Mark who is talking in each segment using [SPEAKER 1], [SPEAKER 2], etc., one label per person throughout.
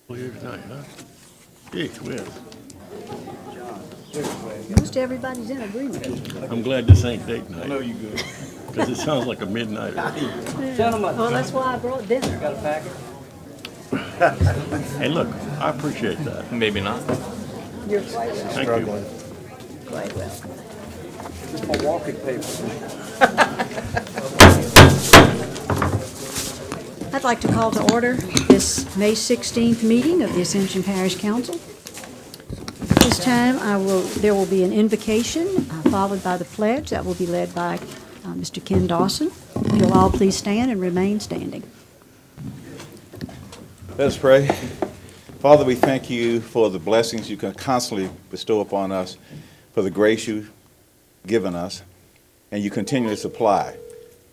[SPEAKER 1] Here tonight, huh? Gee whiz.
[SPEAKER 2] Most everybody's in agreement.
[SPEAKER 1] I'm glad this ain't date night.
[SPEAKER 3] I know you good.
[SPEAKER 1] Because it sounds like a midnight.
[SPEAKER 3] Gentlemen.
[SPEAKER 2] Well, that's why I brought dinner.
[SPEAKER 3] Got a packet?
[SPEAKER 1] Hey, look, I appreciate that.
[SPEAKER 4] Maybe not.
[SPEAKER 2] You're quite well.
[SPEAKER 1] Thank you.
[SPEAKER 2] Quite well.
[SPEAKER 3] Just my walking paper.
[SPEAKER 2] I'd like to call to order this May 16th meeting of the Ascension Parish Council. This time, there will be an invocation followed by the pledge that will be led by Mr. Ken Dawson. If you'll all please stand and remain standing.
[SPEAKER 5] Let us pray. Father, we thank you for the blessings you can constantly bestow upon us, for the grace you've given us, and you continue to supply.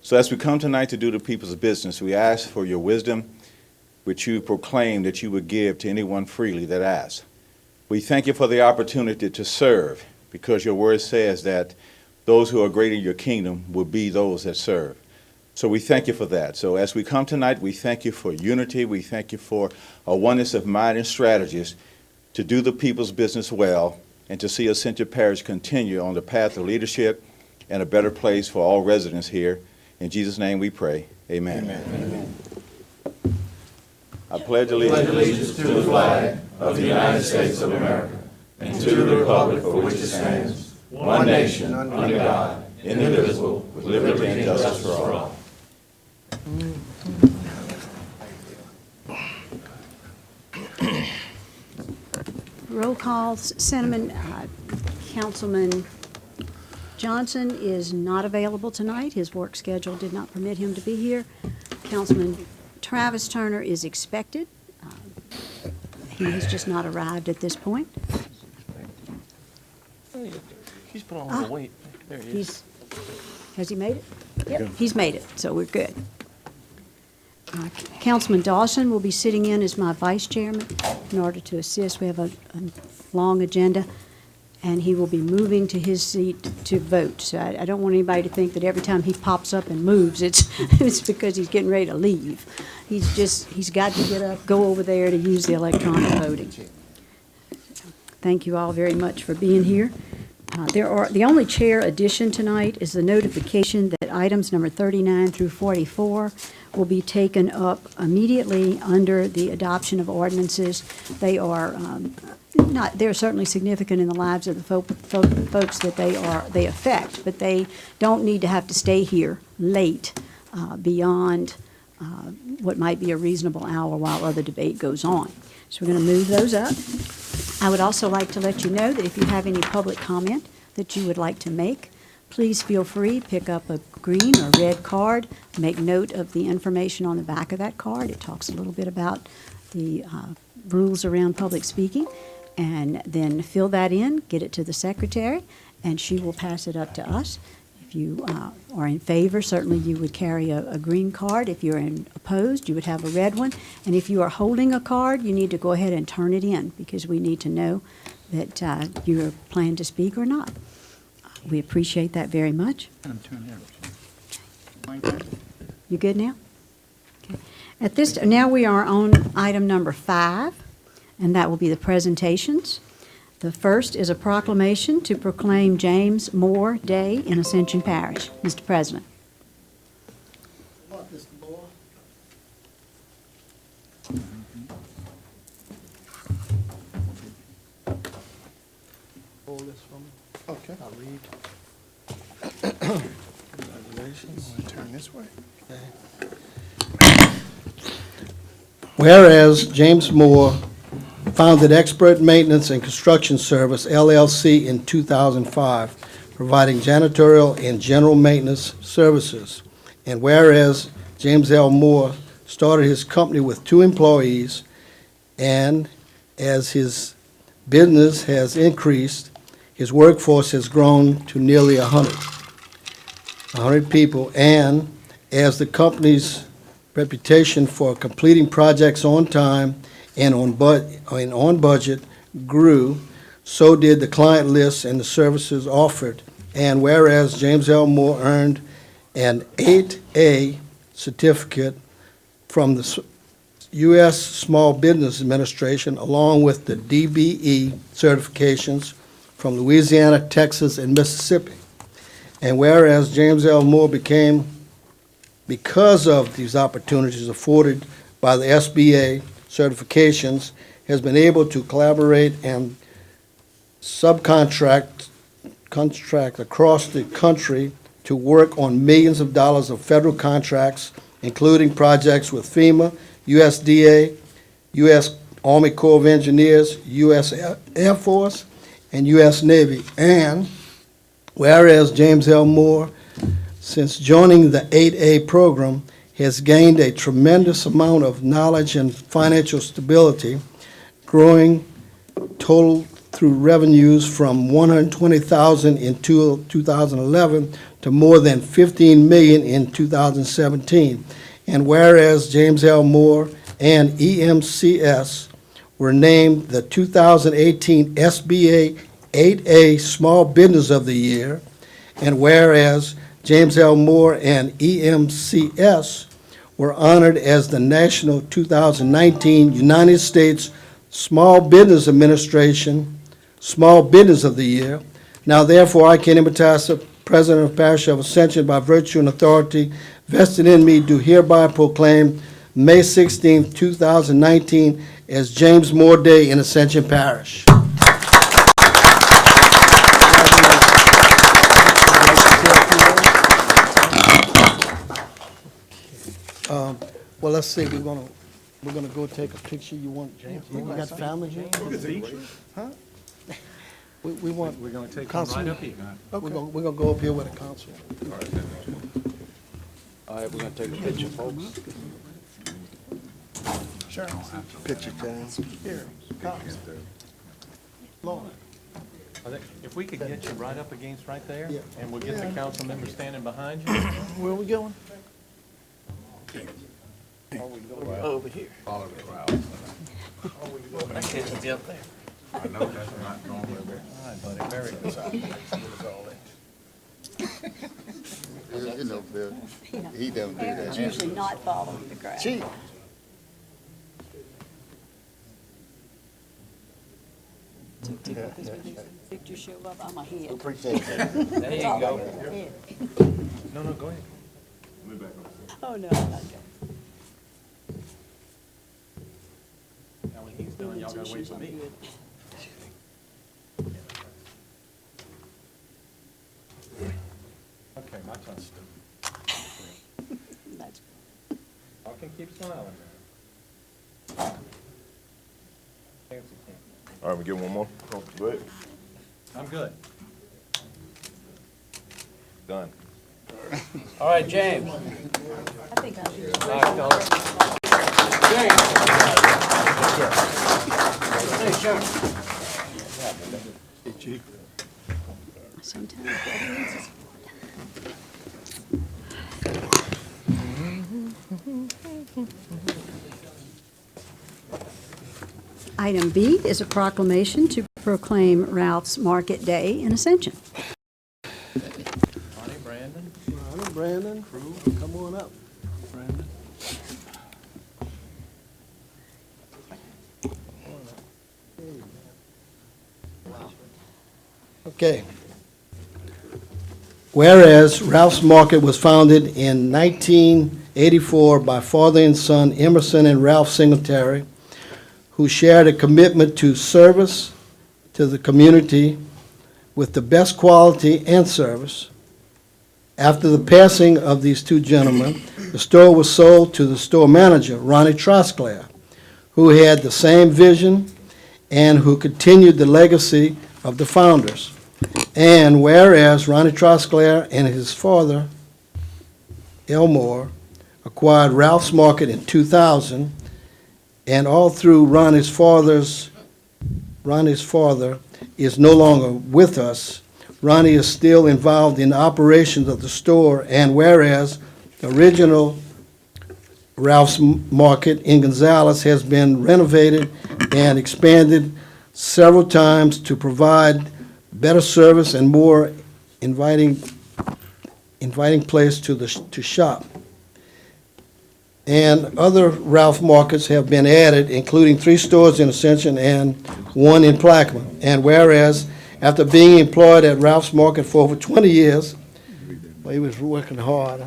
[SPEAKER 5] So as we come tonight to do the people's business, we ask for your wisdom, which you proclaim that you would give to anyone freely that asks. We thank you for the opportunity to serve, because your word says that those who are great in your kingdom will be those that serve. So we thank you for that. So as we come tonight, we thank you for unity. We thank you for a oneness of mind and strategies to do the people's business well and to see Ascension Parish continue on the path of leadership and a better place for all residents here. In Jesus' name we pray. Amen. Amen. I pledge allegiance to the flag of the United States of America and to the republic for which it stands, one nation, under God, indivisible, with liberty and justice for all.
[SPEAKER 2] Roll call. Councilman Johnson is not available tonight. His work schedule did not permit him to be here. Councilman Travis Turner is expected. He has just not arrived at this point.
[SPEAKER 4] He's put on a little weight. There he is.
[SPEAKER 2] Has he made it? Yep, he's made it, so we're good. Councilman Dawson will be sitting in as my vice chairman in order to assist. We have a long agenda, and he will be moving to his seat to vote. So I don't want anybody to think that every time he pops up and moves, it's because he's getting ready to leave. He's got to get up, go over there to use the electronic voting. Thank you all very much for being here. The only chair addition tonight is the notification that items number 39 through 44 will be taken up immediately under the adoption of ordinances. They are they're certainly significant in the lives of the folks that they affect, but they don't need to have to stay here late beyond what might be a reasonable hour while other debate goes on. So we're going to move those up. I would also like to let you know that if you have any public comment that you would like to make, please feel free, pick up a green or red card, make note of the information on the back of that card. It talks a little bit about the rules around public speaking, and then fill that in, get it to the secretary, and she will pass it up to us. If you are in favor, certainly you would carry a green card. If you're opposed, you would have a red one. And if you are holding a card, you need to go ahead and turn it in, because we need to know that you plan to speak or not. We appreciate that very much. You good now? Okay. Now we are on item number 5, and that will be the presentations. The first is a proclamation to proclaim James Moore Day in Ascension Parish. Mr. President.
[SPEAKER 6] Mr. Moore. Hold this for me. Okay. I'll read. Congratulations. I'm going to turn this way. Okay. Whereas James Moore founded Expert Maintenance and Construction Service, LLC, in 2005, providing janitorial and general maintenance services. And whereas James L. Moore started his company with 2 employees, and as his business has increased, his workforce has grown to nearly 100 people, and as the company's reputation for completing projects on time and on budget grew, so did the client list and the services offered. And whereas James L. Moore earned an 8A certificate from the U.S. Small Business Administration, along with the DBE certifications from Louisiana, Texas, and Mississippi. And whereas James L. Moore became, because of these opportunities afforded by the SBA certifications, has been able to collaborate and contract across the country to work on millions of dollars of federal contracts, including projects with FEMA, USDA, U.S. Army Corps of Engineers, U.S. Air Force, and U.S. Navy. And whereas James L. Moore, since joining the 8A program, has gained a tremendous amount of knowledge and financial stability, growing total through revenues from $120,000 in 2011 to more than $15 million in 2017. And whereas James L. Moore and EMCS were named the 2018 SBA 8A Small Business of the Year, and whereas James L. Moore and EMCS were honored as the National 2019 United States Small Business Administration Small Business of the Year. Now therefore I, Kenny Matassa, President of Parish of Ascension, by virtue and authority vested in me, do hereby proclaim May 16, 2019 as James Moore Day in Ascension Parish. Well, let's see, we're gonna go take a picture. You want, you got family here? Huh? We want.
[SPEAKER 4] We're gonna take
[SPEAKER 6] council.
[SPEAKER 4] right up here.
[SPEAKER 6] Okay. We're gonna go up here with the council.
[SPEAKER 3] All right, we're gonna take a picture, folks.
[SPEAKER 6] Sure. Picture time. Here, cops. Lauren.
[SPEAKER 4] If we could get you right up against right there,
[SPEAKER 6] Yeah.
[SPEAKER 4] and we'll get the council member standing behind you.
[SPEAKER 6] Where are we going?
[SPEAKER 4] Over here. That kid's be up there.
[SPEAKER 7] I know that's not normal.
[SPEAKER 4] All right, buddy, very good.
[SPEAKER 7] You know, Bill, he don't do that.
[SPEAKER 2] usually not following the crowd.
[SPEAKER 7] Chief.
[SPEAKER 2] Picture show up, I'm ahead.
[SPEAKER 7] Appreciate that.
[SPEAKER 4] There you go.
[SPEAKER 2] Ahead.
[SPEAKER 4] No, go ahead.
[SPEAKER 2] Oh, no, I'm not going.
[SPEAKER 4] Now when he's done, y'all gotta wait for me. Okay, my turn.
[SPEAKER 2] That's
[SPEAKER 4] Y'all can keep smiling now. Fancy can't.
[SPEAKER 8] All right, we get one more. Go ahead.
[SPEAKER 4] I'm good.
[SPEAKER 8] Done.
[SPEAKER 3] All right, James.
[SPEAKER 2] I think I should.
[SPEAKER 3] All right, fellas. James. Hey, Sean.
[SPEAKER 2] Sometimes veterans is Item B is a proclamation to proclaim Ralph's Market Day in Ascension.
[SPEAKER 4] Bonnie, Brandon,
[SPEAKER 6] Brandon, come on up.
[SPEAKER 4] Brandon.
[SPEAKER 6] Okay. Whereas Ralph's Market was founded in 1984 by father and son Emerson and Ralph Singletary, who shared a commitment to service to the community with the best quality and service. After the passing of these two gentlemen, the store was sold to the store manager, Ronnie Trosclair, who had the same vision and who continued the legacy of the founders. And whereas Ronnie Trosclair and his father, Elmore, acquired Ralph's Market in 2000, and all through Ronnie's father is no longer with us. Ronnie is still involved in the operations of the store, and whereas the original Ralph's Market in Gonzales has been renovated and expanded several times to provide better service and more inviting place to shop. and other Ralph Markets have been added, including 3 stores in Ascension and 1 in Plaquemine. And whereas, after being employed at Ralph's Market for over 20 years, well, he was working hard.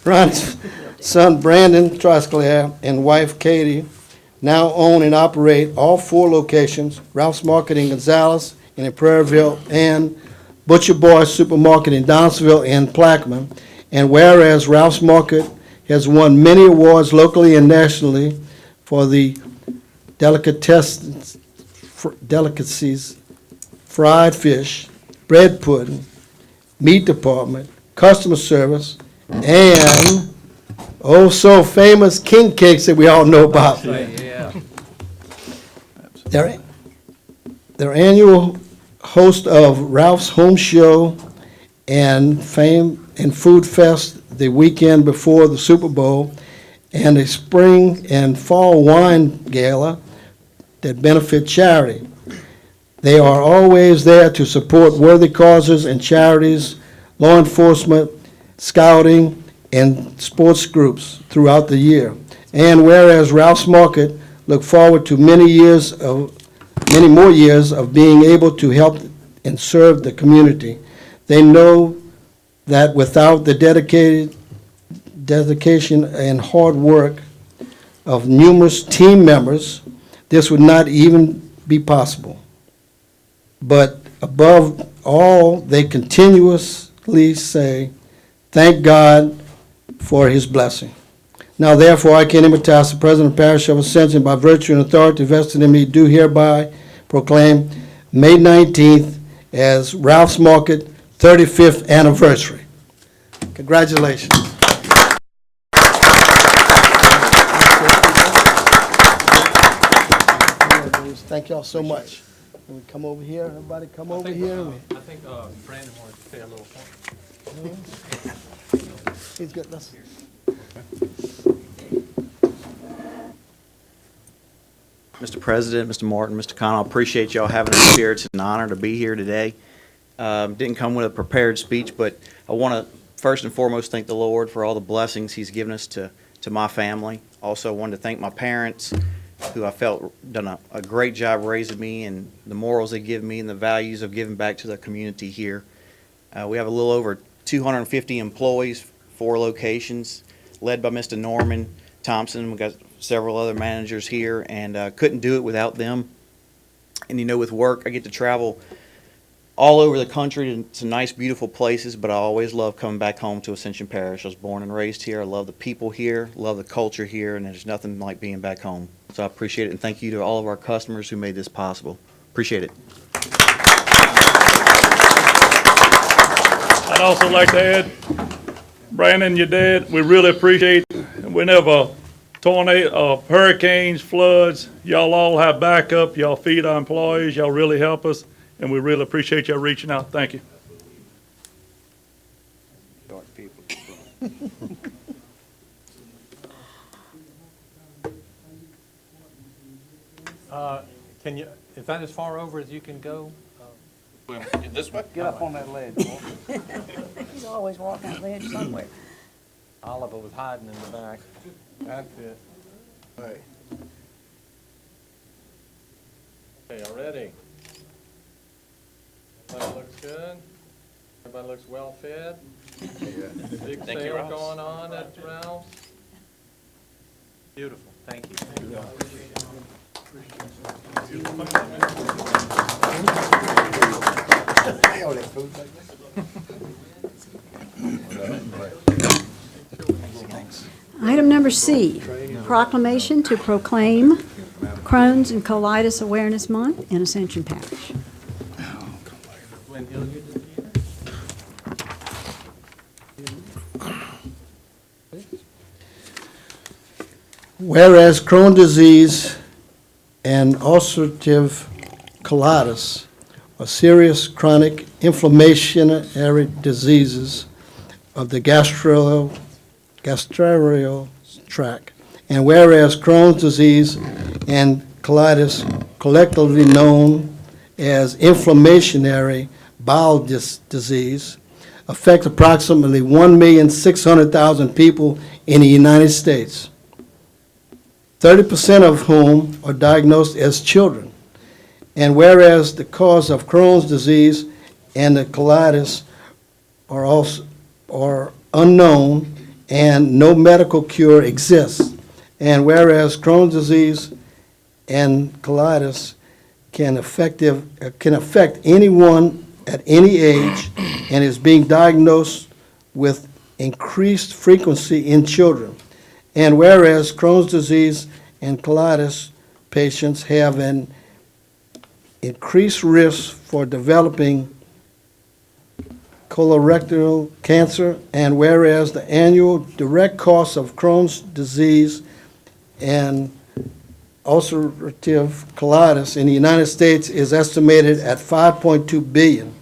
[SPEAKER 6] Ron's son Brandon Trosclair and wife Katie now own and operate all 4 locations, Ralph's Market in Gonzales and in Prairieville, and Butcher Boy Supermarket in Donaldsonville and Plaquemine. And whereas Ralph's Market has won many awards locally and nationally for the delicacies, fried fish, bread pudding, meat department, customer service, and oh so famous king cakes that we all know about.
[SPEAKER 3] Yeah.
[SPEAKER 6] Their annual host of Ralph's Home Show and Fame and Food Fest the weekend before the Super Bowl, and a spring and fall wine gala that benefit charity. They are always there to support worthy causes and charities, law enforcement, scouting, and sports groups throughout the year. And whereas Ralph's Market look forward to many more years of being able to help and serve the community, they know that without the dedication and hard work of numerous team members, this would not even be possible. But above all, they continuously say, thank God for his blessing. Now therefore, I, Kenny Matas, the President of Parish of Ascension, by virtue and authority vested in me, do hereby proclaim May 19th as Ralph's Market 35th anniversary. Congratulations. Thank y'all so much. Can we come over here? Everybody come over here.
[SPEAKER 4] I think Brandon wanted to say a little something.
[SPEAKER 6] He's good. Let's
[SPEAKER 9] Mr. President, Mr. Martin, Mr. Connell, I appreciate y'all having us here. It's an honor to be here today. Didn't come with a prepared speech, but I want to first and foremost thank the Lord for all the blessings he's given us to my family. Also wanted to thank my parents, who I felt done a great job raising me, and the morals they give me and the values of giving back to the community here. We have a little over 250 employees, 4 locations, led by Mr. Norman Thompson. We've got several other managers here, and couldn't do it without them. And you know, with work, I get to travel all over the country to nice, beautiful places, but I always love coming back home to Ascension Parish. I was born and raised here. I love the people here, love the culture here, and there's nothing like being back home. So I appreciate it, and thank you to all of our customers who made this possible. Appreciate it.
[SPEAKER 10] I'd also like to add, Brandon, your dad, we really appreciate, whenever tornado, hurricanes, floods, y'all all have backup, y'all feed our employees, y'all really help us, and we really appreciate y'all reaching out. Thank you.
[SPEAKER 4] Can you, is that as far over as you can go?
[SPEAKER 3] This way?
[SPEAKER 4] Get up on that ledge.
[SPEAKER 2] He's always walking on the edge somewhere.
[SPEAKER 4] Oliver was hiding in the back. That's it.
[SPEAKER 3] Right.
[SPEAKER 4] Okay, y'all ready? Everybody looks good? Everybody looks well fed? Big sale going on at Ralph's? Beautiful, thank you.
[SPEAKER 2] Item number C, proclamation to proclaim Crohn's and Colitis Awareness Month in Ascension Parish.
[SPEAKER 6] Whereas Crohn's disease and ulcerative colitis are serious chronic inflammatory diseases of the gastrointestinal tract, and whereas Crohn's disease and colitis, collectively known as inflammatory bowel disease, affect approximately 1,600,000 people in the United States, 30% of whom are diagnosed as children. And whereas the cause of Crohn's disease and the colitis are unknown and no medical cure exists, and whereas Crohn's disease and colitis can affect anyone at any age and is being diagnosed with increased frequency in children. And whereas Crohn's disease and colitis patients have an increased risk for developing colorectal cancer, and whereas the annual direct cost of Crohn's disease and ulcerative colitis in the United States is estimated at $5.2 billion,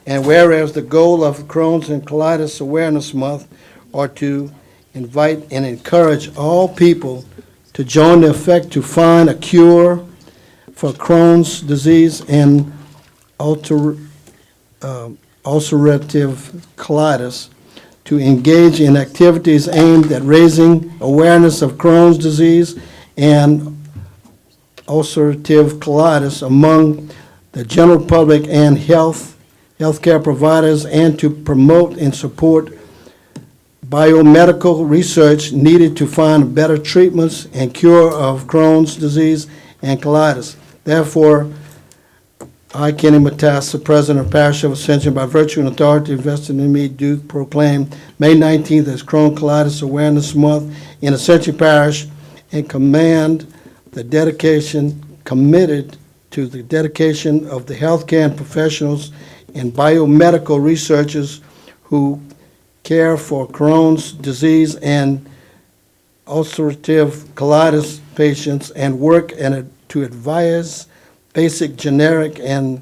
[SPEAKER 6] and whereas the goal of Crohn's and Colitis Awareness Month are to invite and encourage all people to join the effort to find a cure for Crohn's disease and ulcerative colitis, to engage in activities aimed at raising awareness of Crohn's disease and ulcerative colitis among the general public and healthcare providers, and to promote and support biomedical research needed to find better treatments and cure of Crohn's disease and colitis. Therefore, I, Kenny Matassa, President of Parish of Ascension, by virtue and authority invested in me, do proclaim May 19th as Crohn's Colitis Awareness Month in Ascension Parish, and committed to the dedication of the healthcare and professionals and biomedical researchers who care for Crohn's disease and ulcerative colitis patients, and work to advise basic, generic, and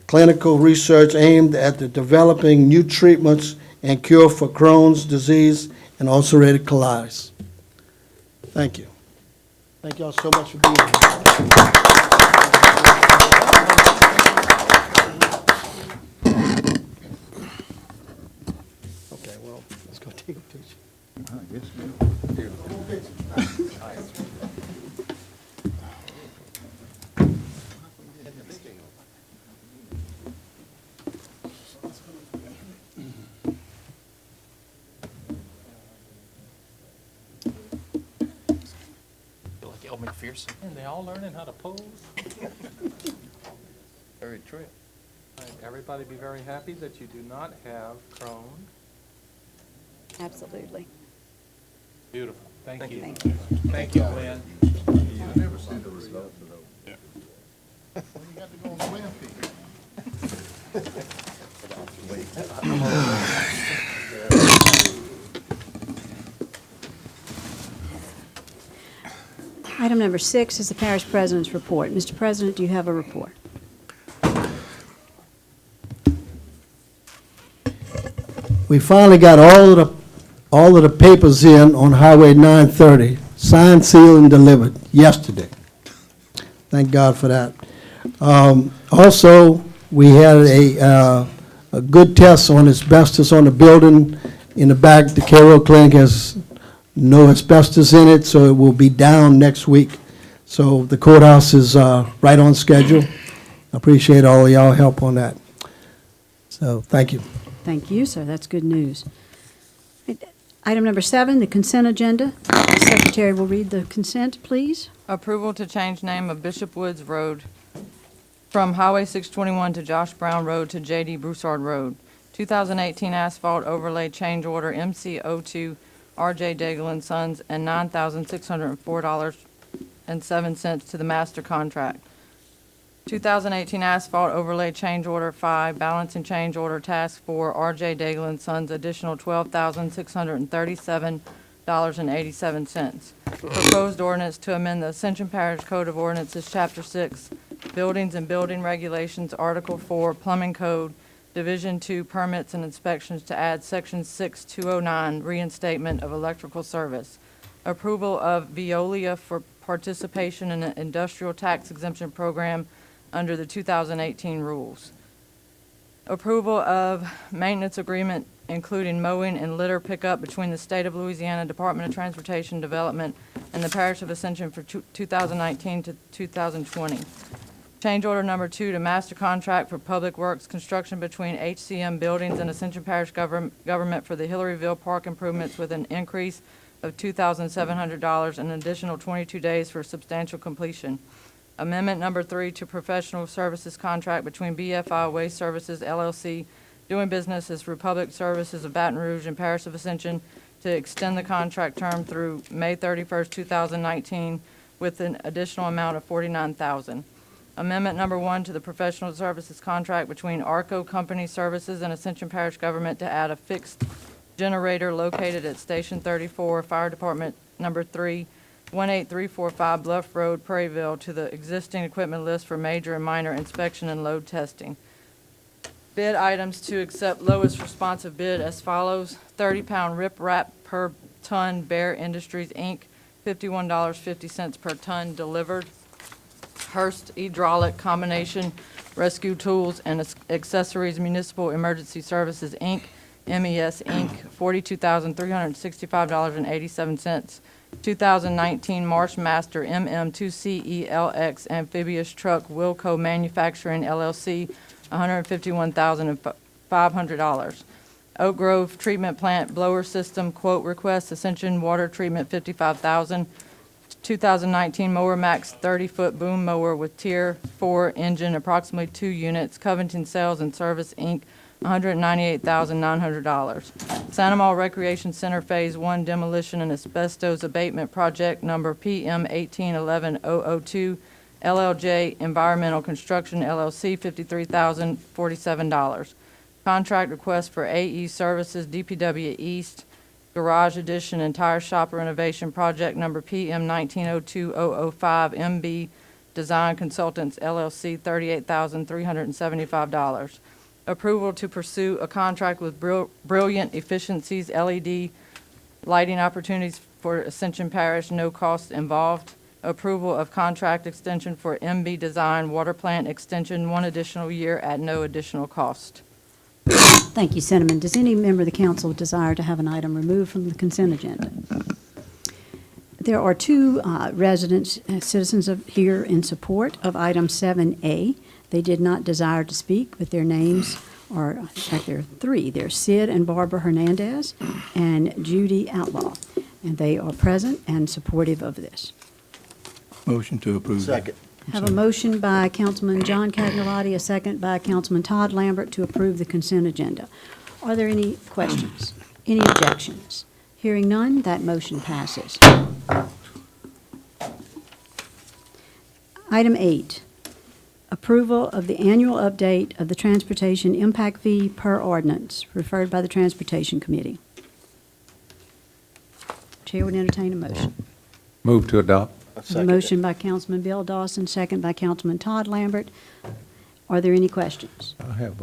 [SPEAKER 6] clinical research aimed at the developing new treatments and cure for Crohn's disease and ulcerative colitis. Thank you. Thank you all so much for being here. Okay, well, let's go take a picture.
[SPEAKER 3] Feel like Elmer McPherson.
[SPEAKER 4] And they all learning how to pose.
[SPEAKER 3] Very true.
[SPEAKER 4] Everybody be very happy that you do not have Crohn's.
[SPEAKER 2] Absolutely.
[SPEAKER 4] Beautiful. Thank you.
[SPEAKER 2] Thank you.
[SPEAKER 4] Thank you, Glenn.
[SPEAKER 2] Item number 6 is the parish president's report. Mr. President, do you have a report?
[SPEAKER 6] We finally got all of the papers in on Highway 930, signed, sealed, and delivered yesterday. Thank God for that. Also, we had a good test on asbestos on the building in the back. The Carroll Clinic has no asbestos in it, so it will be down next week. So the courthouse is right on schedule. I appreciate all of y'all help on that. So, thank you.
[SPEAKER 2] Thank you, sir. That's good news. Item number 7, the consent agenda. The secretary will read the consent, please.
[SPEAKER 11] Approval to change name of Bishop Woods Road from Highway 621 to Josh Brown Road to J.D. Broussard Road. 2018 asphalt overlay change order MC02 R.J. Daigle and Sons, and $9,604.07 to the master contract. 2018 asphalt overlay change order 5, balance and change order task 4, R.J. Daigle and Sons, additional $12,637.87. Proposed ordinance to amend the Ascension Parish Code of Ordinances, Chapter 6, Buildings and Building Regulations, Article 4, Plumbing Code, Division 2, Permits and Inspections, to add Section 6209, Reinstatement of Electrical Service. Approval of Veolia for participation in an industrial tax exemption program under the 2018 rules. Approval of maintenance agreement including mowing and litter pickup between the State of Louisiana Department of Transportation Development and the Parish of Ascension for 2019 to 2020. Change order number 2 to master contract for public works construction between HCM Buildings and Ascension Parish Government for the Hillaryville Park improvements with an increase of $2,700 and an additional 22 days for substantial completion. Amendment number 3 to professional services contract between BFI Waste Services LLC, doing business as Republic Services of Baton Rouge and Parish of Ascension, to extend the contract term through May 31st, 2019, with an additional amount of $49,000. Amendment number 1 to the professional services contract between Arco Company Services and Ascension Parish Government to add a fixed generator located at Station 34, Fire Department number 3, 18345 Bluff Road, Prairieville, to the existing equipment list for major and minor inspection and load testing. Bid items to accept lowest responsive bid as follows: 30-pound rip wrap per ton, Bear Industries, Inc., $51.50 per ton delivered. Hurst Hydraulic Combination Rescue Tools and Accessories Municipal Emergency Services, Inc., MES, Inc., $42,365.87. 2019 Marshmaster MM2CELX Amphibious Truck Wilco Manufacturing, LLC, $151,500. Oak Grove Treatment Plant Blower System Quote Request, Ascension Water Treatment, $55,000. 2019 Mower Max 30-foot boom mower with Tier 4 engine, approximately 2 units, Covington Sales and Service, Inc., $198,900. Santa Maria Recreation Center Phase 1 Demolition and Asbestos Abatement Project number PM 1811002, LLJ Environmental Construction, LLC, $53,047. Contract request for AE Services, DPW East, Garage Addition and Tire Shop Renovation Project number PM 1902005, MB Design Consultants, LLC, $38,375. Approval to pursue a contract with Brilliant Efficiencies LED lighting opportunities for Ascension Parish, no cost involved. Approval of contract extension for MB Design Water Plant Extension, 1 additional year at no additional cost.
[SPEAKER 2] Thank you, Cinnamon. Does any member of the council desire to have an item removed from the consent agenda? There are 2 citizens here in support of item 7A. They did not desire to speak, but their names are, in fact, there are 3. They're Sid and Barbara Hernandez and Judy Outlaw, and they are present and supportive of this.
[SPEAKER 1] Motion to approve.
[SPEAKER 7] Second.
[SPEAKER 2] Have a motion by Councilman John Cagnolati, a second by Councilman Todd Lambert to approve the consent agenda. Are there any questions? Any objections? Hearing none, that motion passes. Item 8, approval of the annual update of the transportation impact fee per ordinance, referred by the Transportation Committee. Chair would entertain a motion.
[SPEAKER 1] Move to adopt.
[SPEAKER 2] A motion by Councilman Bill Dawson, second by Councilman Todd Lambert. Are there any questions?
[SPEAKER 12] I have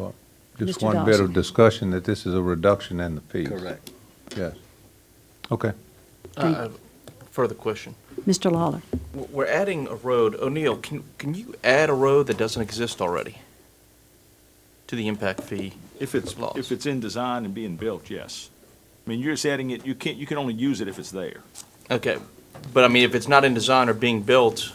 [SPEAKER 12] just
[SPEAKER 2] Mr.
[SPEAKER 12] one bit
[SPEAKER 2] Dawson.
[SPEAKER 12] of discussion that this is a reduction in the fees.
[SPEAKER 7] Correct.
[SPEAKER 12] Yes. Okay.
[SPEAKER 3] Further question.
[SPEAKER 2] Mr. Lawler.
[SPEAKER 3] We're adding a road. O'Neill, can you add a road that doesn't exist already to the impact fee?
[SPEAKER 13] If it's in design and being built, yes. I mean, you're just adding it, you can only use it if it's there.
[SPEAKER 3] Okay, but I mean, if it's not in design or being built,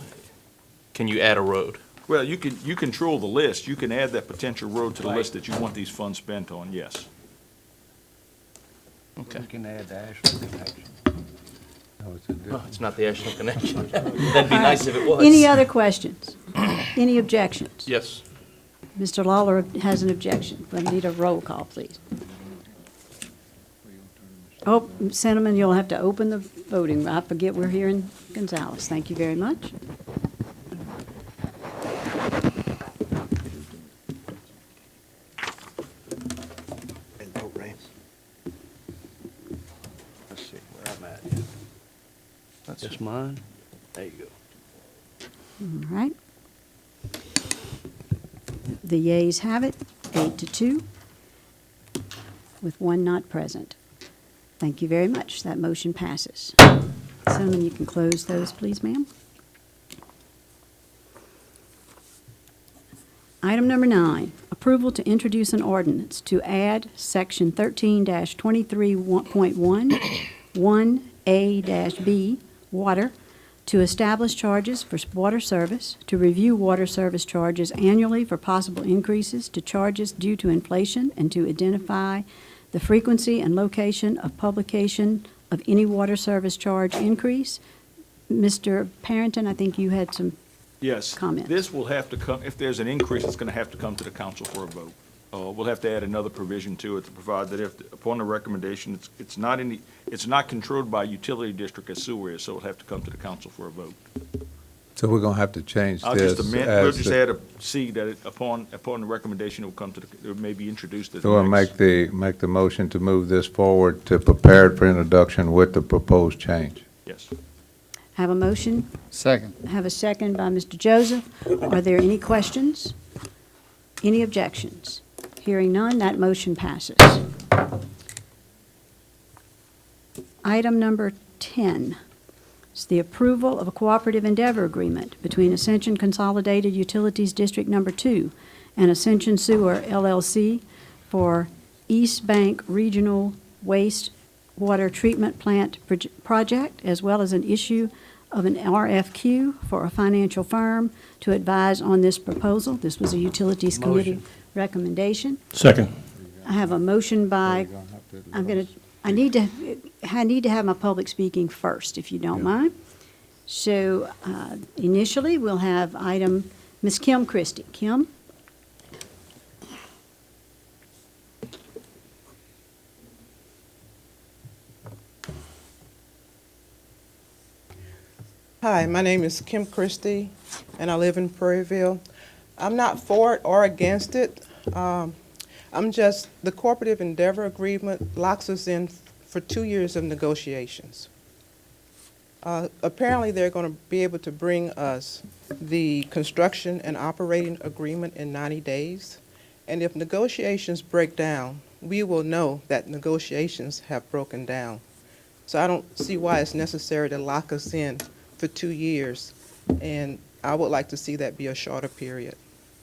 [SPEAKER 3] can you add a road?
[SPEAKER 13] Well, you control the list. You can add that potential road to the list that you want these funds spent on, yes.
[SPEAKER 3] Okay.
[SPEAKER 12] You can add the Ashland connection. No, it's a
[SPEAKER 3] Oh,
[SPEAKER 12] different.
[SPEAKER 3] it's not the Ashland connection. That'd be nice if it was.
[SPEAKER 2] Any other questions? Any objections?
[SPEAKER 3] Yes.
[SPEAKER 2] Mr. Lawler has an objection. We need a roll call, please. Oh, Cinnamon, you'll have to open the voting. I forget we're here in Gonzales. Thank you very much.
[SPEAKER 3] Let's see where I'm at.
[SPEAKER 1] That's mine.
[SPEAKER 3] There you go.
[SPEAKER 2] All right. The yeas have it, 8-2, with 1 not present. Thank you very much. That motion passes. Cinnamon, you can close those, please, ma'am. Item number 9, approval to introduce an ordinance to add Section 13-23.1, 1A-B, Water, to establish charges for water service, to review water service charges annually for possible increases to charges due to inflation, and to identify the frequency and location of publication of any water service charge increase. Mr. Parrington, I think you had some
[SPEAKER 13] Yes.
[SPEAKER 2] comments.
[SPEAKER 13] This will have to come, if there's an increase, it's going to have to come to the council for a vote. We'll have to add another provision to it to provide that if, upon the recommendation, it's not controlled by a utility district as sewer is, so it'll have to come to the council for a vote.
[SPEAKER 12] So we're gonna have to change
[SPEAKER 13] I'll
[SPEAKER 12] this
[SPEAKER 13] just amend, we'll
[SPEAKER 12] as
[SPEAKER 13] just
[SPEAKER 12] the-
[SPEAKER 13] add a C that upon the recommendation, it will come to it may be introduced as
[SPEAKER 12] So we'll
[SPEAKER 13] next.
[SPEAKER 12] make the motion to move this forward to prepare it for introduction with the proposed change.
[SPEAKER 13] Yes.
[SPEAKER 2] Have a motion?
[SPEAKER 1] Second.
[SPEAKER 2] Have a second by Mr. Joseph. Are there any questions? Any objections? Hearing none, that motion passes. Item number 10 is the approval of a cooperative endeavor agreement between Ascension Consolidated Utilities District Number 2 and Ascension Sewer LLC for East Bank Regional Wastewater Treatment Plant Project, as well as an issue of an RFQ for a financial firm to advise on this proposal. This was a Utilities Committee recommendation.
[SPEAKER 1] Second.
[SPEAKER 2] I have a motion by, I need to have my public speaking first, if you don't mind. So initially, we'll have item, Ms. Kim Christie. Kim?
[SPEAKER 14] Hi, my name is Kim Christie, and I live in Prairieville. I'm not for it or against it. The Cooperative Endeavor Agreement locks us in for 2 years of negotiations. Apparently, they're going to be able to bring us the construction and operating agreement in 90 days. And if negotiations break down, we will know that negotiations have broken down. So I don't see why it's necessary to lock us in for 2 years, and I would like to see that be a shorter period.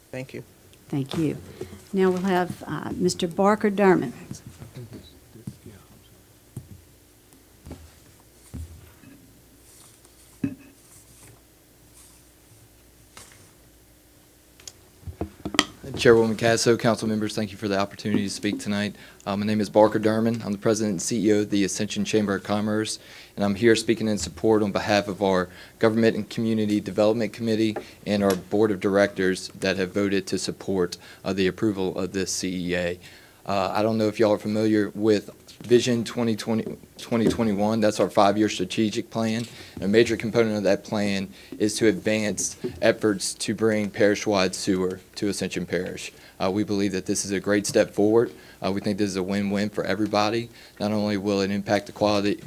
[SPEAKER 14] Thank you.
[SPEAKER 2] Thank you. Now we'll have Mr. Barker Dermott.
[SPEAKER 15] Chairwoman Casso, council members, thank you for the opportunity to speak tonight. My name is Barker Derman. I'm the president and CEO of the Ascension Chamber of Commerce, and I'm here speaking in support on behalf of our Government and Community Development Committee and our Board of Directors that have voted to support the approval of this CEA. I don't know if y'all are familiar with Vision 2021. That's our 5-year strategic plan. And a major component of that plan is to advance efforts to bring parish-wide sewer to Ascension Parish. We believe that this is a great step forward. We think this is a win-win for everybody. Not only will it impact the quality,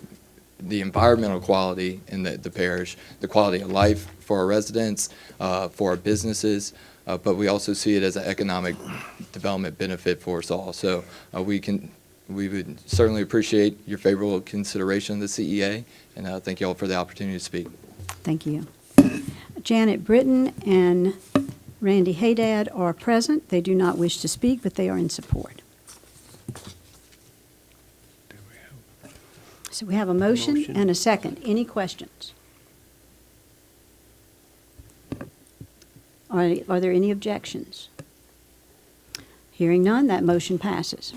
[SPEAKER 15] the environmental quality in the parish, the quality of life for our residents, for our businesses, but we also see it as an economic development benefit for us all. So we would certainly appreciate your favorable consideration of the CEA, and thank you all for the opportunity to speak.
[SPEAKER 2] Thank you. Janet Britton and Randy Haydad are present. They do not wish to speak, but they are in support. So we have a motion and a second. Any questions? Are there any objections? Hearing none, that motion passes.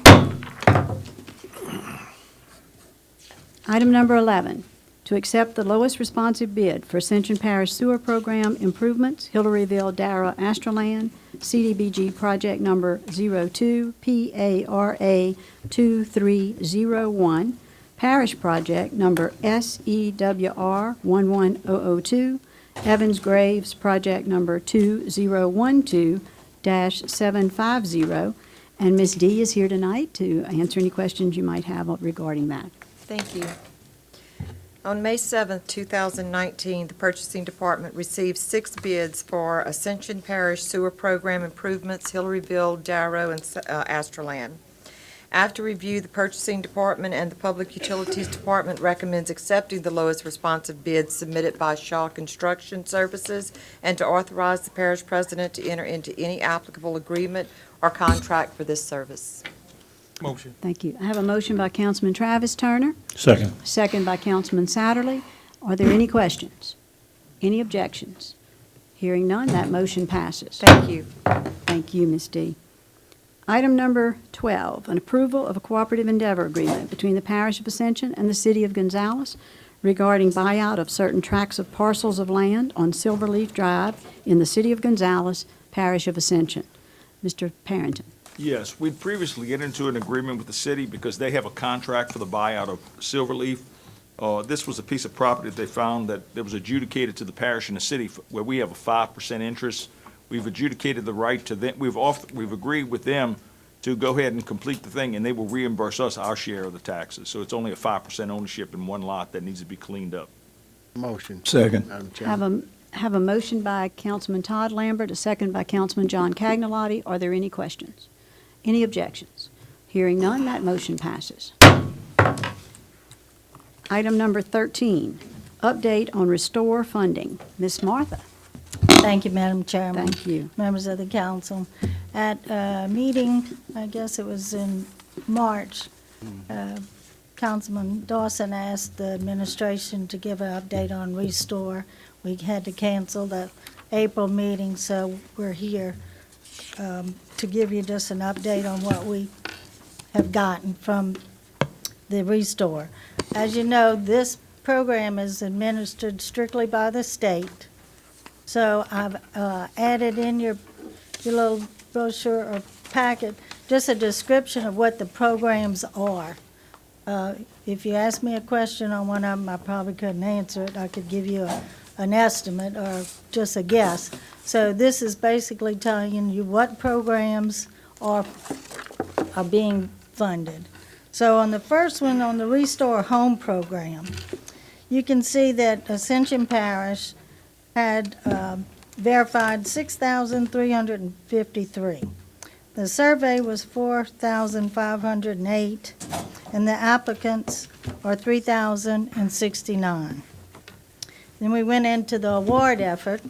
[SPEAKER 2] Item number 11, to accept the lowest responsive bid for Ascension Parish Sewer Program Improvements, Hillaryville, Dara, Astraland, CDBG Project Number 02, PARA 2301, Parish Project Number SEWR 11002, Evans Graves Project Number 2012-750, and Ms. D is here tonight to answer any questions you might have regarding that.
[SPEAKER 16] Thank you. On May 7, 2019, the Purchasing Department received 6 bids for Ascension Parish Sewer Program Improvements, Hillaryville, Darrow, and Astraland. After review, the Purchasing Department and the Public Utilities Department recommends accepting the lowest responsive bid submitted by Shaw Construction Services and to authorize the parish president to enter into any applicable agreement or contract for this service.
[SPEAKER 3] Motion.
[SPEAKER 2] Thank you. I have a motion by Councilman Travis Turner,
[SPEAKER 1] Second.
[SPEAKER 2] second by Councilman Satterley. Are there any questions? Any objections? Hearing none, that motion passes.
[SPEAKER 16] Thank you.
[SPEAKER 2] Thank you, Ms. D. Item number 12, an approval of a cooperative endeavor agreement between the Parish of Ascension and the City of Gonzales regarding buyout of certain tracts of parcels of land on Silverleaf Drive in the City of Gonzales, Parish of Ascension. Mr. Parrington.
[SPEAKER 13] Yes, we'd previously get into an agreement with the city because they have a contract for the buyout of Silverleaf. This was a piece of property that they found that was adjudicated to the parish and the city where we have a 5% interest. We've adjudicated the right to them. We've agreed with them to go ahead and complete the thing, and they will reimburse us our share of the taxes. So it's only a 5% ownership in one lot that needs to be cleaned up.
[SPEAKER 7] Motion.
[SPEAKER 1] Second.
[SPEAKER 7] Madam Chairman.
[SPEAKER 2] Have a motion by Councilman Todd Lambert, a second by Councilman John Cagnolotti. Are there any questions? Any objections? Hearing none, that motion passes. Item number 13, update on restore funding. Ms. Martha.
[SPEAKER 17] Thank you, Madam Chairman.
[SPEAKER 2] Thank you.
[SPEAKER 17] Members of the council. At a meeting, I guess it was in March, Councilman Dawson asked the administration to give an update on Restore. We had to cancel the April meeting, so we're here to give you just an update on what we have gotten from the Restore. As you know, this program is administered strictly by the state. So I've added in your little brochure or packet just a description of what the programs are. If you ask me a question on one of them, I probably couldn't answer it. I could give you an estimate or just a guess. So this is basically telling you what programs are being funded. So on the first one, on the Restore Home program, you can see that Ascension Parish had verified 6,353. The survey was 4,508, and the applicants are 3,069. Then we went into the award effort.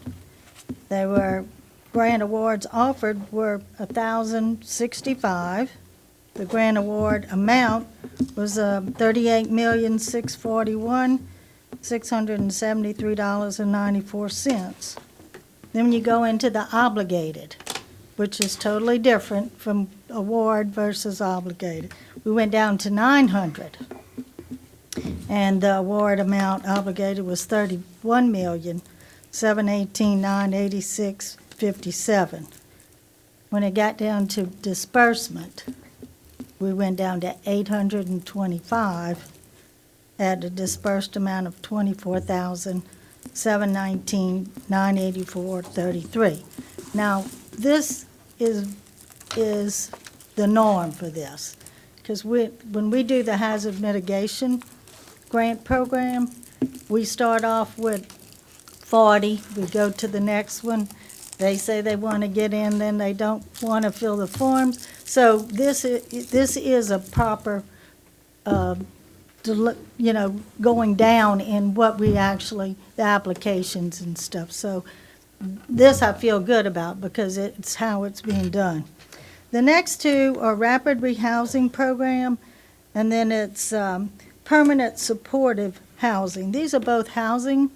[SPEAKER 17] There were grant awards offered were 1,065. The grant award amount was $38,641,673.94. Then when you go into the obligated, which is totally different from award versus obligated, we went down to 900. And the award amount obligated was $31,718,986.57. When it got down to disbursement, we went down to 825 at a dispersed amount of $24,719,984.33. Now, this is the norm for this, because when we do the hazard mitigation grant program, we start off with 40, we go to the next one, they say they want to get in, then they don't want to fill the forms. So this is a proper, going down in what we actually, the applications and stuff. So this I feel good about because it's how it's being done. The next two are Rapid Rehousing Program, and then it's Permanent Supportive Housing. These are both housing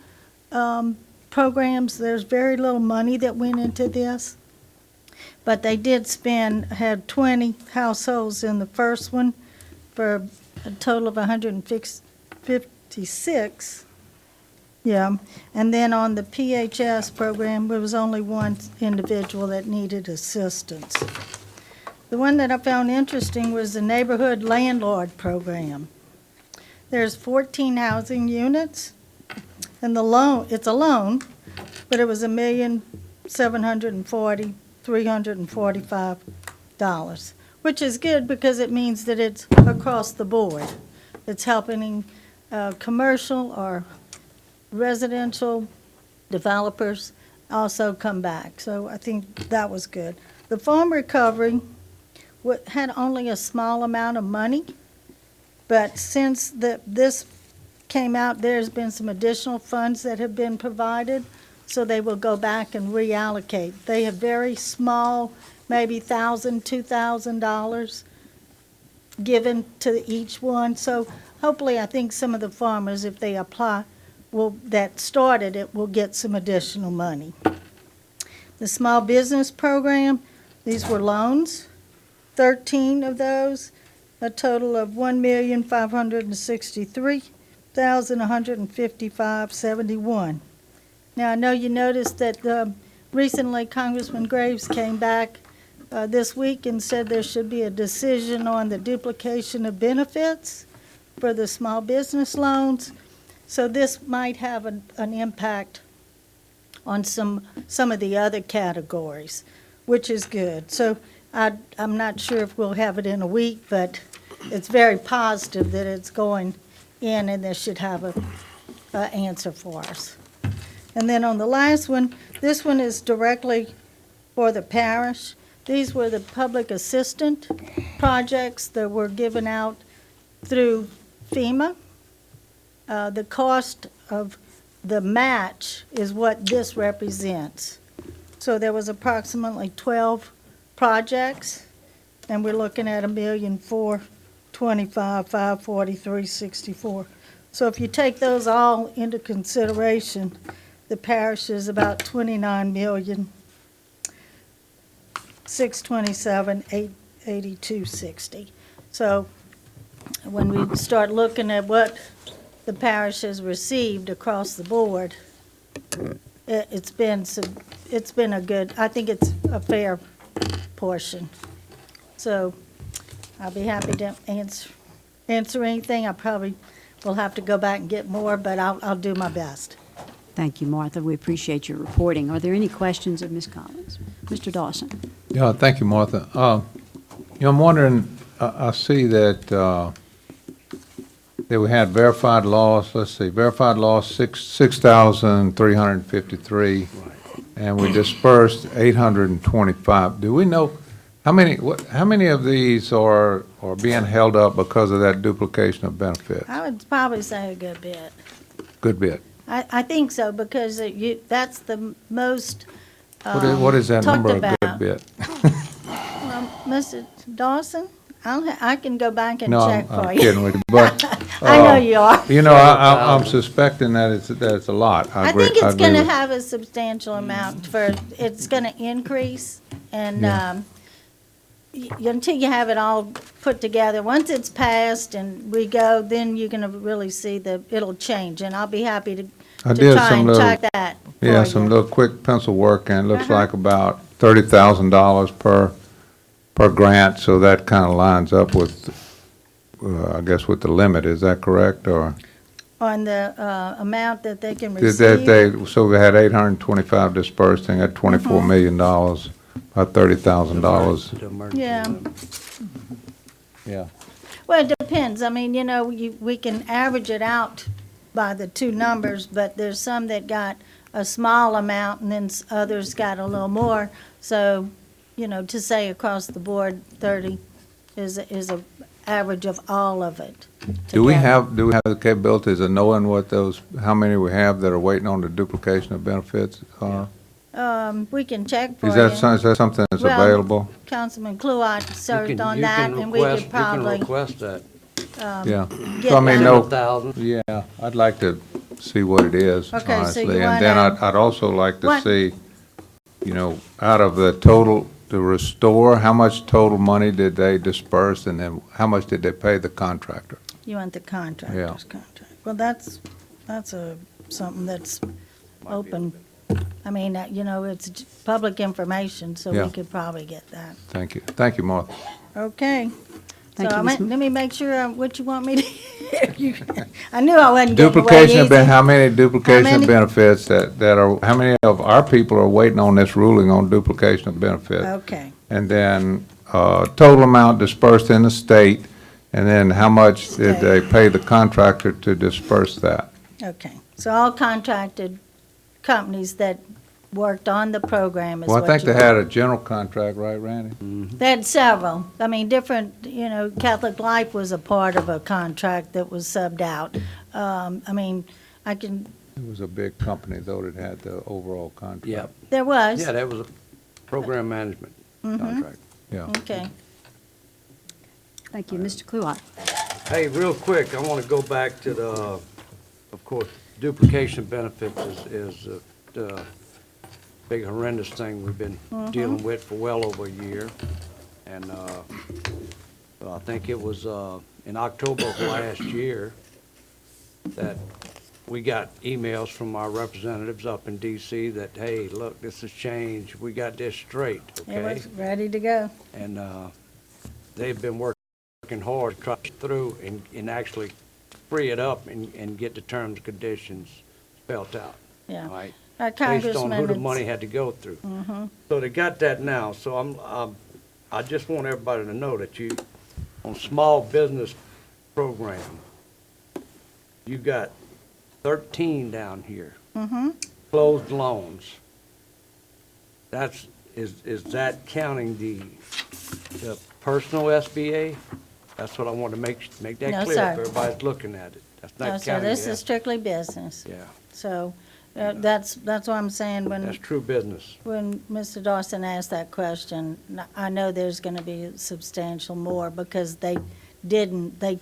[SPEAKER 17] programs. There's very little money that went into this, but they did had 20 households in the first one for a total of 156. Yeah, and then on the PHS program, there was only one individual that needed assistance. The one that I found interesting was the Neighborhood Landlord Program. There's 14 housing units, and it's a loan, but it was $1,740,345, which is good because it means that it's across the board. It's helping commercial or residential developers also come back. So I think that was good. The farm recovery had only a small amount of money, but since this came out, there's been some additional funds that have been provided, so they will go back and reallocate. They have very small, maybe $1,000, $2,000 given to each one. So hopefully, I think some of the farmers, if they apply, that started it, will get some additional money. The small business program, these were loans, 13 of those, a total of $1,563,155.71. Now, I know you noticed that recently Congressman Graves came back this week and said there should be a decision on the duplication of benefits for the small business loans. So this might have an impact on some of the other categories, which is good. So I'm not sure if we'll have it in a week, but it's very positive that it's going in, and this should have an answer for us. And then on the last one, this one is directly for the parish. These were the public assistant projects that were given out through FEMA. The cost of the match is what this represents. So there was approximately 12 projects, and we're looking at $1,425,543.64. So if you take those all into consideration, the parish is about $29,627,882.60. So when we start looking at what the parish has received across the board, it's been a good, I think it's a fair portion. So I'll be happy to answer anything. I probably will have to go back and get more, but I'll do my best.
[SPEAKER 2] Thank you, Martha. We appreciate your reporting. Are there any questions of Ms. Collins? Mr. Dawson?
[SPEAKER 12] Yeah, thank you, Martha. I'm wondering, I see that we had verified loss, verified loss 6,353, and we dispersed 825. Do we know how many of these are being held up because of that duplication of benefits?
[SPEAKER 17] I would probably say a good bit.
[SPEAKER 12] Good bit.
[SPEAKER 17] I think so, because that's the most
[SPEAKER 12] What is that
[SPEAKER 17] talked
[SPEAKER 12] number, a
[SPEAKER 17] about.
[SPEAKER 12] good bit?
[SPEAKER 17] Well, Mr. Dawson, I can go back and
[SPEAKER 12] No,
[SPEAKER 17] check for
[SPEAKER 12] I'm
[SPEAKER 17] you.
[SPEAKER 12] kidding with you, but.
[SPEAKER 17] I know you are.
[SPEAKER 12] You know, I'm suspecting that it's a lot.
[SPEAKER 17] I think it's going to have a substantial amount it's going to increase, and until you have it all put together, once it's passed and we go, then you're going to really see it'll change, and I'll be happy to try and check that for
[SPEAKER 12] Yeah,
[SPEAKER 17] you.
[SPEAKER 12] some little quick pencil work, and it looks like about $30,000 per grant, so that kind of lines up with, I guess, with the limit. Is that correct, or?
[SPEAKER 17] On the amount that they can
[SPEAKER 12] Did
[SPEAKER 17] receive.
[SPEAKER 12] so we had 825 dispersing at $24 million, about $30,000.
[SPEAKER 17] Yeah.
[SPEAKER 12] Yeah.
[SPEAKER 17] Well, it depends. I mean, we can average it out by the two numbers, but there's some that got a small amount, and then others got a little more. So, to say across the board 30 is a average of all of it.
[SPEAKER 12] Do we have the capabilities of knowing how many we have that are waiting on the duplication of benefits are?
[SPEAKER 17] We can check for you.
[SPEAKER 12] Is that something that's available?
[SPEAKER 17] Councilman Kluwat served on that, and we could probably.
[SPEAKER 1] You can request that.
[SPEAKER 12] Yeah.
[SPEAKER 17] Get
[SPEAKER 12] So I mean,
[SPEAKER 17] that.
[SPEAKER 12] no.
[SPEAKER 1] 100,000.
[SPEAKER 12] Yeah, I'd like to see what it is,
[SPEAKER 17] Okay, so
[SPEAKER 12] honestly.
[SPEAKER 17] you
[SPEAKER 12] And then
[SPEAKER 17] wanna-
[SPEAKER 12] I'd also like to
[SPEAKER 17] What-
[SPEAKER 12] see, out of the total, to restore, how much total money did they disperse, and then how much did they pay the contractor?
[SPEAKER 17] You want the contractor's contract. Well, that's something that's open. I mean, it's public information, so
[SPEAKER 12] Yeah.
[SPEAKER 17] we could probably get that.
[SPEAKER 12] Thank you. Thank you, Martha.
[SPEAKER 17] Okay.
[SPEAKER 2] Thank
[SPEAKER 17] So
[SPEAKER 2] you, Ms.
[SPEAKER 17] let me make sure what you want me to hear. I knew I wasn't getting away
[SPEAKER 12] Duplication
[SPEAKER 17] easy.
[SPEAKER 12] how many duplication
[SPEAKER 17] many?
[SPEAKER 12] of benefits how many of our people are waiting on this ruling on duplication of benefits?
[SPEAKER 17] Okay.
[SPEAKER 12] And then, total amount dispersed in the state, and then how much did they pay the contractor to disperse that?
[SPEAKER 17] Okay. So all contracted companies that worked on the program is
[SPEAKER 12] Well,
[SPEAKER 17] what
[SPEAKER 12] I think
[SPEAKER 17] you
[SPEAKER 12] they had a general contract, right, Randy?
[SPEAKER 17] They had several. I mean, different, Catholic Life was a part of a contract that was subbed out. I mean, I can,
[SPEAKER 12] It was a big company, though, that had the overall contract.
[SPEAKER 1] Yeah.
[SPEAKER 17] there was.
[SPEAKER 1] Yeah, that was a program management contract.
[SPEAKER 12] Yeah.
[SPEAKER 17] Okay.
[SPEAKER 2] Thank you. Mr. Kluwat.
[SPEAKER 1] Hey, real quick, I want to go back to the, of course, duplication benefits is the big horrendous thing we've been dealing with for well over a year. And I think it was in October of last year that we got emails from our representatives up in D.C. that, hey, look, this has changed. We got this straight,
[SPEAKER 17] It
[SPEAKER 1] okay?
[SPEAKER 17] was ready to go.
[SPEAKER 1] And they've been working hard to try through and actually free it up and get the terms and conditions spelled out.
[SPEAKER 17] Yeah.
[SPEAKER 1] Right?
[SPEAKER 17] Our
[SPEAKER 1] Based on who the
[SPEAKER 17] Congressman,
[SPEAKER 1] money had to go through.
[SPEAKER 17] Mm-hmm.
[SPEAKER 1] So they got that now. So I just want everybody to know that you, on small business program, you got 13 down here,
[SPEAKER 17] Mm-hmm.
[SPEAKER 1] closed loans. Is that counting the personal SBA? That's what I want to make that
[SPEAKER 17] No,
[SPEAKER 1] clear
[SPEAKER 17] sir.
[SPEAKER 1] if everybody's looking at it. That's
[SPEAKER 17] No,
[SPEAKER 1] not
[SPEAKER 17] sir,
[SPEAKER 1] counting
[SPEAKER 17] this
[SPEAKER 1] the
[SPEAKER 17] is strictly business.
[SPEAKER 1] Yeah,
[SPEAKER 17] So that's what I'm saying
[SPEAKER 1] that's true business.
[SPEAKER 17] when Mr. Dawson asked that question, I know there's going to be substantial more because they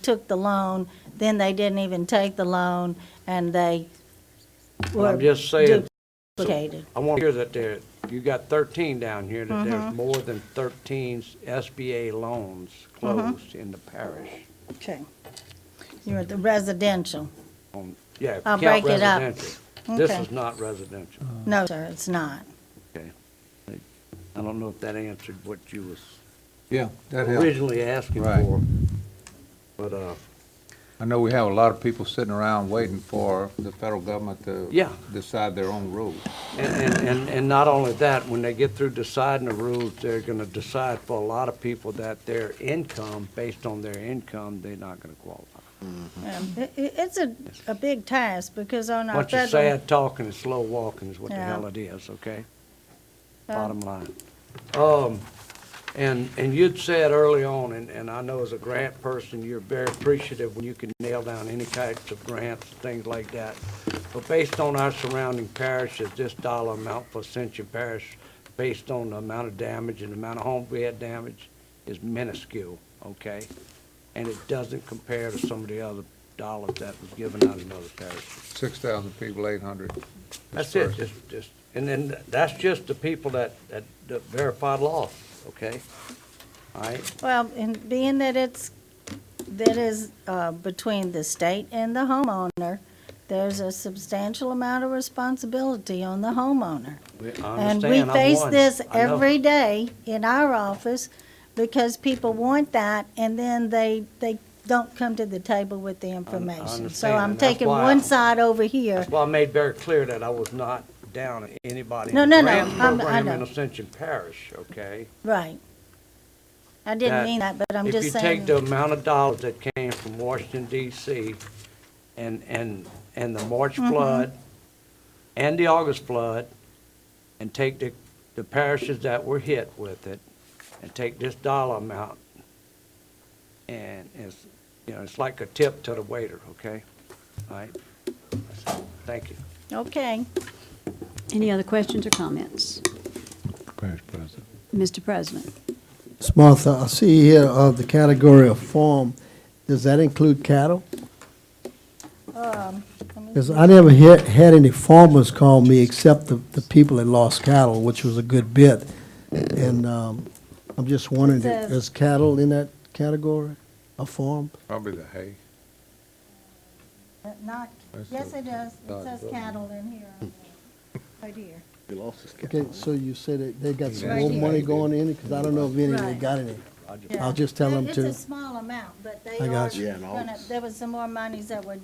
[SPEAKER 17] took the loan, then they didn't even take the loan, and they
[SPEAKER 1] But
[SPEAKER 17] were
[SPEAKER 1] I'm just saying,
[SPEAKER 17] duplicated.
[SPEAKER 1] I want to hear that you got 13 down here, that
[SPEAKER 17] Mm-hmm.
[SPEAKER 1] there's more than 13 SBA loans closed in the parish.
[SPEAKER 17] Okay. You're at the residential.
[SPEAKER 1] Yeah, if you
[SPEAKER 17] I'll
[SPEAKER 1] count
[SPEAKER 17] break it up.
[SPEAKER 1] residential. This
[SPEAKER 17] Okay.
[SPEAKER 1] is not residential.
[SPEAKER 17] No, sir, it's not.
[SPEAKER 1] Okay. I don't know if that answered what you was
[SPEAKER 12] Yeah, that helps.
[SPEAKER 1] originally asking
[SPEAKER 12] Right.
[SPEAKER 1] for. But,
[SPEAKER 12] I know we have a lot of people sitting around waiting for the federal government to
[SPEAKER 1] Yeah.
[SPEAKER 12] decide their own rules.
[SPEAKER 1] and not only that, when they get through deciding the rules, they're gonna decide for a lot of people that their income, based on their income, they're not gonna qualify.
[SPEAKER 17] It's a big task because on our
[SPEAKER 1] Bunch of
[SPEAKER 17] federal.
[SPEAKER 1] sad talking and slow walking is what the
[SPEAKER 17] Yeah.
[SPEAKER 1] hell it is, okay?
[SPEAKER 17] Yeah.
[SPEAKER 1] Bottom line. And you'd said early on, and I know as a grant person, you're very appreciative when you can nail down any types of grants, things like that. But based on our surrounding parishes, this dollar amount for Ascension Parish, based on the amount of damage and the amount of homes we had damaged, is minuscule, okay? And it doesn't compare to some of the other dollars that was given out in other parishes.
[SPEAKER 12] 6,000 people, 800.
[SPEAKER 1] That's it, just, and then that's just the people that verified loss, okay? All right?
[SPEAKER 17] Well, and being that that is between the state and the homeowner, there's a substantial amount of responsibility on the homeowner.
[SPEAKER 1] I
[SPEAKER 17] And we
[SPEAKER 1] understand, I'm
[SPEAKER 17] face
[SPEAKER 1] one.
[SPEAKER 17] this
[SPEAKER 1] I know.
[SPEAKER 17] every day in our office because people want that and then they don't come to the table with the information. So
[SPEAKER 1] understand,
[SPEAKER 17] I'm
[SPEAKER 1] and that's
[SPEAKER 17] taking
[SPEAKER 1] why
[SPEAKER 17] one side over here.
[SPEAKER 1] That's why I made very clear that I was not down on anybody
[SPEAKER 17] No,
[SPEAKER 1] in the
[SPEAKER 17] no, no,
[SPEAKER 1] grant
[SPEAKER 17] I
[SPEAKER 1] program in
[SPEAKER 17] know.
[SPEAKER 1] Ascension Parish, okay?
[SPEAKER 17] Right. I didn't mean that, but I'm just
[SPEAKER 1] If you
[SPEAKER 17] saying.
[SPEAKER 1] take the amount of dollars that came from Washington DC and the March
[SPEAKER 17] Mm-hmm.
[SPEAKER 1] flood and the August flood, and take the parishes that were hit with it, and take this dollar amount, and it's like a tip to the waiter, okay? All right? Thank you.
[SPEAKER 17] Okay.
[SPEAKER 2] Any other questions or comments?
[SPEAKER 12] Parish President.
[SPEAKER 2] Mr. President?
[SPEAKER 6] Ms. Martha, I see here the category of farm. Does that include cattle?
[SPEAKER 17] Let me
[SPEAKER 6] Because I never had any farmers call me except the people that lost cattle, which was a good bit. And I'm just wondering,
[SPEAKER 17] Says-
[SPEAKER 6] is cattle in that category, a farm?
[SPEAKER 12] Probably the hay.
[SPEAKER 17] Not,
[SPEAKER 12] That's
[SPEAKER 17] yes,
[SPEAKER 12] the-
[SPEAKER 17] it does. It
[SPEAKER 12] Dodge
[SPEAKER 17] says
[SPEAKER 12] button.
[SPEAKER 17] cattle in here, right here.
[SPEAKER 7] He lost his
[SPEAKER 6] Okay, so you said that they got some
[SPEAKER 17] Right
[SPEAKER 6] more
[SPEAKER 17] here.
[SPEAKER 6] money going in, because I don't know if any they
[SPEAKER 17] Right.
[SPEAKER 6] got any.
[SPEAKER 17] Yeah.
[SPEAKER 6] I'll just tell them
[SPEAKER 17] It's
[SPEAKER 6] to.
[SPEAKER 17] a small amount, but they
[SPEAKER 6] I
[SPEAKER 17] are
[SPEAKER 6] got you.
[SPEAKER 7] Yeah, and all
[SPEAKER 17] gonna, there was some more monies that were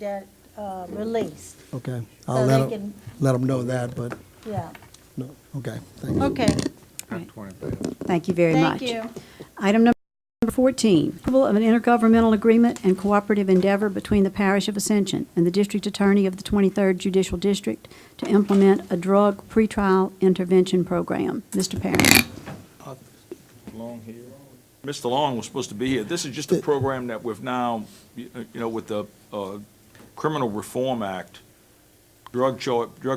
[SPEAKER 17] released.
[SPEAKER 6] Okay,
[SPEAKER 17] So
[SPEAKER 6] I'll
[SPEAKER 17] they
[SPEAKER 6] let
[SPEAKER 17] can-
[SPEAKER 6] them know that, but,
[SPEAKER 17] Yeah,
[SPEAKER 6] no, okay, thank you.
[SPEAKER 17] okay.
[SPEAKER 2] Right.
[SPEAKER 12] 20,000.
[SPEAKER 2] Thank you very much.
[SPEAKER 17] Thank you.
[SPEAKER 2] Item number Number 14, approval of an intergovernmental agreement and cooperative endeavor between the Parish of Ascension and the District Attorney of the 23rd Judicial District to implement a drug pretrial intervention program. Mr. Parent.
[SPEAKER 13] Long here. Mr. Long was supposed to be here. This is just a program that we've now, with the Criminal Reform Act, drug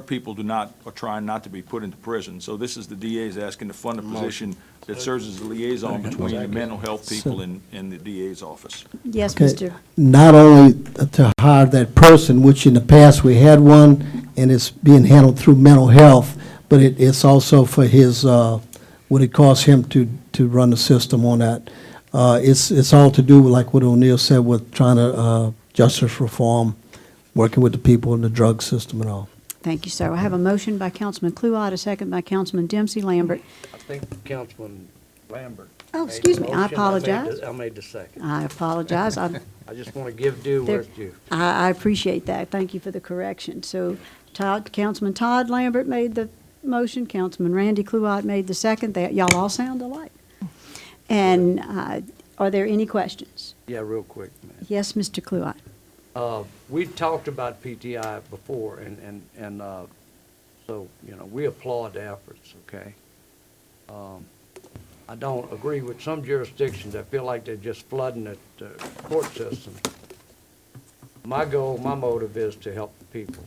[SPEAKER 13] people are trying not to be put into prison. So this is the DA's asking to fund a position that serves as a liaison between the mental health people and the DA's office.
[SPEAKER 2] Yes,
[SPEAKER 6] Okay,
[SPEAKER 2] Mr.
[SPEAKER 6] Not only to hire that person, which in the past we had one, and it's being handled through mental health, but it's also for his, what it costs him to run the system on that. It's all to do with, like what O'Neill said, with trying to, justice reform, working with the people in the drug system and all.
[SPEAKER 2] Thank you, sir. I have a motion by Councilman Kluwat, a second by Councilman Dempsey Lambert.
[SPEAKER 1] I think Councilman Lambert.
[SPEAKER 2] Oh,
[SPEAKER 1] made
[SPEAKER 2] excuse
[SPEAKER 1] the
[SPEAKER 2] me, I
[SPEAKER 1] motion.
[SPEAKER 2] apologize.
[SPEAKER 1] I made the second.
[SPEAKER 2] I apologize.
[SPEAKER 1] I just want to give due where it's due.
[SPEAKER 2] I appreciate that. Thank you for the correction. So Councilman Todd Lambert made the motion, Councilman Randy Kluwat made the second. Y'all all sound alike. And are there any questions?
[SPEAKER 1] Yeah, real quick, man.
[SPEAKER 2] Yes, Mr. Kluwat.
[SPEAKER 1] We've talked about PTI before, and so, we applaud the efforts, okay? I don't agree with some jurisdictions that feel like they're just flooding the court system. My goal, my motive is to help the people,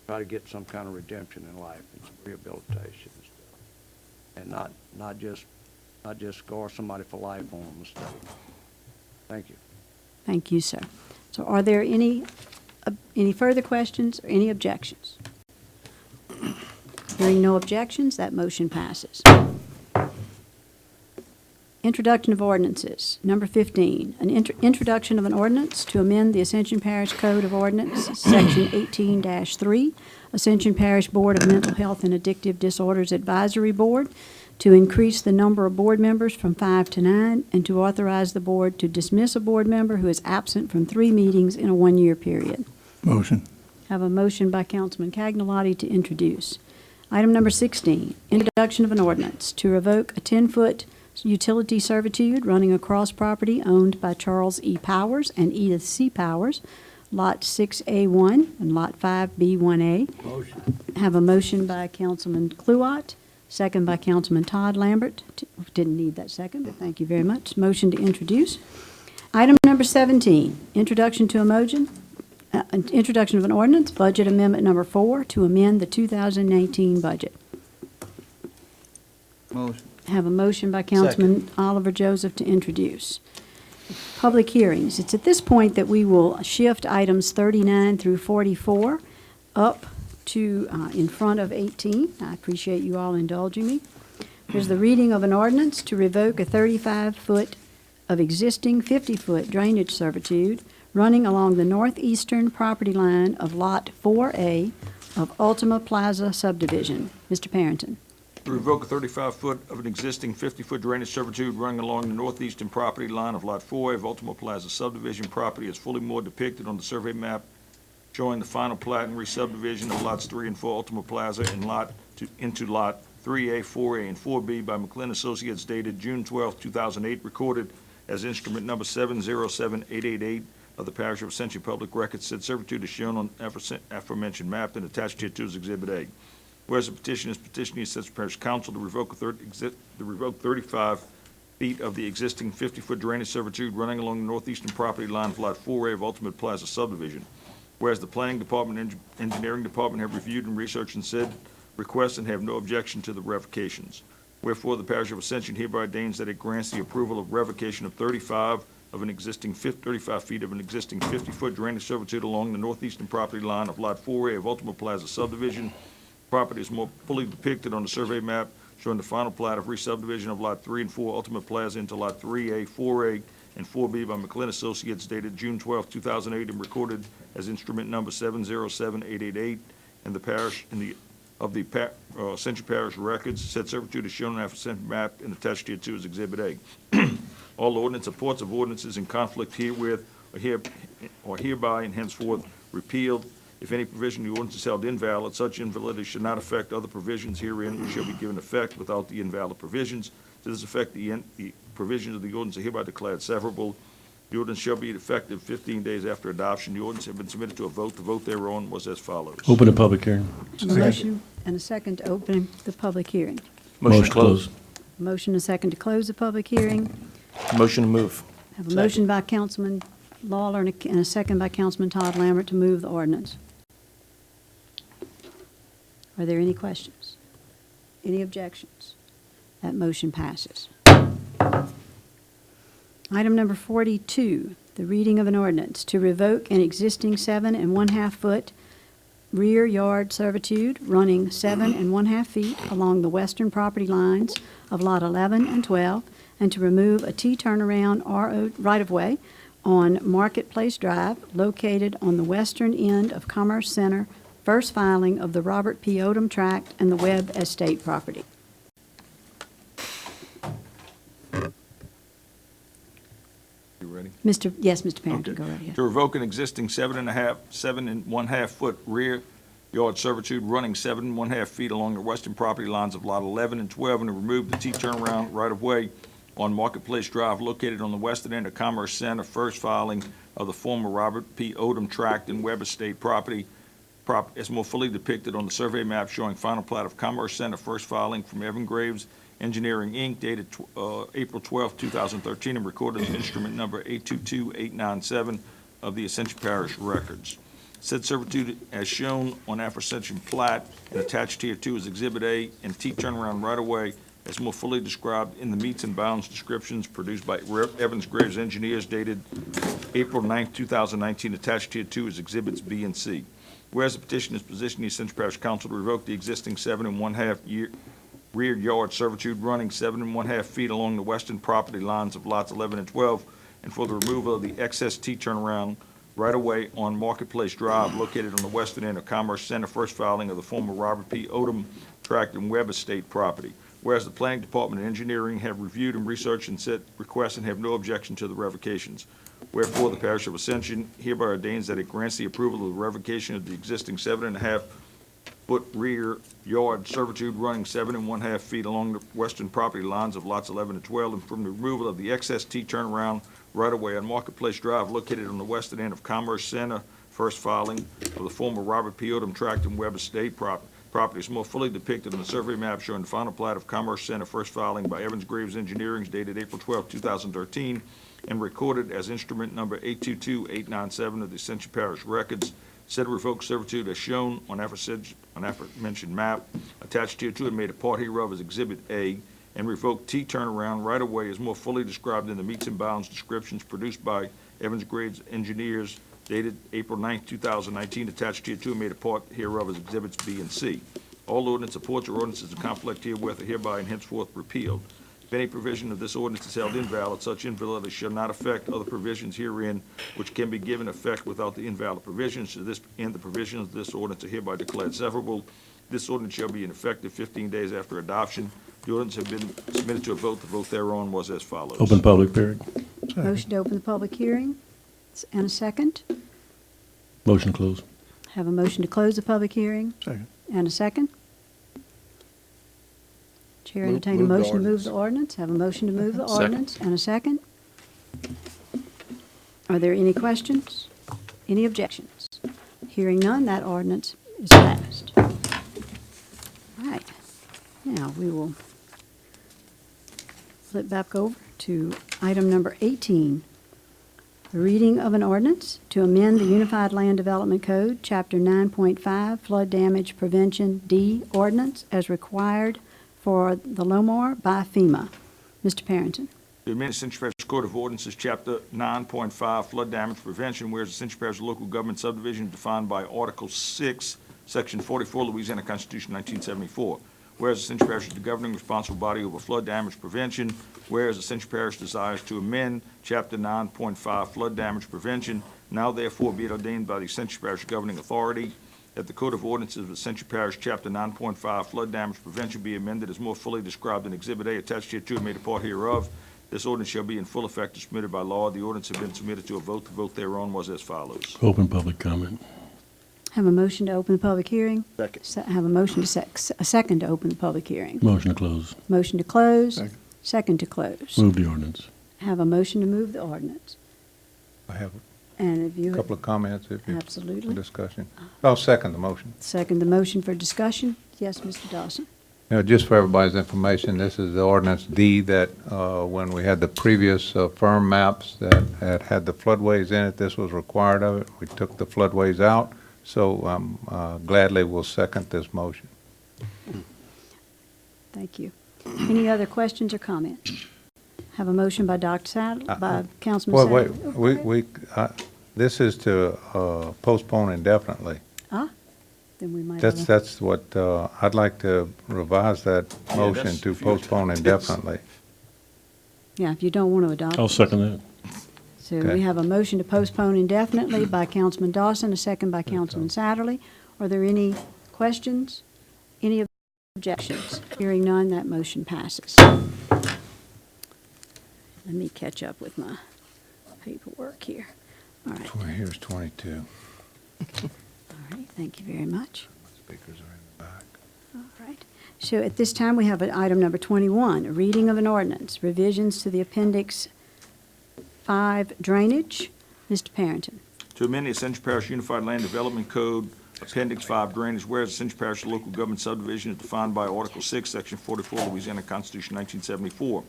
[SPEAKER 1] try to get some kind of redemption in life and some rehabilitation and stuff, and not just scar somebody for life on a mistake. Thank you.
[SPEAKER 2] Thank you, sir. So are there any further questions or any objections? Hearing no objections, that motion passes. Introduction of ordinances. Number 15, an introduction of an ordinance to amend the Ascension Parish Code of Ordinance, Section 18-3, Ascension Parish Board of Mental Health and Addictive Disorders Advisory Board, to increase the number of board members from 5 to 9, and to authorize the board to dismiss a board member who is absent from 3 meetings in a 1-year period.
[SPEAKER 12] Motion.
[SPEAKER 2] Have a motion by Councilman Cagnolati to introduce. Item number 16, introduction of an ordinance to revoke a 10-foot utility servitude running across property owned by Charles E. Powers and Edith C. Powers, Lot 6A1 and Lot 5B1A.
[SPEAKER 1] Motion.
[SPEAKER 2] Have a motion by Councilman Kluwat, second by Councilman Todd Lambert. Didn't need that second, but thank you very much. Motion to introduce. Item number 17, introduction to a motion, introduction of an ordinance, budget amendment number 4, to amend the 2019 budget.
[SPEAKER 7] Motion.
[SPEAKER 2] Have a motion by Councilman Oliver Joseph to introduce. Public hearings. It's at this point that we will shift items 39 through 44 up to in front of 18. I appreciate you all indulging me. There's the reading of an ordinance to revoke a 35-foot of existing 50-foot drainage servitude running along the northeastern property line of Lot 4A of Ultima Plaza subdivision. Mr. Parrington.
[SPEAKER 13] To revoke a 35-foot of an existing 50-foot drainage servitude running along the northeastern property line of Lot 4A of Ultima Plaza subdivision. Property is fully more depicted on the survey map showing the final plat and re-subdivision of lots 3 and 4 Ultima Plaza and into Lot 3A, 4A, and 4B by McLean Associates dated June 12, 2008, recorded as instrument number 707888 of the Parish of Ascension Public Records. Said servitude is shown on aforementioned map and attached here to as Exhibit A. Whereas the petition is petitioning the Ascension Parish Council to revoke 35 feet of the existing 50-foot drainage servitude running along the northeastern property line of Lot 4A of Ultimate Plaza subdivision. Whereas the Planning Department and Engineering Department have reviewed and researched and said requests and have no objection to the revocations. Wherefore, the Parish of Ascension hereby ordains that it grants the approval of revocation of 35 feet of an existing 50-foot drainage servitude along the northeastern property line of Lot 4A of Ultima Plaza subdivision. Property is more fully depicted on the survey map showing the final plat of re-subdivision of Lot 3 and 4 Ultima Plaza into Lot 3A, 4A, and 4B by McLean Associates dated June 12, 2008, and recorded as instrument number 707888 in the parish Ascension Parish records. Said servitude is shown on the Ascension map and attached here to as Exhibit A. All ordinance or parts of ordinances in conflict herewith are hereby and henceforth repealed. If any provision of the ordinance is held invalid, such invalidity should not affect other provisions herein, which shall be given effect without the invalid provisions. To this effect, the provisions of the ordinance are hereby declared severable. The ordinance shall be effective 15 days after adoption. The ordinance has been submitted to a vote. The vote thereon was as follows.
[SPEAKER 18] Open the public hearing.
[SPEAKER 2] Have a motion and a second to open the public hearing.
[SPEAKER 18] Motion to close.
[SPEAKER 2] Motion and a second to close the public hearing.
[SPEAKER 3] Motion to move.
[SPEAKER 2] Have a motion by Councilman Lawler and a second by Councilman Todd Lambert to move the ordinance. Are there any questions? Any objections? That motion passes. Item number 42, the reading of an ordinance to revoke an existing 7 1/2 foot rear yard servitude running 7 1/2 feet along the western property lines of Lot 11 and 12, and to remove a T-turnaround RO right-of-way on Marketplace Drive located on the western end of Commerce Center, first filing of the Robert P. Odom tract and the Webb Estate property.
[SPEAKER 13] You ready?
[SPEAKER 2] Yes, Mr. Parrington,
[SPEAKER 13] Okay.
[SPEAKER 2] go right ahead.
[SPEAKER 13] To revoke an existing 7 1/2 foot rear yard servitude running 7 1/2 feet along the western property lines of Lot 11 and 12, and to remove the T-turnaround right-of-way on Marketplace Drive located on the western end of Commerce Center, first filing of the former Robert P. Odom tract and Webb Estate property is more fully depicted on the survey map showing final plat of Commerce Center, first filing from Evan Graves Engineering, Inc., dated April 12, 2013, and recorded as instrument number 822897 of the Ascension Parish records. Said servitude as shown on aforementioned plat and attached here too is Exhibit A and T-turnaround right-of-way as more fully described in the meets and bounds descriptions produced by Evans Graves Engineers dated April 9, 2019. Attached here too is Exhibits B and C. Whereas the petition is positioning the Ascension Parish Council to revoke the existing 7 1/2 rear yard servitude running 7 1/2 feet along the western property lines of lots 11 and 12, and for the removal of the excess T-turnaround right-of-way on Marketplace Drive located on the western end of Commerce Center, first filing of the former Robert P. Odom tract and Webb Estate property. Whereas the Planning Department and Engineering have reviewed and researched and set requests and have no objection to the revocations. Wherefore, the Parish of Ascension hereby ordains that it grants the approval of the revocation of the existing 7 1/2 foot rear yard servitude running 7 1/2 feet along the western property lines of lots 11 and 12, and from the removal of the excess T-turnaround right-of-way on Marketplace Drive located on the western end of Commerce Center, first filing of the former Robert P. Odom tract and Webb Estate properties more fully depicted on the survey map showing the final plat of Commerce Center, first filing by Evans Graves Engineering dated April 12, 2013, and recorded as instrument number 822897 of the Ascension Parish records. Said revoked servitude as shown on aforementioned map attached here to and made a part hereof as Exhibit A, and revoked T-turnaround right-of-way is more fully described in the meets and bounds descriptions produced by Evans Graves Engineers dated April 9, 2019, attached here to and made a part hereof as Exhibits B and C. All ordinance supports or ordinances in conflict herewith are hereby and henceforth repealed. If any provision of this ordinance is held invalid, such invalidity shall not affect other provisions herein which can be given effect without the invalid provisions. To this end, the provisions of this ordinance are hereby declared severable. This ordinance shall be in effect 15 days after adoption. The ordinance have been submitted to a vote. The vote thereon was as follows.
[SPEAKER 18] Open public hearing.
[SPEAKER 2] Motion to open the public hearing and a second.
[SPEAKER 18] Motion to close.
[SPEAKER 2] Have a motion to close the public hearing.
[SPEAKER 18] Second.
[SPEAKER 2] And a second. Chair
[SPEAKER 7] Move-
[SPEAKER 2] entertain a
[SPEAKER 7] move the
[SPEAKER 2] motion to move the ordinance. Have a motion to move the
[SPEAKER 3] Second.
[SPEAKER 2] ordinance and a second. Are there any questions? Any objections? Hearing none, that ordinance is passed. All right. Now, we will flip back over to item number 18, the reading of an ordinance to amend the Unified Land Development Code, Chapter 9.5, Flood Damage Prevention D ordinance as required for the Lomar by FEMA. Mr. Parrington.
[SPEAKER 13] The Ascension Parish Code of Ordinances, Chapter 9.5, Flood Damage Prevention, whereas Ascension Parish Local Government Subdivision defined by Article 6, Section 44, Louisiana Constitution, 1974. Whereas Ascension Parish is the governing responsible body over flood damage prevention, whereas Ascension Parish desires to amend Chapter 9.5, Flood Damage Prevention, now therefore be it ordained by the Ascension Parish Governing Authority that the Code of Ordinances of Ascension Parish, Chapter 9.5, Flood Damage Prevention be amended as more fully described in Exhibit A attached hereto and made a part hereof. This ordinance shall be in full effect as submitted by law. The ordinance has been submitted to a vote. The vote thereon was as follows.
[SPEAKER 18] Open public comment.
[SPEAKER 2] Have a motion to open the public hearing.
[SPEAKER 5] Second.
[SPEAKER 2] Have a motion to a second to open the public hearing.
[SPEAKER 18] Motion to close.
[SPEAKER 2] Motion to close.
[SPEAKER 7] Second.
[SPEAKER 2] Second to close.
[SPEAKER 18] Move the ordinance.
[SPEAKER 2] Have a motion to move the ordinance.
[SPEAKER 12] I have
[SPEAKER 2] And if
[SPEAKER 12] a
[SPEAKER 2] you,
[SPEAKER 12] couple of comments if you,
[SPEAKER 2] absolutely.
[SPEAKER 12] discussion. I'll second the motion.
[SPEAKER 2] Second the motion for discussion. Yes, Mr. Dawson.
[SPEAKER 12] Just for everybody's information, this is the ordinance D that, when we had the previous firm maps that had the floodways in it, this was required of it. We took the floodways out, so gladly will second this motion.
[SPEAKER 2] Thank you. Any other questions or comments? Have a motion by Dr. Saddle, by Councilman
[SPEAKER 12] Well,
[SPEAKER 2] Saddle.
[SPEAKER 12] wait, this is to postpone indefinitely.
[SPEAKER 2] Then we might have a-
[SPEAKER 12] That's what, I'd like to revise that motion
[SPEAKER 13] that's-
[SPEAKER 12] to postpone indefinitely.
[SPEAKER 2] Yeah, if you don't want to adopt.
[SPEAKER 18] I'll second that.
[SPEAKER 2] So
[SPEAKER 12] Okay.
[SPEAKER 2] we have a motion to postpone indefinitely by Councilman Dawson, a second by Councilman Satterly. Are there any questions? Any objections? Hearing none, that motion passes. Let me catch up with my paperwork here. All right,
[SPEAKER 12] Here's 22.
[SPEAKER 2] all right, thank you very much.
[SPEAKER 12] Speakers are in the back.
[SPEAKER 2] All right. So at this time, we have item number 21, a reading of an ordinance, revisions to the Appendix 5 drainage. Mr. Parrington.
[SPEAKER 13] To amend the Ascension Parish Unified Land Development Code, Appendix 5 Drainage, whereas Ascension Parish local government subdivision is defined by Article 6, Section 44, Louisiana Constitution 1974.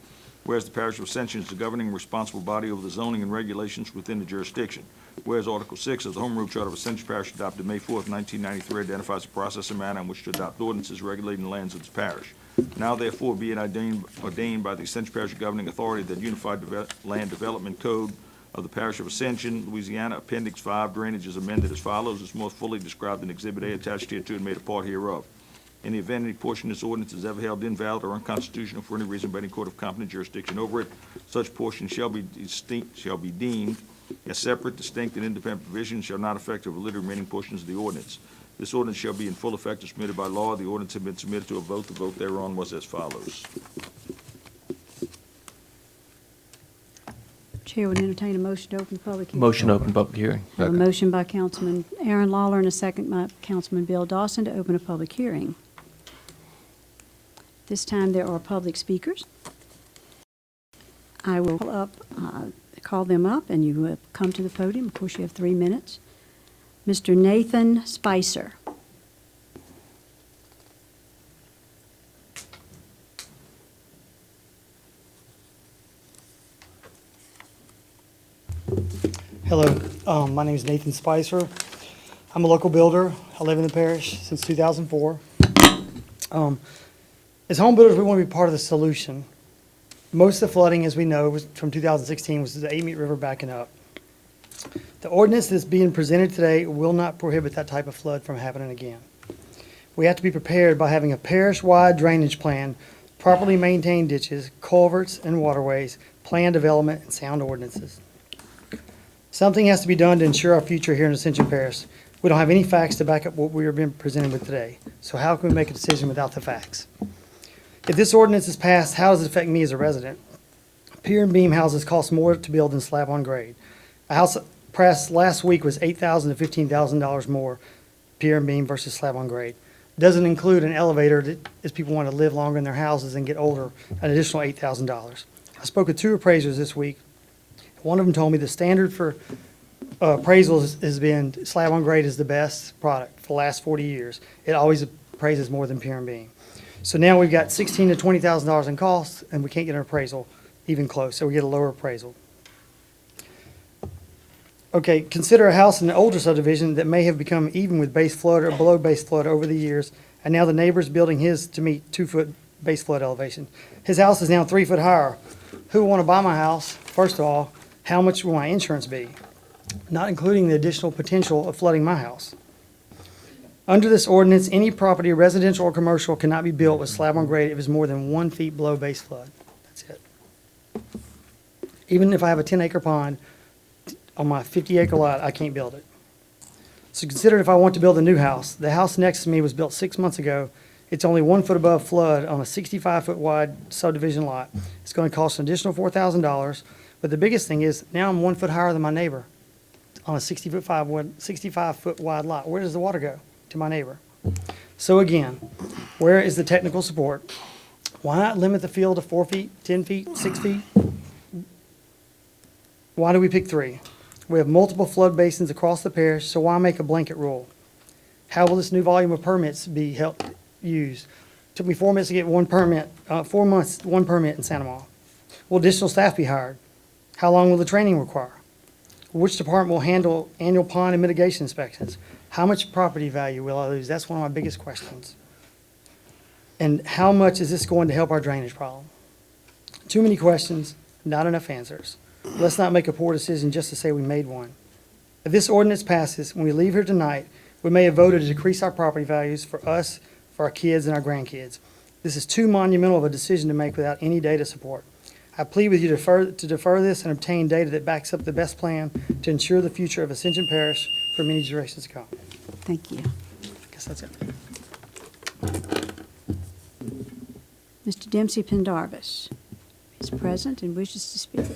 [SPEAKER 13] Whereas the Parish of Ascension is the governing and responsible body over the zoning and regulations within the jurisdiction. Whereas Article 6 of the Home Rule Charter of Ascension Parish adopted May 4th, 1993 identifies the process and manner in which to adopt ordinances regulating the lands of the parish. Now therefore be it ordained by the Ascension Parish governing authority that Unified Land Development Code of the Parish of Ascension, Louisiana, Appendix 5 drainage is amended as follows, as more fully described in Exhibit A attached hereto and made a part hereof. In the event any portion of this ordinance is ever held invalid or unconstitutional for any reason by any court of competent jurisdiction over it, such portion shall be deemed as separate, distinct, and independent provisions, shall not affect the validity of remaining portions of the ordinance. This ordinance shall be in full effect as permitted by law. The ordinance has been submitted to a vote. The vote thereon was as follows.
[SPEAKER 2] Chair would entertain a motion to open the public hearing.
[SPEAKER 3] Motion to open public hearing.
[SPEAKER 2] I have a motion by Councilman Aaron Lawler and a second by Councilman Bill Dawson to open a public hearing. This time there are public speakers. I will call them up, and you will come to the podium. Of course, you have 3 minutes. Mr. Nathan Spicer.
[SPEAKER 19] Hello, my name is Nathan Spicer. I'm a local builder. I live in the parish since 2004. As home builders, we want to be part of the solution. Most of the flooding, as we know, was from 2016 was the Amite River backing up. The ordinance that's being presented today will not prohibit that type of flood from happening again. We have to be prepared by having a parish-wide drainage plan, properly maintained ditches, culverts, and waterways, plan development, and sound ordinances. Something has to be done to ensure our future here in Ascension Parish. We don't have any facts to back up what we are being presented with today. So how can we make a decision without the facts? If this ordinance is passed, how does it affect me as a resident? Pier and beam houses cost more to build than slab on grade. A house priced last week was $8,000 to $15,000 more pier and beam versus slab on grade. Doesn't include an elevator that, as people want to live longer in their houses and get older, an additional $8,000. I spoke with 2 appraisers this week. One of them told me the standard for appraisals has been slab on grade is the best product for the last 40 years. It always appraises more than pier and beam. So now we've got $16,000 to $20,000 in costs, and we can't get an appraisal even close, so we get a lower appraisal. Okay, consider a house in an older subdivision that may have become even with base flood or below base flood over the years, and now the neighbor's building his to meet 2-foot base flood elevation. His house is now 3 foot higher. Who will want to buy my house? First of all, how much will my insurance be? Not including the additional potential of flooding my house. Under this ordinance, any property, residential or commercial, cannot be built with slab on grade if it's more than 1 feet below base flood. That's it. Even if I have a 10-acre pond on my 50-acre lot, I can't build it. So consider if I want to build a new house. The house next to me was built 6 months ago. It's only 1 foot above flood on a 65-foot wide subdivision lot. It's going to cost an additional $4,000. But the biggest thing is now I'm 1 foot higher than my neighbor on a 65-foot wide lot. Where does the water go? To my neighbor. So again, where is the technical support? Why not limit the field to 4 feet, 10 feet, 6 feet? Why do we pick 3? We have multiple flood basins across the parish, so why make a blanket rule? How will this new volume of permits be used? Took me 4 minutes to get one permit, 4 months, one permit in Santa Maria. Will additional staff be hired? How long will the training require? Which department will handle annual pond and mitigation inspections? How much property value will I lose? That's one of my biggest questions. And how much is this going to help our drainage problem? Too many questions, not enough answers. Let's not make a poor decision just to say we made one. If this ordinance passes, when we leave here tonight, we may have voted to decrease our property values for us, for our kids, and our grandkids. This is too monumental of a decision to make without any data support. I plead with you to defer this and obtain data that backs up the best plan to ensure the future of Ascension Parish for many generations to come.
[SPEAKER 2] Thank you.
[SPEAKER 19] I guess that's it.
[SPEAKER 2] Mr. Dempsey Pendarvis is present and wishes to speak.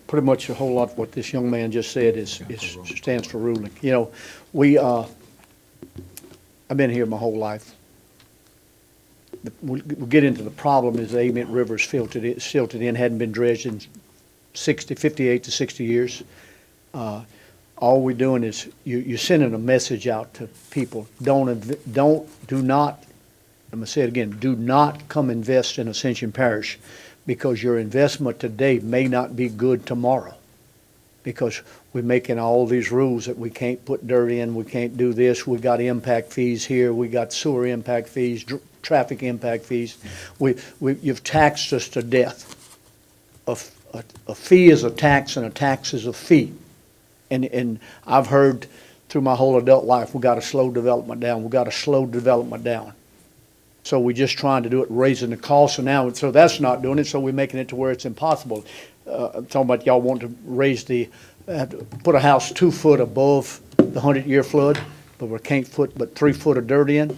[SPEAKER 20] Pretty much a whole lot of what this young man just said stands for ruling. You know, I've been here my whole life. We'll get into the problem is the Ament River is silted in, hadn't been dredged in 58 to 60 years. All we're doing is you're sending a message out to people. Do not, I'm gonna say it again, do not come invest in Ascension Parish, because your investment today may not be good tomorrow. Because we're making all these rules that we can't put dirt in, we can't do this, we got impact fees here, we got sewer impact fees, traffic impact fees. You've taxed us to death. A fee is a tax and a tax is a fee. And I've heard through my whole adult life, we got to slow development down, we got to slow development down. So we're just trying to do it, raising the cost, and now, so that's not doing it, so we're making it to where it's impossible. I'm talking about y'all want to raise put a house 2 foot above the 100-year flood, but we can't put but 3 foot of dirt in.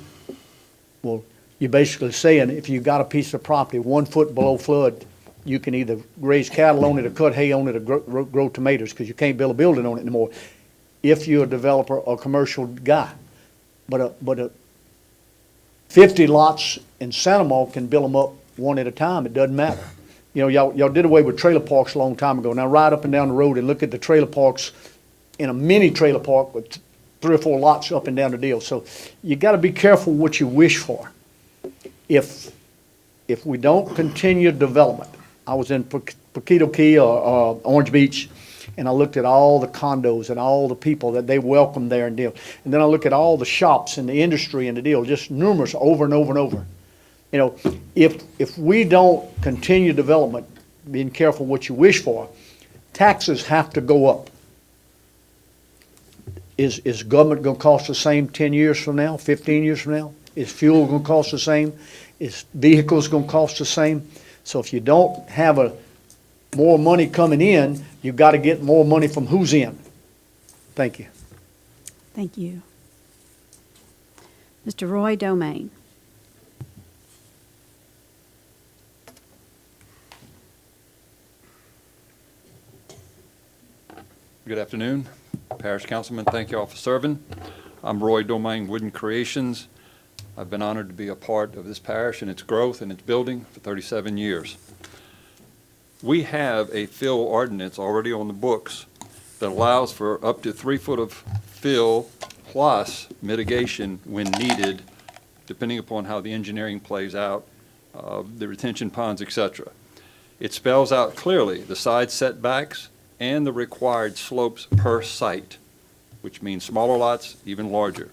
[SPEAKER 20] Well, you're basically saying if you got a piece of property 1 foot below flood, you can either raise cattle on it or cut hay on it or grow tomatoes, because you can't build a building on it anymore if you're a developer or commercial guy. But 50 lots in Santa Maria can build them up one at a time. It doesn't matter. You know, y'all did away with trailer parks a long time ago. Now ride up and down the road and look at the trailer parks in a mini trailer park with 3 or 4 lots up and down the deal. So you got to be careful what you wish for. If we don't continue development, I was in Paquito Key or Orange Beach, and I looked at all the condos and all the people that they welcomed there and deal. And then I look at all the shops and the industry and the deal, just numerous over and over and over. You know, if we don't continue development, being careful what you wish for, taxes have to go up. Is government going to cost the same 10 years from now, 15 years from now? Is fuel going to cost the same? Is vehicles going to cost the same? So if you don't have more money coming in, you've got to get more money from who's in. Thank you.
[SPEAKER 2] Thank you. Mr. Roy Domain.
[SPEAKER 19] Good afternoon, Parish Councilman. Thank you all for serving. I'm Roy Domain, Wooden Creations. I've been honored to be a part of this parish and its growth and its building for 37 years. We have a fill ordinance already on the books that allows for up to 3 foot of fill plus mitigation when needed, depending upon how the engineering plays out, the retention ponds, etc. It spells out clearly the side setbacks and the required slopes per site, which means smaller lots, even larger.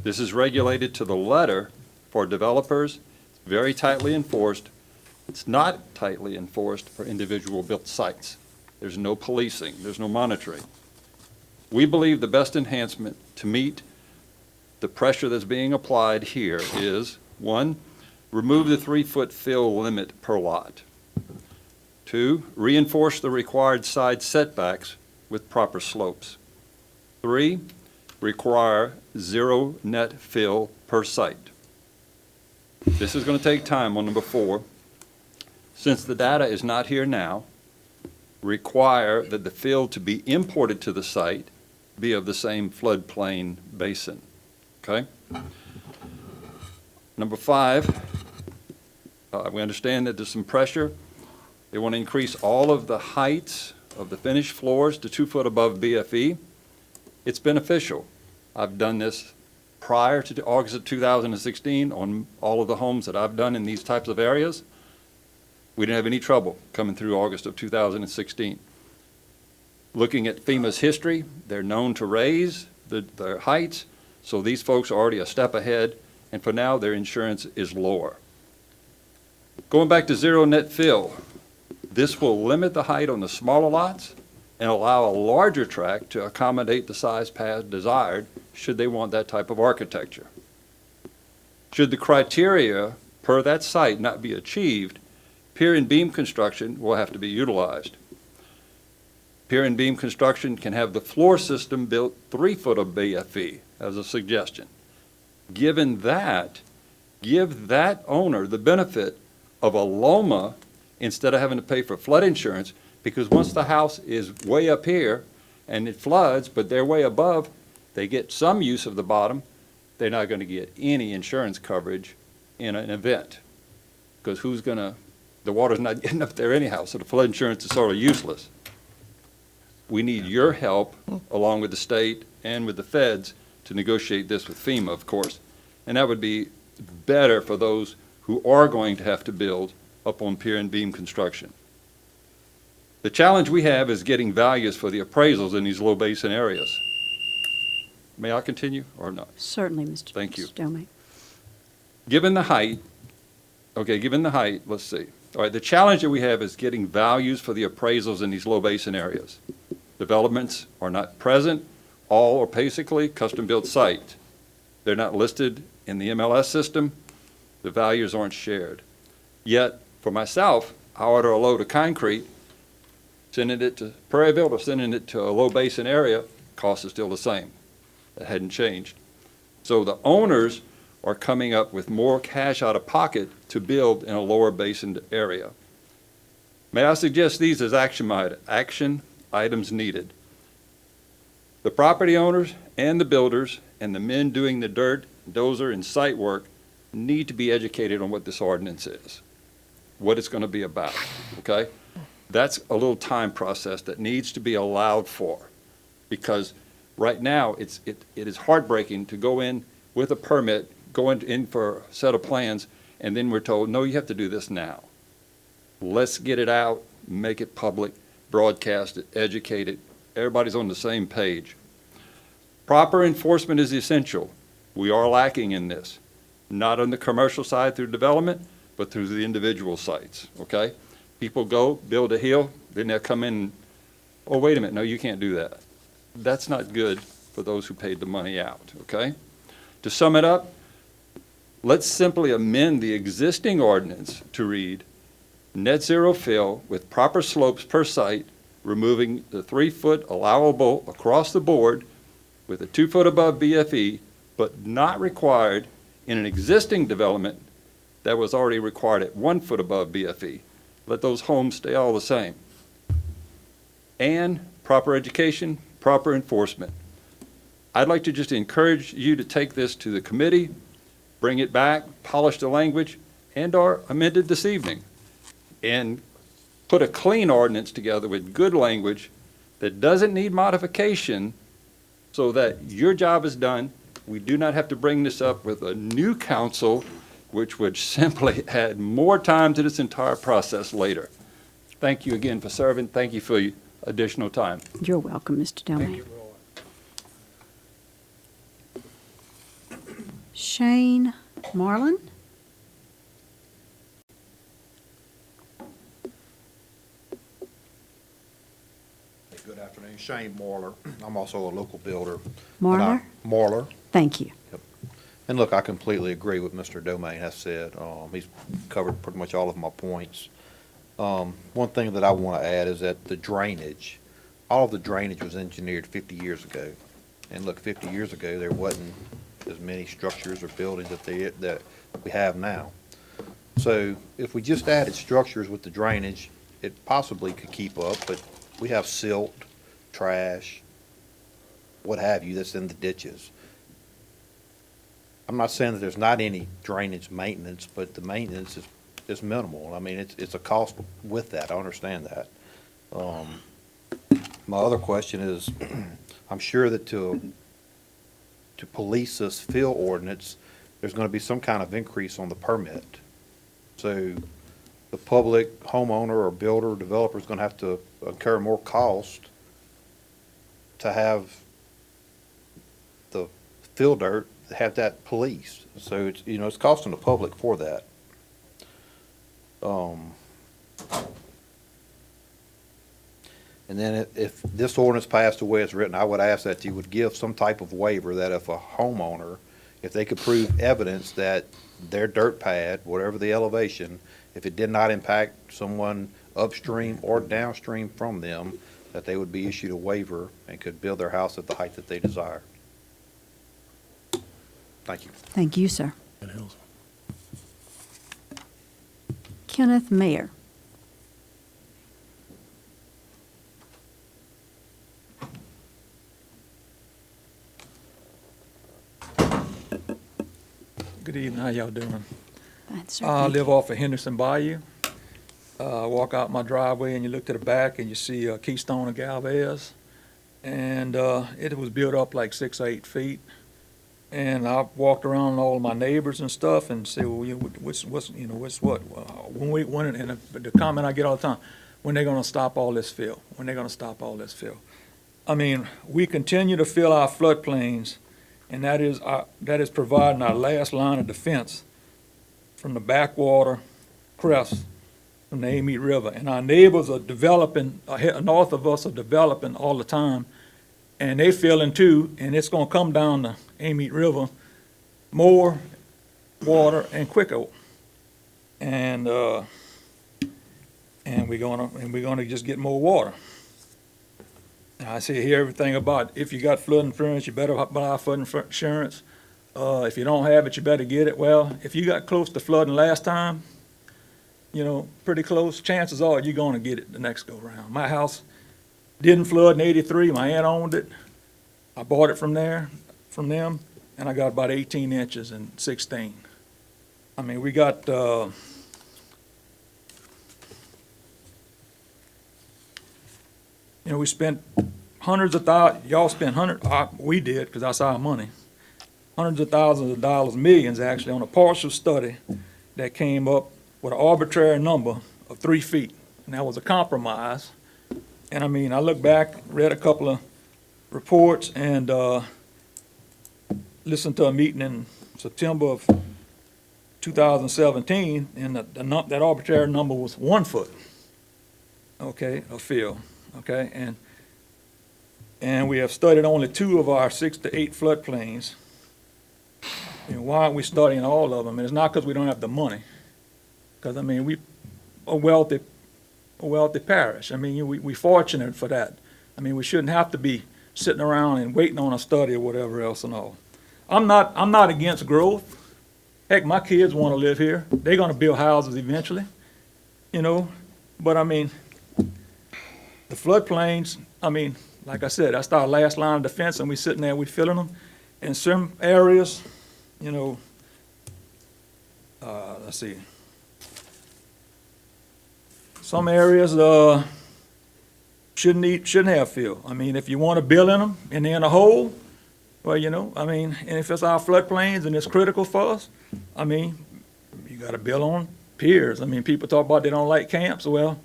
[SPEAKER 19] This is regulated to the letter for developers, very tightly enforced. It's not tightly enforced for individual built sites. There's no policing, there's no monitoring. We believe the best enhancement to meet the pressure that's being applied here is, 1, remove the 3 foot fill limit per lot. 2, reinforce the required side setbacks with proper slopes. 3, require 0 net fill per site. This is going to take time on number 4. Since the data is not here now, require that the fill to be imported to the site be of the same floodplain basin, okay? Number 5, we understand that there's some pressure. They want to increase all of the heights of the finished floors to 2 foot above BFE. It's beneficial. I've done this prior to August of 2016 on all of the homes that I've done in these types of areas. We didn't have any trouble coming through August of 2016. Looking at FEMA's history, they're known to raise their heights, so these folks are already a step ahead, and for now, their insurance is lower. Going back to zero net fill, this will limit the height on the smaller lots and allow a larger tract to accommodate the size pad desired should they want that type of architecture. Should the criteria per that site not be achieved, pier and beam construction will have to be utilized. Pier and beam construction can have the floor system built 3 foot of BFE as a suggestion. Given that, give that owner the benefit of a LOMA instead of having to pay for flood insurance, because once the house is way up here and it floods, but they're way above, they get some use of the bottom, they're not going to get any insurance coverage in an event, because the water's not getting up there anyhow, so the flood insurance is sort of useless. We need your help, along with the state and with the feds, to negotiate this with FEMA, of course. And that would be better for those who are going to have to build up on pier and beam construction. The challenge we have is getting values for the appraisals in these low basin areas. May I continue or not?
[SPEAKER 2] Certainly, Mr.
[SPEAKER 19] Thank you.
[SPEAKER 2] Stelmach.
[SPEAKER 19] Given the height, let's see. All right, the challenge that we have is getting values for the appraisals in these low basin areas. Developments are not present. All are basically custom-built sites. They're not listed in the MLS system. The values aren't shared. Yet, for myself, I order a load of concrete, sending it to Prairieville or sending it to a low basin area, cost is still the same. That hadn't changed. So the owners are coming up with more cash out of pocket to build in a lower basin area. May I suggest these as action items needed? The property owners and the builders and the men doing the dirt, dozer, and site work need to be educated on what this ordinance is, what it's going to be about, okay? That's a little time process that needs to be allowed for, because right now it is heartbreaking to go in with a permit, go in for a set of plans, and then we're told, no, you have to do this now. Let's get it out, make it public, broadcast it, educate it. Everybody's on the same page. Proper enforcement is essential. We are lacking in this, not on the commercial side through development, but through the individual sites, okay? People go, build a hill, then they'll come in, oh, wait a minute, no, you can't do that. That's not good for those who paid the money out, okay? To sum it up, let's simply amend the existing ordinance to read net zero fill with proper slopes per site, removing the 3 foot allowable across the board with a 2 foot above BFE, but not required in an existing development that was already required at 1 foot above BFE. Let those homes stay all the same. And proper education, proper enforcement. I'd like to just encourage you to take this to the committee, bring it back, polish the language, and/or amend it this evening, and put a clean ordinance together with good language that doesn't need modification, so that your job is done. We do not have to bring this up with a new council, which would simply add more time to this entire process later. Thank you again for serving. Thank you for your additional time.
[SPEAKER 2] You're welcome, Mr. Stelmach. Shane Marlin?
[SPEAKER 21] Good afternoon, Shane Marler. I'm also a local builder.
[SPEAKER 2] Marler?
[SPEAKER 21] Marler.
[SPEAKER 2] Thank you.
[SPEAKER 21] Yep. And look, I completely agree with Mr. Domain has said. He's covered pretty much all of my points. One thing that I want to add is that the drainage, all of the drainage was engineered 50 years ago. And look, 50 years ago, there wasn't as many structures or buildings that we have now. So if we just added structures with the drainage, it possibly could keep up, but we have silt, trash, what have you, that's in the ditches. I'm not saying that there's not any drainage maintenance, but the maintenance is minimal. I mean, it's a cost with that, I understand that. My other question is, I'm sure that to police this fill ordinance, there's gonna be some kind of increase on the permit. So the public homeowner or builder or developer is gonna have to incur more cost to have the fill dirt, have that policed. So it's, you know, it's costing the public for that. And then if this ordinance passed the way it's written, I would ask that you would give some type of waiver that if a homeowner, if they could prove evidence that their dirt pad, whatever the elevation, if it did not impact someone upstream or downstream from them, that they would be issued a waiver and could build their house at the height that they desire. Thank you.
[SPEAKER 2] Thank you, sir. Kenneth Mayer.
[SPEAKER 4] Good evening, how y'all doing?
[SPEAKER 2] Fine, sir.
[SPEAKER 4] I
[SPEAKER 2] Thank
[SPEAKER 4] live
[SPEAKER 2] you.
[SPEAKER 4] off of Henderson Bayou. Walk out my driveway and you look to the back and you see Keystone and Galvez. And it was built up like 6 or 8 feet. And I walked around all my neighbors and stuff and said, well, what's what? And the comment I get all the time, when they gonna stop all this fill? When they gonna stop all this fill? I mean, we continue to fill our floodplains, and that is providing our last line of defense from the backwater crest from the Amite River. And our neighbors are developing, north of us are developing all the time, and they filling too, and it's gonna come down the Amite River more water and quicker. And we're gonna just get more water. Now, I hear everything about if you got flood insurance, you better buy flood insurance. If you don't have it, you better get it. Well, if you got close to flooding last time, you know, pretty close, chances are you're gonna get it the next go round. My house didn't flood in '83. My aunt owned it. I bought it from them, and I got about 18 inches in '16. I mean, we got you know, we spent hundreds of thousands, y'all spent we did, because that's our money, hundreds of thousands of dollars, millions actually, on a partial study that came up with an arbitrary number of 3 feet. And that was a compromise. And I mean, I look back, read a couple of reports, and listened to a meeting in September of 2017, and that arbitrary number was 1 foot, okay, of fill. Okay, and we have studied only 2 of our 6 to 8 floodplains. You know, why aren't we studying all of them? And it's not because we don't have the money, because I mean we a wealthy parish. I mean we fortunate for that. I mean we shouldn't have to be sitting around and waiting on a study or whatever else and all. I'm not against growth. Heck, my kids want to live here. They're going to build houses eventually, you know. But I mean, the floodplains, I mean, like I said, that's our last line of defense, and we sitting there, we filling them. In some areas, you know, let's see. Some areas shouldn't have fill. I mean, if you want to build in them and they're in a hole, well, you know, I mean, and if it's our floodplains and it's critical for us, I mean, you got to build on piers. I mean, people talk about they don't like camps. Well,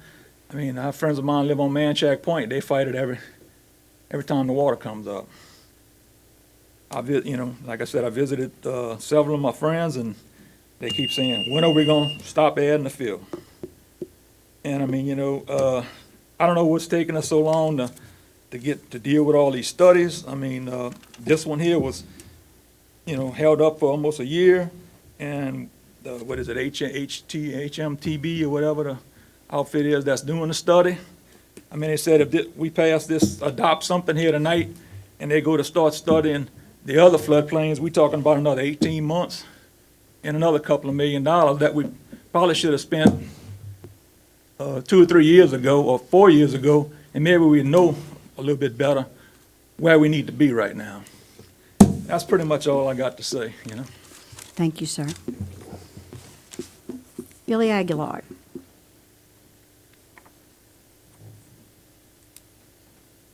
[SPEAKER 4] I mean, our friends of mine live on Manchac Point. They fight it every time the water comes up. You know, like I said, I visited several of my friends, and they keep saying, when are we going to stop adding the fill? And I mean, you know, I don't know what's taking us so long to deal with all these studies. I mean, this one here was, you know, held up for almost a year, and what is it, HMTB or whatever the outfit is that's doing the study. I mean, they said if we pass this, adopt something here tonight, and they go to start studying the other floodplains, we talking about another 18 months and another couple of $1 million that we probably should have spent 2 or 3 years ago or 4 years ago, and maybe we know a little bit better where we need to be right now. That's pretty much all I got to say, you know.
[SPEAKER 2] Thank you, sir. Billy Aguilar.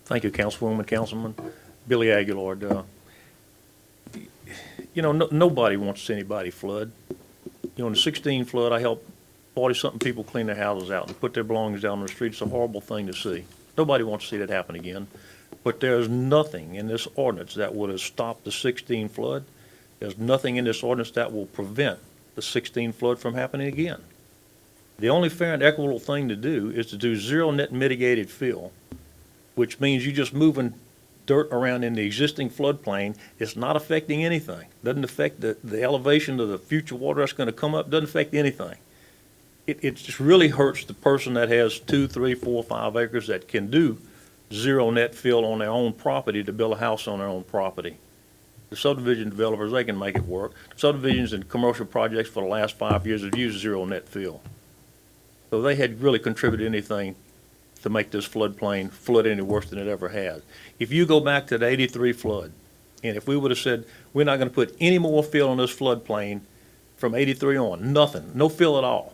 [SPEAKER 8] Thank you, Councilwoman, Councilman. Billy Aguilar. Nobody wants to see anybody flood. In the 16 flood, I helped 40-something people clean their houses out and put their belongings down the street. It's a horrible thing to see. Nobody wants to see that happen again. But there's nothing in this ordinance that would have stopped the 16 flood. There's nothing in this ordinance that will prevent the 16 flood from happening again. The only fair and equitable thing to do is to do zero net mitigated fill, which means you're just moving dirt around in the existing floodplain. It's not affecting anything. Doesn't affect the elevation of the future water that's going to come up. Doesn't affect anything. It just really hurts the person that has 2, 3, 4, 5 acres that can do zero net fill on their own property to build a house on their own property. The subdivision developers, they can make it work. Subdivisions and commercial projects for the last 5 years have used zero net fill. So they had really contributed anything to make this floodplain flood any worse than it ever has. If you go back to the 83 flood, and if we would have said, we're not going to put any more fill on this floodplain from 83 on, nothing, no fill at all,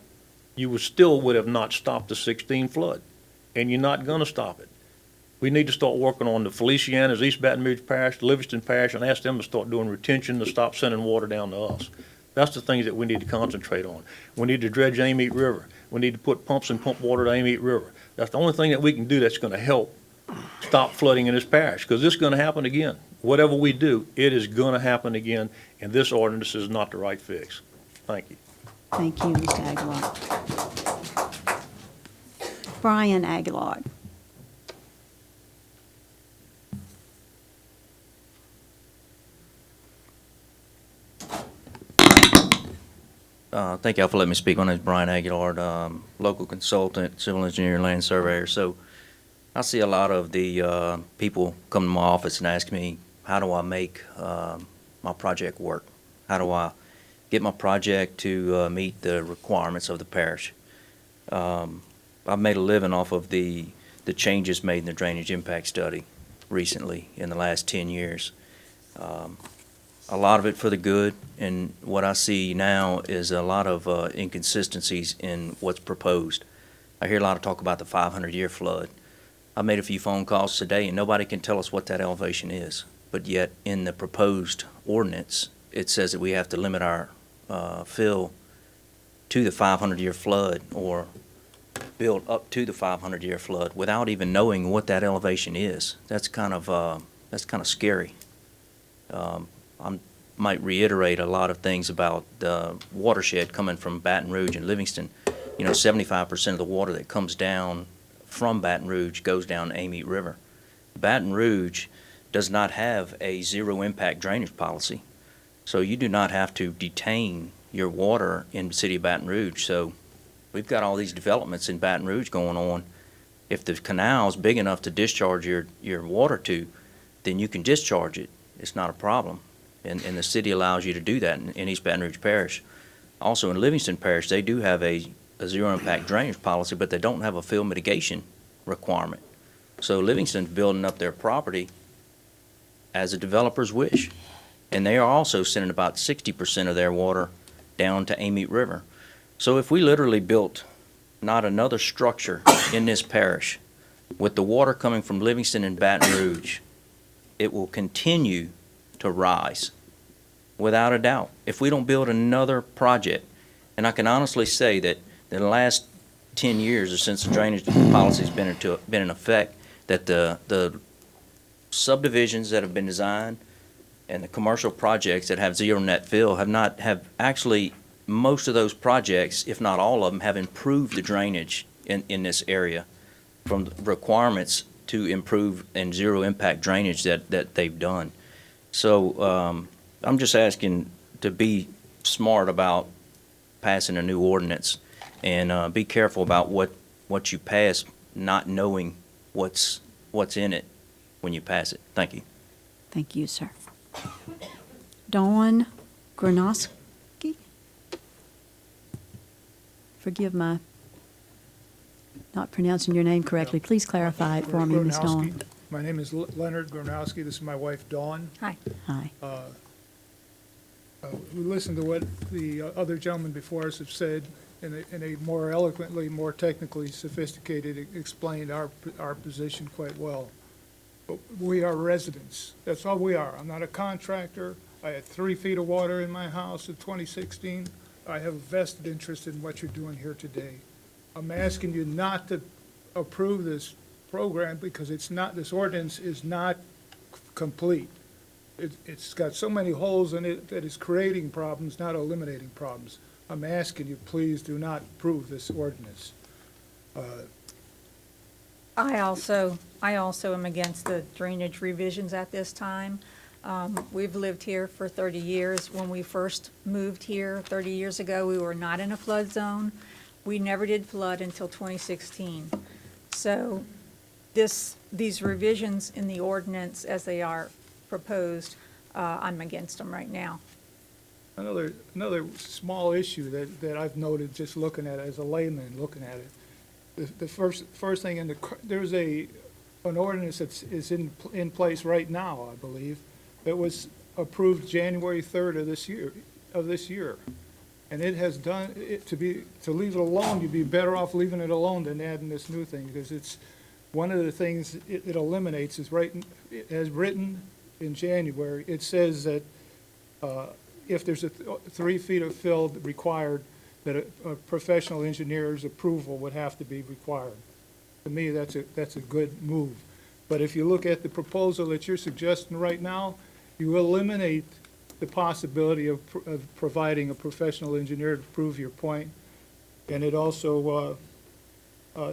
[SPEAKER 8] you would have not stopped the 16 flood, and you're not going to stop it. We need to start working on the Felicianas, East Baton Rouge Parish, Livingston Parish, and ask them to start doing retention to stop sending water down to us. That's the things that we need to concentrate on. We need to dredge Amite River. We need to put pumps and pump water to Amite River. That's the only thing that we can do that's going to help stop flooding in this parish, because this is going to happen again. Whatever we do, it is going to happen again, and this ordinance is not the right fix. Thank you.
[SPEAKER 2] Thank you, Mr. Aguilar. Brian Aguilar.
[SPEAKER 22] Thank y'all for letting me speak. My name is Brian Aguilar, local consultant, civil engineer, land surveyor. So I see a lot of the people come to my office and ask me, how do I make my project work? How do I get my project to meet the requirements of the parish? I've made a living off of the changes made in the drainage impact study recently in the last 10 years. A lot of it for the good, and what I see now is a lot of inconsistencies in what's proposed. I hear a lot of talk about the 500-year flood. I made a few phone calls today, and nobody can tell us what that elevation is. But yet, in the proposed ordinance, it says that we have to limit our fill to the 500-year flood, or build up to the 500-year flood without even knowing what that elevation is. That's kind of scary. I might reiterate a lot of things about the watershed coming from Baton Rouge and Livingston. 75% of the water that comes down from Baton Rouge goes down Amite River. Baton Rouge does not have a zero impact drainage policy, so you do not have to detain your water in the city of Baton Rouge. So we've got all these developments in Baton Rouge going on. If the canal's big enough to discharge your water to, then you can discharge it. It's not a problem. And the city allows you to do that in East Baton Rouge Parish. Also in Livingston Parish, they do have a zero impact drainage policy, but they don't have a fill mitigation requirement. So Livingston's building up their property as a developer's wish. And they are also sending about 60% of their water down to Amite River. So if we literally built not another structure in this parish with the water coming from Livingston and Baton Rouge, it will continue to rise, without a doubt, if we don't build another project. And I can honestly say that in the last 10 years, or since the drainage policy's been in effect, that the subdivisions that have been designed and the commercial projects that have zero net fill have actually, most of those projects, if not all of them, have improved the drainage in this area from the requirements to improve and zero impact drainage that they've done. So I'm just asking to be smart about passing a new ordinance, and be careful about what you pass, not knowing what's in it when you pass it. Thank you.
[SPEAKER 2] Thank you, sir. Dawn Granoski? Forgive my not pronouncing your name correctly. Please clarify it for me, Ms. Dawn.
[SPEAKER 9] My name is Leonard Gronowski. This is my wife, Dawn.
[SPEAKER 17] Hi.
[SPEAKER 2] Hi.
[SPEAKER 9] We listened to what the other gentlemen before us have said in a more eloquently, more technically sophisticated, explained our position quite well. But we are residents. That's all we are. I'm not a contractor. I had 3 feet of water in my house in 2016. I have a vested interest in what you're doing here today. I'm asking you not to approve this program because it's not, this ordinance is not complete. It's got so many holes in it that it's creating problems, not eliminating problems. I'm asking you, please do not approve this ordinance.
[SPEAKER 10] I also am against the drainage revisions at this time. We've lived here for 30 years. When we first moved here 30 years ago, we were not in a flood zone. We never did flood until 2016. So these revisions in the ordinance as they are proposed, I'm against them right now.
[SPEAKER 9] Another small issue that I've noted just looking at it as a layman looking at it. The first thing there's an ordinance that is in place right now, I believe, that was approved January 3rd of this year. And it has done it to leave it alone. You'd be better off leaving it alone than adding this new thing, because it's one of the things it eliminates is as written in January. It says that if there's 3 feet of fill required, that a professional engineer's approval would have to be required. To me, that's a good move. But if you look at the proposal that you're suggesting right now, you eliminate the possibility of providing a professional engineer to prove your point. And it also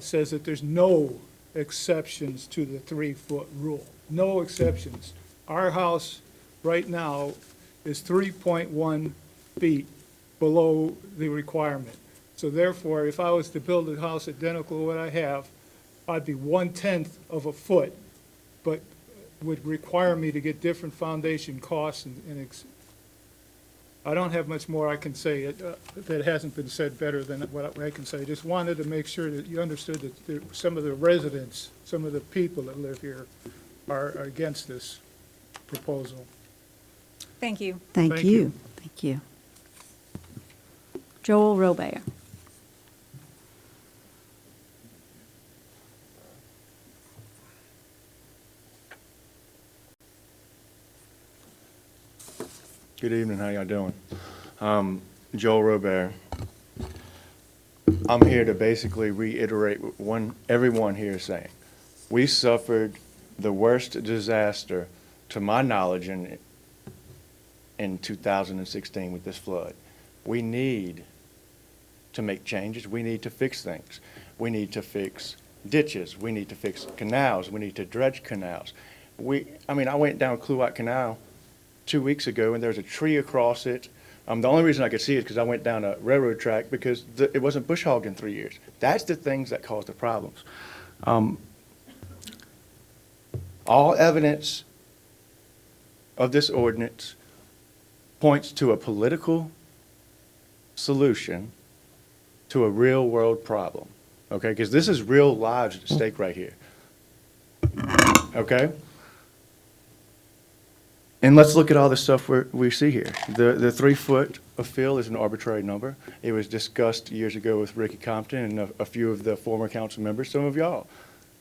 [SPEAKER 9] says that there's no exceptions to the 3-foot rule. No exceptions. Our house right now is 3.1 feet below the requirement. So therefore, if I was to build a house identical to what I have, I'd be 1/10 of a foot, but would require me to get different foundation costs I don't have much more I can say that hasn't been said better than what I can say. Just wanted to make sure that you understood that some of the residents, some of the people that live here are against this proposal.
[SPEAKER 10] Thank you.
[SPEAKER 2] Thank you. Thank you. Joel Robert.
[SPEAKER 23] Good evening, how y'all doing? Joel Robert. I'm here to basically reiterate what everyone here is saying. We suffered the worst disaster, to my knowledge, in 2016 with this flood. We need to make changes. We need to fix things. We need to fix ditches. We need to fix canals. We need to dredge canals. I went down Kluwat Canal 2 weeks ago, and there's a tree across it. The only reason I could see it is because I went down a railroad track because it wasn't bush hogged in 3 years. That's the things that cause the problems. All evidence of this ordinance points to a political solution to a real world problem, okay? Because this is real lives at stake right here, okay? And let's look at all the stuff we see here. The 3 foot of fill is an arbitrary number. It was discussed years ago with Ricky Compton and a few of the former council members, some of y'all.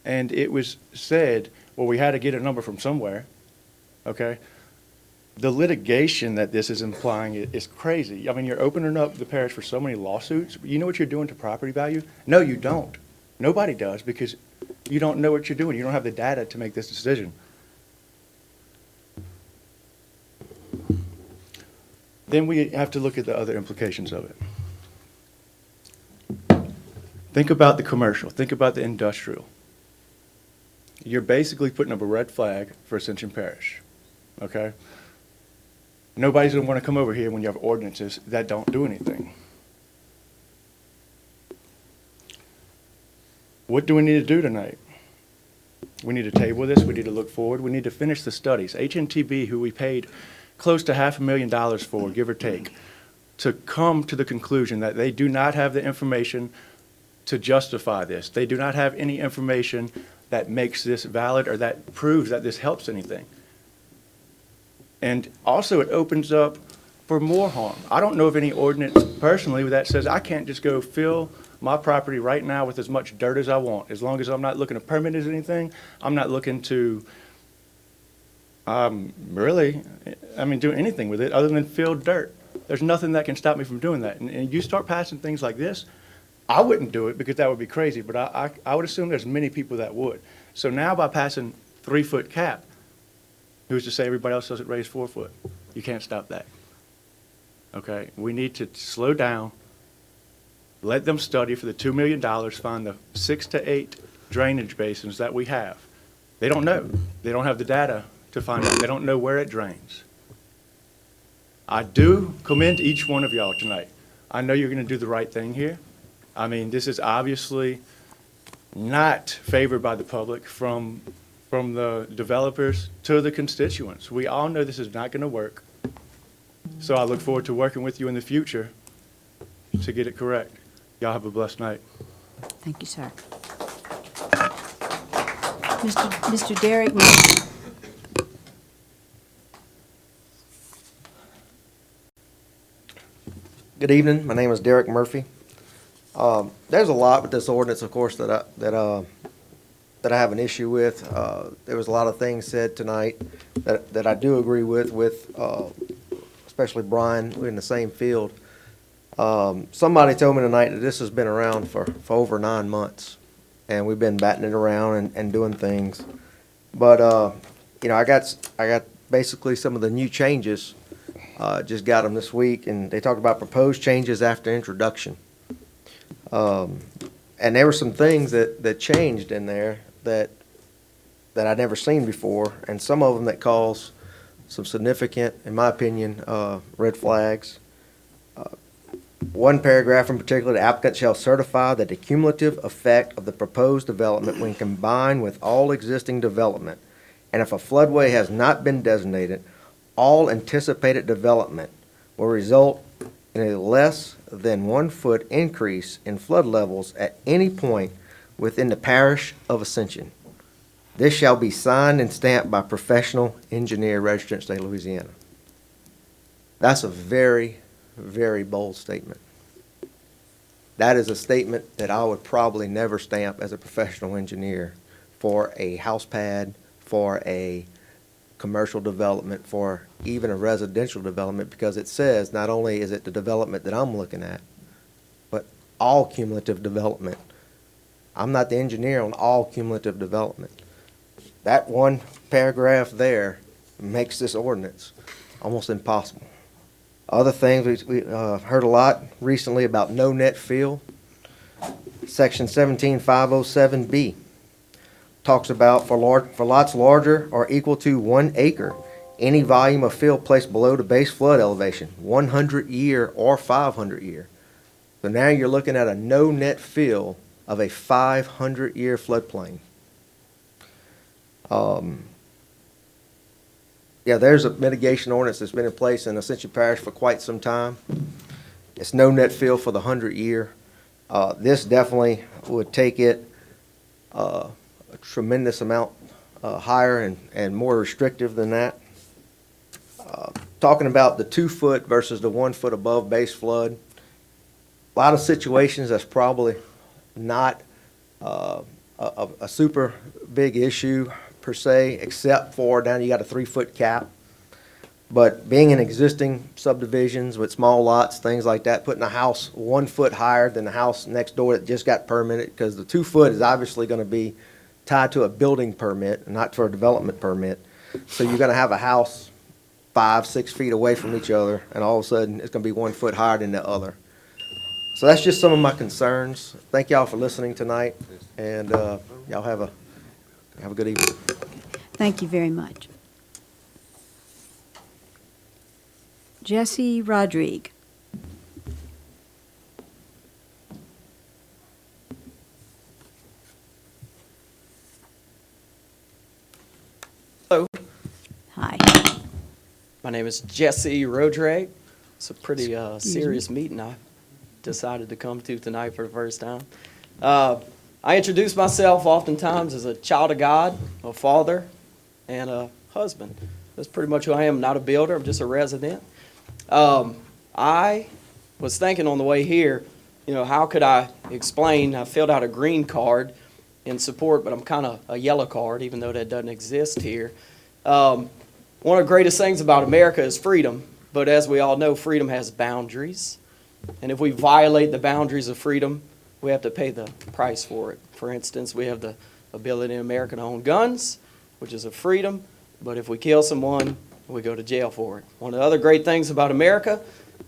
[SPEAKER 23] And it was said, well, we had to get a number from somewhere, okay? The litigation that this is implying is crazy. I mean, you're opening up the parish for so many lawsuits. You know what you're doing to property value? No, you don't. Nobody does, because you don't know what you're doing. You don't have the data to make this decision. Then we have to look at the other implications of it. Think about the commercial. Think about the industrial. You're basically putting up a red flag for Ascension Parish, okay? Nobody's going to want to come over here when you have ordinances that don't do anything. What do we need to do tonight? We need to table this. We need to look forward. We need to finish the studies. HNTB, who we paid close to $500,000 for, give or take, to come to the conclusion that they do not have the information to justify this. They do not have any information that makes this valid or that proves that this helps anything. And also, it opens up for more harm. I don't know of any ordinance personally that says I can't just go fill my property right now with as much dirt as I want. As long as I'm not looking to permit as anything, I'm not looking to do anything with it other than fill dirt. There's nothing that can stop me from doing that. And you start passing things like this, I wouldn't do it because that would be crazy, but I would assume there's many people that would. So now by passing 3-foot cap, who's to say everybody else doesn't raise 4 foot? You can't stop that. Okay, we need to slow down, let them study for the $2 million, find the 6 to 8 drainage basins that we have. They don't know. They don't have the data to find out. They don't know where it drains. I do commend each one of y'all tonight. I know you're going to do the right thing here. I mean, this is obviously not favored by the public from the developers to the constituents. We all know this is not going to work. So I look forward to working with you in the future to get it correct. Y'all have a blessed night.
[SPEAKER 2] Thank you, sir. Mr. Derek Murphy.
[SPEAKER 11] Good evening. My name is Derek Murphy. There's a lot with this ordinance, of course, that I have an issue with. There was a lot of things said tonight that I do agree with especially Brian. We're in the same field. Somebody told me tonight that this has been around for over 9 months, and we've been batting it around and doing things. But I got basically some of the new changes. Just got them this week, and they talked about proposed changes after introduction. And there were some things that changed in there that I'd never seen before, and some of them that cause some significant, in my opinion, red flags. One paragraph in particular, the applicant shall certify that the cumulative effect of the proposed development when combined with all existing development, and if a floodway has not been designated, all anticipated development will result in a less than 1 foot increase in flood levels at any point within the parish of Ascension. This shall be signed and stamped by professional engineer registered in the state of Louisiana. That's a very, very bold statement. That is a statement that I would probably never stamp as a professional engineer for a house pad, for a commercial development, for even a residential development, because it says not only is it the development that I'm looking at, but all cumulative development. I'm not the engineer on all cumulative development. That one paragraph there makes this ordinance almost impossible. Other things, we heard a lot recently about no net fill. Section 17507B talks about for lots larger or equal to 1 acre, any volume of fill placed below the base flood elevation, 100-year or 500-year. So now you're looking at a no net fill of a 500-year floodplain. There's a mitigation ordinance that's been in place in Ascension Parish for quite some time. It's no net fill for the 100-year. This definitely would take it a tremendous amount higher and more restrictive than that. Talking about the 2 foot versus the 1 foot above base flood, a lot of situations that's probably not a super big issue per se, except for down you got a 3 foot cap. But being in existing subdivisions with small lots, things like that, putting a house 1 foot higher than the house next door that just got permitted, because the 2 foot is obviously going to be tied to a building permit, not for a development permit. So you're going to have a house 5-6 feet away from each other, and all of a sudden it's going to be 1 foot higher than the other. So that's just some of my concerns. Thank y'all for listening tonight, and y'all have a good evening.
[SPEAKER 2] Thank you very much. Jesse Rodrigue.
[SPEAKER 14] Hello.
[SPEAKER 2] Hi.
[SPEAKER 14] My name is Jesse Rodrigue. It's a pretty serious
[SPEAKER 2] me.
[SPEAKER 14] meeting I decided to come to tonight for the first time. I introduce myself oftentimes as a child of God, a father, and a husband. That's pretty much who I am. Not a builder, I'm just a resident. I was thinking on the way here, how could I explain? I filled out a green card in support, but I'm kind of a yellow card, even though that doesn't exist here. One of the greatest things about America is freedom, but as we all know, freedom has boundaries. And if we violate the boundaries of freedom, we have to pay the price for it. For instance, we have the ability in America to own guns, which is a freedom, but if we kill someone, we go to jail for it. One of the other great things about America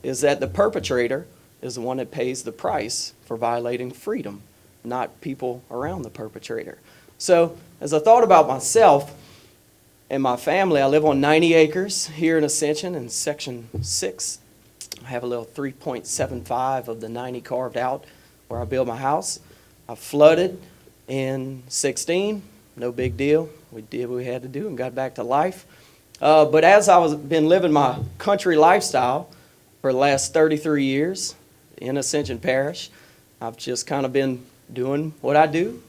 [SPEAKER 14] is that the perpetrator is the one that pays the price for violating freedom, not people around the perpetrator. So, as I thought about myself and my family, I live on 90 acres here in Ascension in Section 6. I have a little 3.75 of the 90 carved out where I build my house. I flooded in 16, no big deal. We did what we had to do and got back to life. But as been living my country lifestyle for the last 33 years in Ascension Parish, I've just kind of been doing what I do,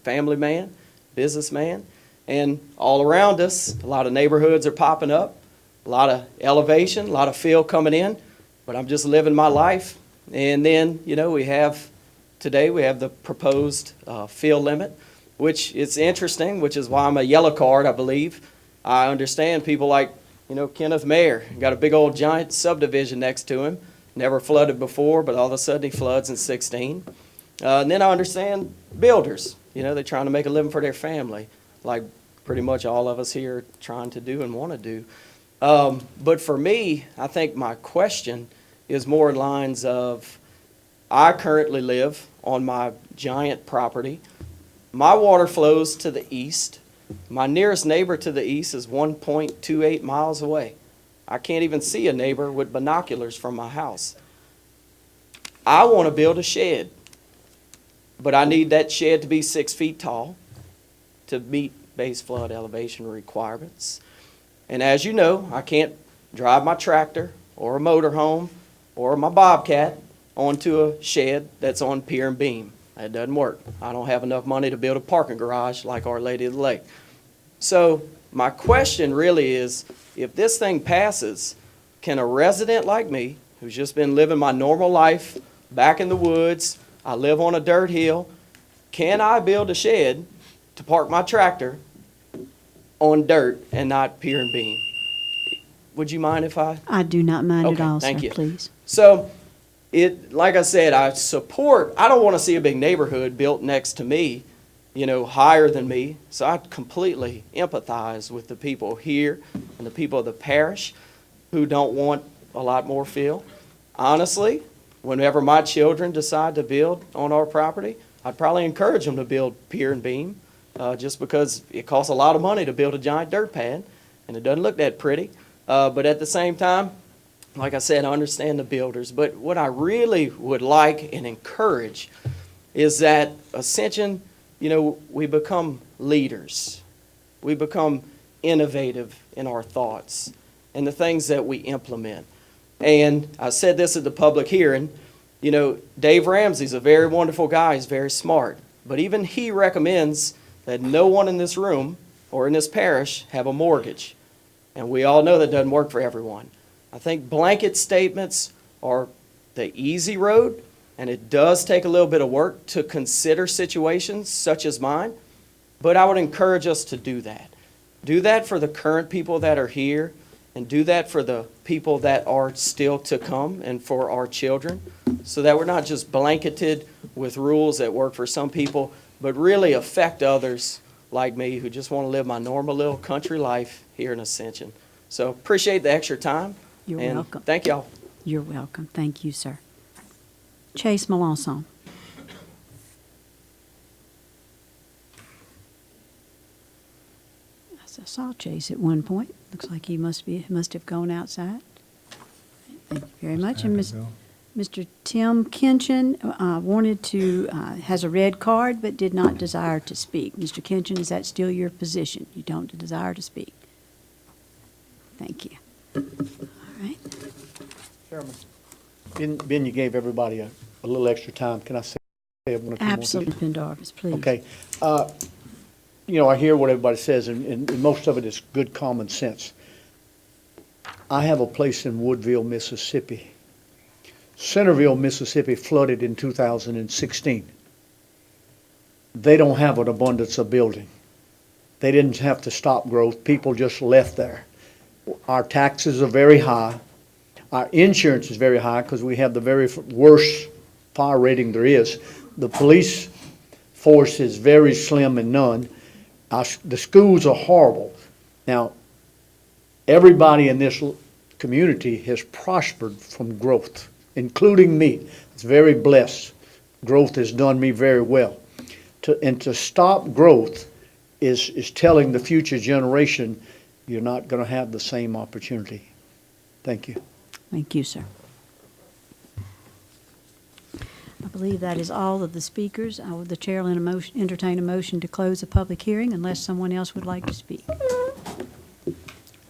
[SPEAKER 14] family man, businessman. And all around us, a lot of neighborhoods are popping up, a lot of elevation, a lot of fill coming in, but I'm just living my life. And then, today we have the proposed fill limit, which is interesting, which is why I'm a yellow card, I believe. I understand people like, Kenneth Mayer, got a big old giant subdivision next to him, never flooded before, but all of a sudden he floods in 16. And then I understand builders, they're trying to make a living for their family, like pretty much all of us here are trying to do and want to do. But for me, I think my question is more in lines of, I currently live on my giant property. My water flows to the east. My nearest neighbor to the east is 1.28 miles away. I can't even see a neighbor with binoculars from my house. I want to build a shed, but I need that shed to be 6 feet tall to meet base flood elevation requirements. And as you know, I can't drive my tractor or a motorhome or my Bobcat onto a shed that's on pier and beam. That doesn't work. I don't have enough money to build a parking garage like Our Lady of the Lake. So my question really is, if this thing passes, can a resident like me, who's just been living my normal life back in the woods, I live on a dirt hill, can I build a shed to park my tractor on dirt and not pier and beam? Would you mind if I?
[SPEAKER 2] I do not mind at all, sir,
[SPEAKER 14] thank you.
[SPEAKER 2] please.
[SPEAKER 14] So, like I said, I don't want to see a big neighborhood built next to me, higher than me. So I completely empathize with the people here and the people of the parish who don't want a lot more fill. Honestly, whenever my children decide to build on our property, I'd probably encourage them to build pier and beam, just because it costs a lot of money to build a giant dirt pad, and it doesn't look that pretty. But at the same time, like I said, I understand the builders. But what I really would like and encourage is that Ascension, we become leaders. We become innovative in our thoughts and the things that we implement. And I said this at the public hearing, Dave Ramsey's a very wonderful guy. He's very smart. But even he recommends that no one in this room or in this parish have a mortgage. And we all know that doesn't work for everyone. I think blanket statements are the easy road, and it does take a little bit of work to consider situations such as mine, but I would encourage us to do that. Do that for the current people that are here, and do that for the people that are still to come and for our children, so that we're not just blanketed with rules that work for some people, but really affect others like me who just want to live my normal little country life here in Ascension. So appreciate the extra time.
[SPEAKER 2] You're
[SPEAKER 14] and
[SPEAKER 2] welcome.
[SPEAKER 14] Thank y'all.
[SPEAKER 2] You're welcome. Thank you, sir. Chase Melanson. I saw Chase at one point. Looks like he must have gone outside. Thank you very much. And Mr. Tim Kinchin has a red card but did not desire to speak. Mr. Kinchin, is that still your position? You don't desire to speak? Thank you. All right.
[SPEAKER 20] Chairman, Ben, you gave everybody a little extra time. Can I say okay? One or two more things?
[SPEAKER 2] Absolutely, Pendarvis, please.
[SPEAKER 20] Okay. You know, I hear what everybody says, and most of it is good common sense. I have a place in Woodville, Mississippi. Centerville, Mississippi flooded in 2016. They don't have an abundance of building. They didn't have to stop growth. People just left there. Our taxes are very high. Our insurance is very high because we have the very worst fire rating there is. The police force is very slim and none. The schools are horrible. Now, everybody in this community has prospered from growth, including me. It's very blessed. Growth has done me very well. To stop growth is telling the future generation you're not going to have the same opportunity. Thank you.
[SPEAKER 2] Thank you, sir. I believe that is all of the speakers. The chair will entertain a motion to close the public hearing unless someone else would like to speak.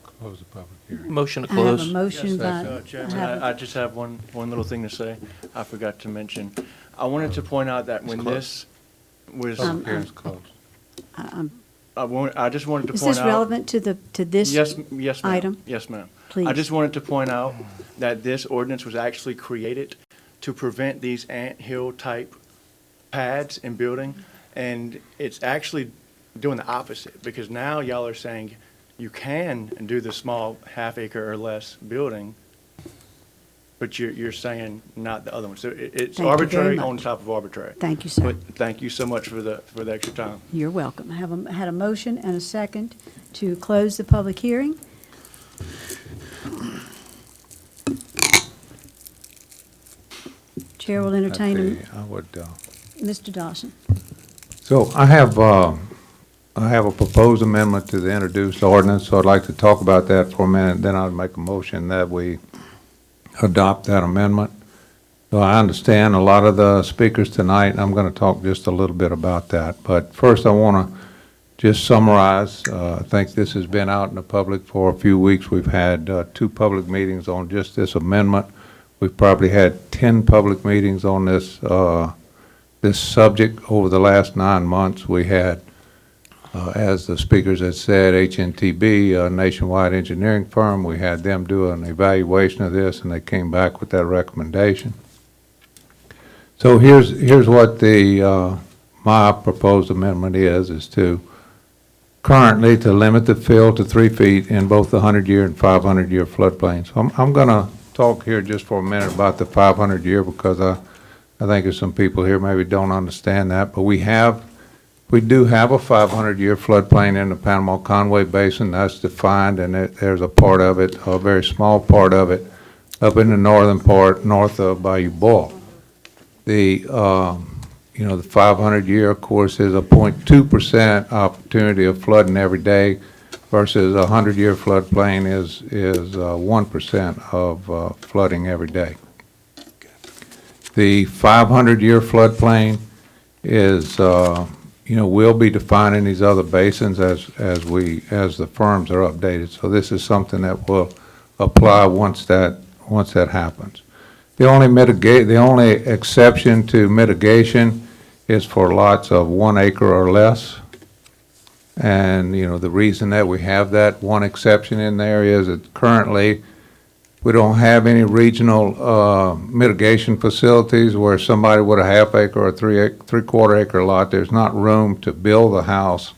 [SPEAKER 12] Close the public hearing.
[SPEAKER 3] Motion to
[SPEAKER 2] I have
[SPEAKER 3] close.
[SPEAKER 2] a motion by,
[SPEAKER 8] Chairman,
[SPEAKER 2] I have a-
[SPEAKER 8] I just have one little thing to say. I forgot to mention. I wanted to point out that when this was,
[SPEAKER 2] Um,
[SPEAKER 12] Hearing's closed.
[SPEAKER 8] I just wanted to
[SPEAKER 2] Is
[SPEAKER 8] point
[SPEAKER 2] this
[SPEAKER 8] out.
[SPEAKER 2] relevant to this
[SPEAKER 8] Yes, yes, ma'am.
[SPEAKER 2] item?
[SPEAKER 8] Yes, ma'am.
[SPEAKER 2] Please.
[SPEAKER 8] I just wanted to point out that this ordinance was actually created to prevent these anthill-type pads in building, and it's actually doing the opposite, because now y'all are saying you can do the small half-acre or less building, but you're saying not the other one. So it's
[SPEAKER 2] Thank you very
[SPEAKER 8] arbitrary
[SPEAKER 2] much.
[SPEAKER 8] on top of arbitrary.
[SPEAKER 2] Thank you, sir.
[SPEAKER 8] But thank you so much for the extra time.
[SPEAKER 2] You're welcome. I had a motion and a second to close the public hearing. Chair will entertain,
[SPEAKER 12] I would,
[SPEAKER 2] Mr. Dawson.
[SPEAKER 12] So I have a proposed amendment to the introduced ordinance, so I'd like to talk about that for a minute, then I'll make a motion that we adopt that amendment. So I understand a lot of the speakers tonight, and I'm going to talk just a little bit about that. But first, I want to just summarize. I think this has been out in the public for a few weeks. We've had 2 public meetings on just this amendment. We've probably had 10 public meetings on this this subject over the last 9 months. We had, as the speakers had said, HNTB, a nationwide engineering firm. We had them do an evaluation of this, and they came back with that recommendation. So here's what the my proposed amendment is to currently to limit the fill to 3 feet in both the 100-year and 500-year floodplains. So I'm going to talk here just for a minute about the 500-year because I think there's some people here maybe don't understand that, but we do have a 500-year floodplain in the Panama-Conway Basin. That's defined, and there's a part of it, a very small part of it, up in the northern part, north of Bayou Bois. The 500-year, of course, is a 0.2% opportunity of flooding every day versus a 100-year floodplain is 1% of flooding every day. The 500-year floodplain is, we'll be defining these other basins as the firms are updated. So this is something that will apply once that happens. The only exception to mitigation is for lots of 1 acre or less. And, the reason that we have that one exception in there is that currently we don't have any regional mitigation facilities where somebody with a half acre or three-quarter acre lot, there's not room to build a house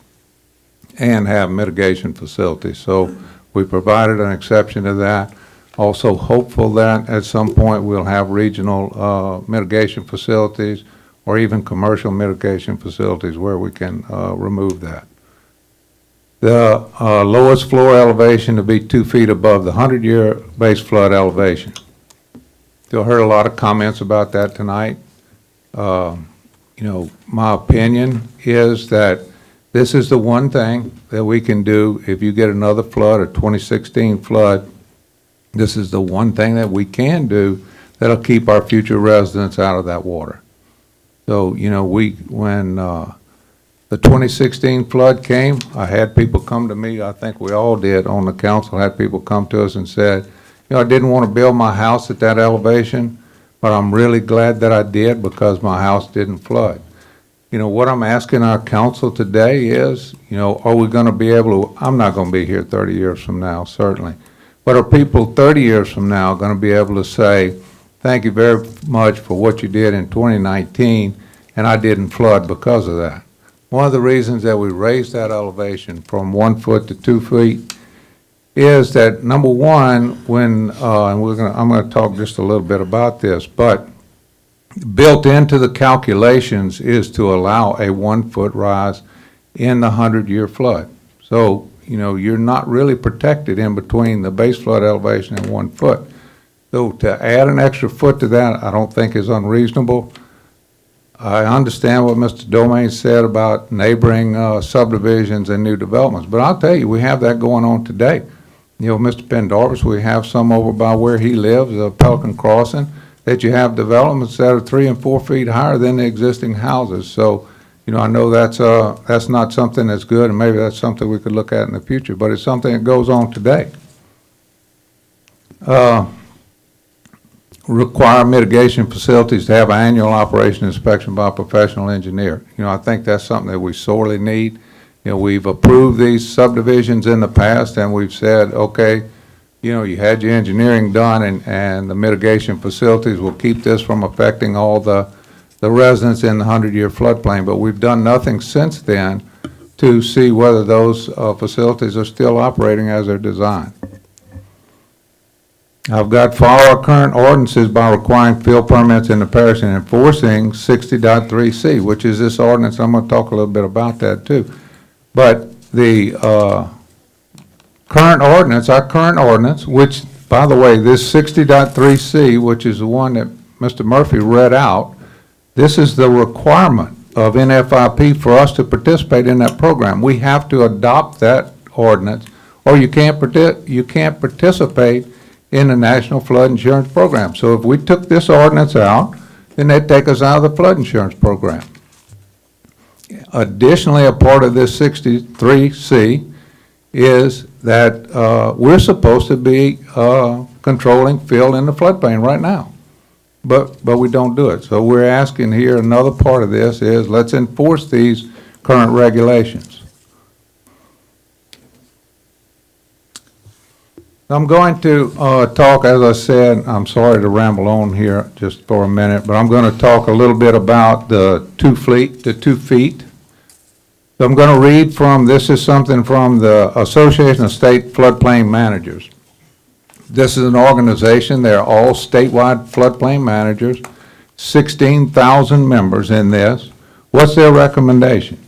[SPEAKER 12] and have mitigation facilities. So we provided an exception to that. Also hopeful that at some point we'll have regional mitigation facilities or even commercial mitigation facilities where we can remove that. The lowest floor elevation to be 2 feet above the 100-year base flood elevation. You heard a lot of comments about that tonight. My opinion is that this is the one thing that we can do if you get another flood, a 2016 flood. This is the one thing that we can do that'll keep our future residents out of that water. So, when the 2016 flood came, I had people come to me, I think we all did on the council, had people come to us and said, I didn't want to build my house at that elevation, but I'm really glad that I did because my house didn't flood. You know, what I'm asking our council today is, you know, are we going to be able to, I'm not going to be here 30 years from now, certainly, but are people 30 years from now going to be able to say, thank you very much for what you did in 2019, and I didn't flood because of that? One of the reasons that we raised that elevation from 1 foot to 2 feet is that, number one, when, and I'm going to talk just a little bit about this, but built into the calculations is to allow a 1 foot rise in the 100-year flood. So, you know, you're not really protected in between the base flood elevation and 1 foot. So to add an extra foot to that, I don't think is unreasonable. I understand what Mr. Domain said about neighboring subdivisions and new developments, but I'll tell you, we have that going on today. You know, Mr. Pendarvis, we have some over by where he lives, Pelican Crossing, that you have developments that are 3 and 4 feet higher than the existing houses. So, you know, I know that's not something that's good, and maybe that's something we could look at in the future, but it's something that goes on today. Require mitigation facilities to have an annual operation inspection by a professional engineer. You know, I think that's something that we sorely need. You know, we've approved these subdivisions in the past, and we've said, okay, you know, you had your engineering done, and the mitigation facilities will keep this from affecting all the residents in the 100-year floodplain. But we've done nothing since then to see whether those facilities are still operating as they're designed. I've got follow our current ordinances by requiring field permits in the parish and enforcing 60.3C, which is this ordinance. I'm going to talk a little bit about that too. But the current ordinance, our current ordinance, which, by the way, this 60.3C, which is the one that Mr. Murphy read out, this is the requirement of NFIP for us to participate in that program. We have to adopt that ordinance, or you can't participate in the National Flood Insurance Program. So if we took this ordinance out, then they'd take us out of the flood insurance program. Additionally, a part of this 63C is that we're supposed to be controlling fill in the floodplain right now, but we don't do it. So we're asking here, another part of this is let's enforce these current regulations. I'm going to talk, as I said, I'm sorry to ramble on here just for a minute, but I'm going to talk a little bit about the 2 feet. So I'm going to read from, this is something from the Association of State Floodplain Managers. This is an organization, they're all statewide floodplain managers, 16,000 members in this. What's their recommendation?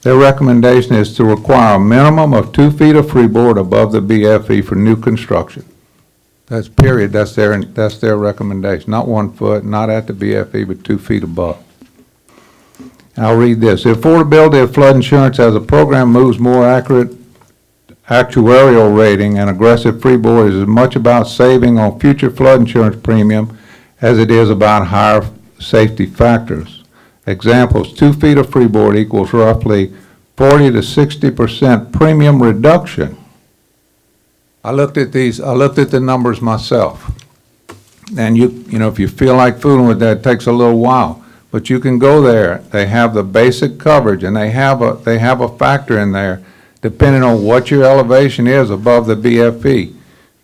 [SPEAKER 12] Their recommendation is to require a minimum of 2 feet of freeboard above the BFE for new construction. That's period, that's their recommendation, not 1 foot, not at the BFE, but 2 feet above. I'll read this. The affordability of flood insurance as a program moves more accurate actuarial rating and aggressive freeboard is as much about saving on future flood insurance premium as it is about higher safety factors. Examples, 2 feet of freeboard equals roughly 40 to 60% premium reduction. I looked at the numbers myself. And you know, if you feel like fooling with that, it takes a little while. But you can go there. They have the basic coverage, and they have a factor in there depending on what your elevation is above the BFE.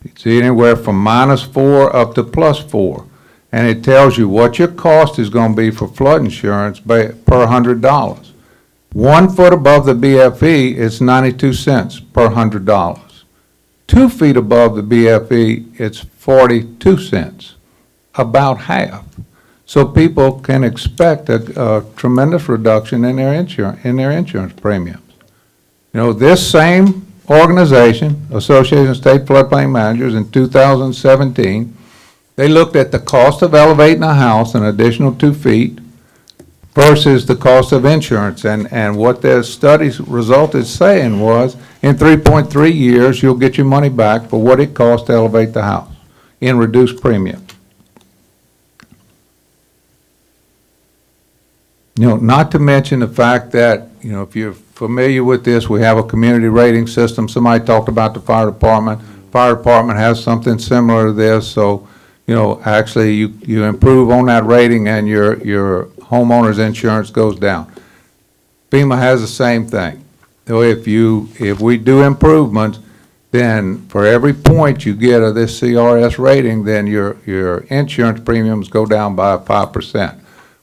[SPEAKER 12] It's anywhere from -4 up to +4. And it tells you what your cost is going to be for flood insurance per $100. 1 foot above the BFE, it's 92 cents per $100. 2 feet above the BFE, it's 42 cents, about half. So people can expect a tremendous reduction in their insurance premiums. You know, this same organization, Association of State Floodplain Managers, in 2017, they looked at the cost of elevating a house an additional 2 feet versus the cost of insurance. And what their studies resulted saying was, in 3.3 years, you'll get your money back for what it costs to elevate the house in reduced premium. You know, not to mention the fact that, you know, if you're familiar with this, we have a community rating system. Somebody talked about the fire department. Fire department has something similar to this. So, actually you improve on that rating and your homeowner's insurance goes down. FEMA has the same thing. So if we do improvements, then for every point you get of this CRS rating, then your insurance premiums go down by 5%.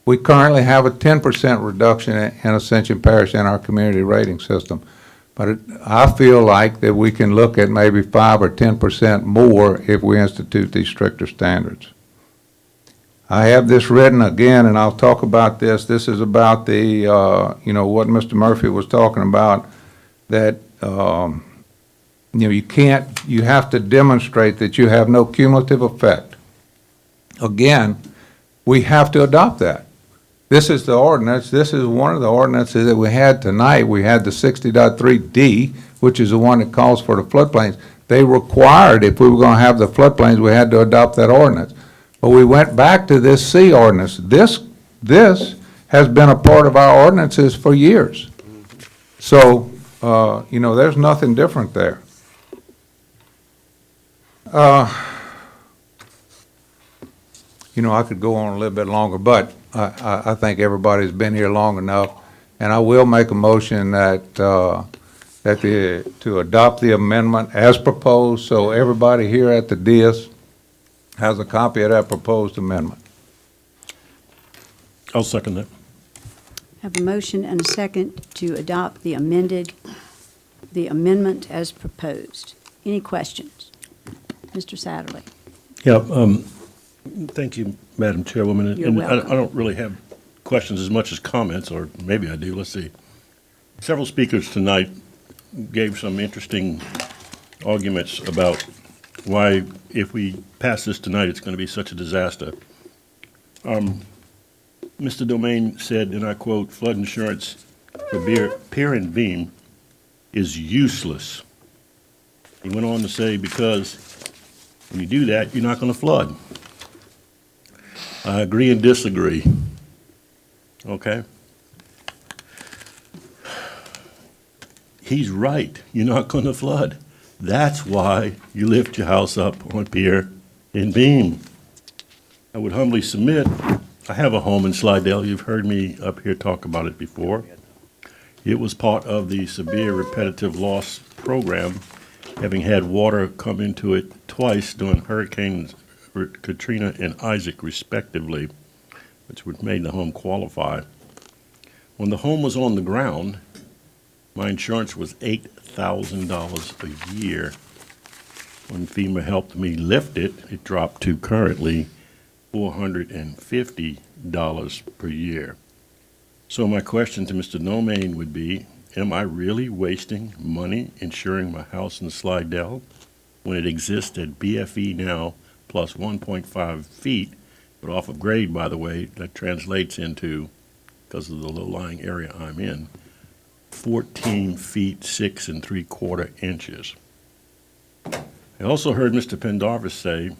[SPEAKER 12] We currently have a 10% reduction in Ascension Parish in our community rating system. But I feel like that we can look at maybe 5 or 10% more if we institute these stricter standards. I have this written again, and I'll talk about this. This is about the, what Mr. Murphy was talking about, that, you have to demonstrate that you have no cumulative effect. Again, we have to adopt that. This is the ordinance. This is one of the ordinances that we had tonight. We had the 60.3D, which is the one that calls for the floodplains. They required, if we were going to have the floodplains, we had to adopt that ordinance. But we went back to this C ordinance. This has been a part of our ordinances for years. So, there's nothing different there. I could go on a little bit longer, but I think everybody's been here long enough, and I will make a motion that, to adopt the amendment as proposed, so everybody here at the dais has a copy of that proposed amendment.
[SPEAKER 18] I'll second that.
[SPEAKER 2] Have a motion and a second to adopt the amendment as proposed. Any questions? Mr. Satterley?
[SPEAKER 18] Yeah, thank you, Madam Chairwoman.
[SPEAKER 2] You're
[SPEAKER 18] And
[SPEAKER 2] welcome.
[SPEAKER 18] I don't really have questions as much as comments, or maybe I do. Let's see. Several speakers tonight gave some interesting arguments about why, if we pass this tonight, it's going to be such a disaster. Mr. Domain said, and I quote, "Flood insurance for pier and beam is useless." He went on to say, because when you do that, you're not going to flood. I agree and disagree. Okay? He's right. You're not going to flood. That's why you lift your house up on pier and beam. I would humbly submit, I have a home in Slidell. You've heard me up here talk about it before. It was part of the severe repetitive loss program, having had water come into it twice during Hurricanes Katrina and Isaac respectively, which would made the home qualify. When the home was on the ground, my insurance was $8,000 a year. When FEMA helped me lift it, it dropped to currently $450 per year. So my question to Mr. Domain would be, am I really wasting money insuring my house in Slidell when it exists at BFE now plus 1.5 feet, but off of grade, by the way, that translates into, because of the low-lying area I'm in, 14 feet 6 3/4 inches. I also heard Mr. Pendarvis say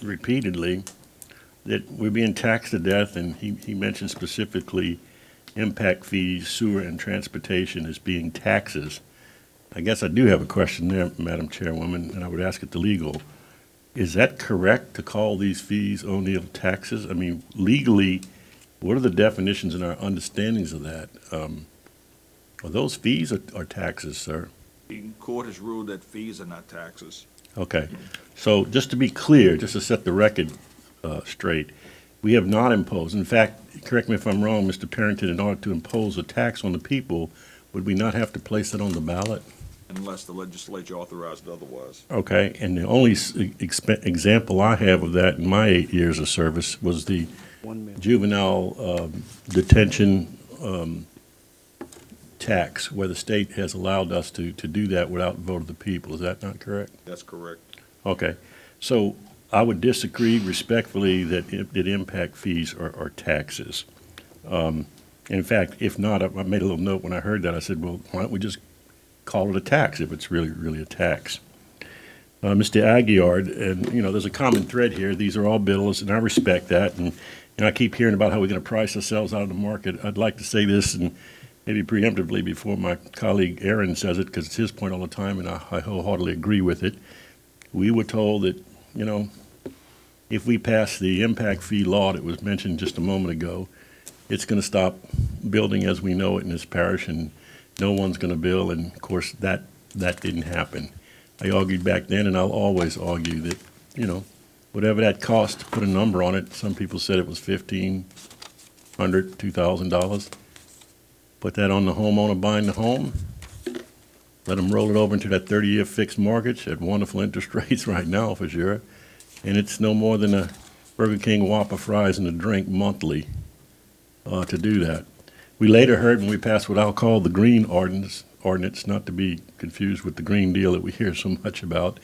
[SPEAKER 18] repeatedly that we're being taxed to death, and he mentioned specifically impact fees, sewer, and transportation as being taxes. I guess I do have a question there, Madam Chairwoman, and I would ask it to legal. Is that correct to call these fees, O'Neill, taxes? I mean, legally, what are the definitions and our understandings of that? Are those fees or taxes, sir?
[SPEAKER 13] The court has ruled that fees are not taxes.
[SPEAKER 18] Okay. So just to be clear, just to set the record straight, we have not imposed, in fact, correct me if I'm wrong, Mr. Parrington, in order to impose a tax on the people, would we not have to place it on the ballot?
[SPEAKER 13] Unless the legislature authorized otherwise.
[SPEAKER 18] Okay, and the only example I have of that in my 8 years of service was the juvenile detention tax, where the state has allowed us to do that without vote of the people. Is that not correct?
[SPEAKER 13] That's correct.
[SPEAKER 18] Okay, so I would disagree respectfully that impact fees are taxes. In fact, if not, I made a little note when I heard that. I said, well, why don't we just call it a tax if it's really, really a tax? Mr. Aguiard, and, there's a common thread here. These are all bills, and I respect that. And I keep hearing about how we're going to price ourselves out of the market. I'd like to say this, and maybe preemptively before my colleague Aaron says it, because it's his point all the time, and I wholeheartedly agree with it. We were told that, if we pass the impact fee law that was mentioned just a moment ago, it's going to stop building as we know it in this parish, and no one's going to build, and of course, that didn't happen. I argued back then, and I'll always argue that, whatever that cost, to put a number on it, some people said it was $1,500, $2,000. Put that on the homeowner buying the home, let them roll it over into that 30-year fixed mortgage at wonderful interest rates right now, for sure, and it's no more than a Burger King Whopper fries and a drink monthly to do that. We later heard when we passed what I'll call the green ordinance, not to be confused with the Green Deal that we hear so much about,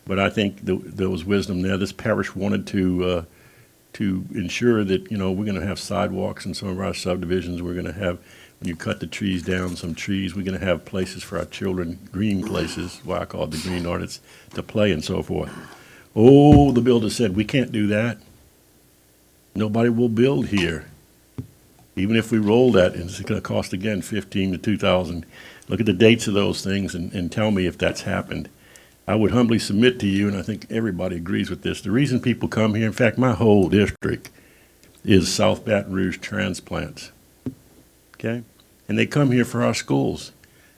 [SPEAKER 18] but I think there was wisdom there. This parish wanted to ensure that, we're going to have sidewalks in some of our subdivisions. We're going to have, when you cut the trees down, some trees, we're going to have places for our children, green places, what I call the green ordinance, to play and so forth. Oh, the builder said, we can't do that. Nobody will build here. Even if we roll that, it's going to cost, again, $15,000 to $2,000. Look at the dates of those things and tell me if that's happened. I would humbly submit to you, and I think everybody agrees with this, the reason people come here, in fact, my whole district is South Baton Rouge transplants, okay? And they come here for our schools.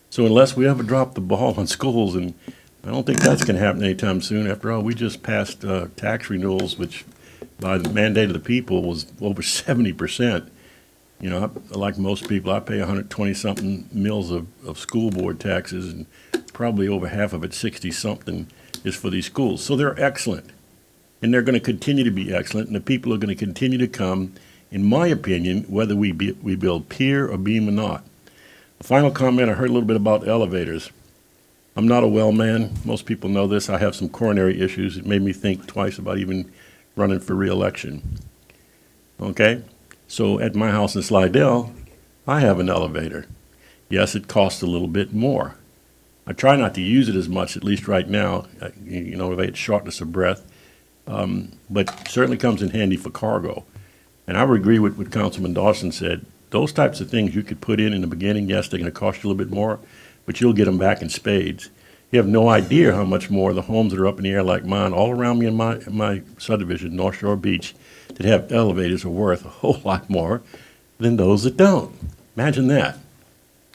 [SPEAKER 18] So unless we ever drop the ball on schools, and I don't think that's going to happen anytime soon. After all, we just passed tax renewals, which by the mandate of the people was over 70%. Like most people, I pay 120-something mils of school board taxes, and probably over half of it, 60-something, is for these schools. So they're excellent, and they're going to continue to be excellent, and the people are going to continue to come, in my opinion, whether we build pier or beam or not. A final comment, I heard a little bit about elevators. I'm not a well man. Most people know this. I have some coronary issues. It made me think twice about even running for re-election. Okay? So at my house in Slidell, I have an elevator. Yes, it costs a little bit more. I try not to use it as much, at least right now. If I had shortness of breath, but certainly comes in handy for cargo. And I would agree with what Councilman Dawson said. Those types of things you could put in the beginning, yes, they're going to cost you a little bit more, but you'll get them back in spades. You have no idea how much more the homes that are up in the air like mine, all around me in my subdivision, North Shore Beach, that have elevators are worth a whole lot more than those that don't. Imagine that,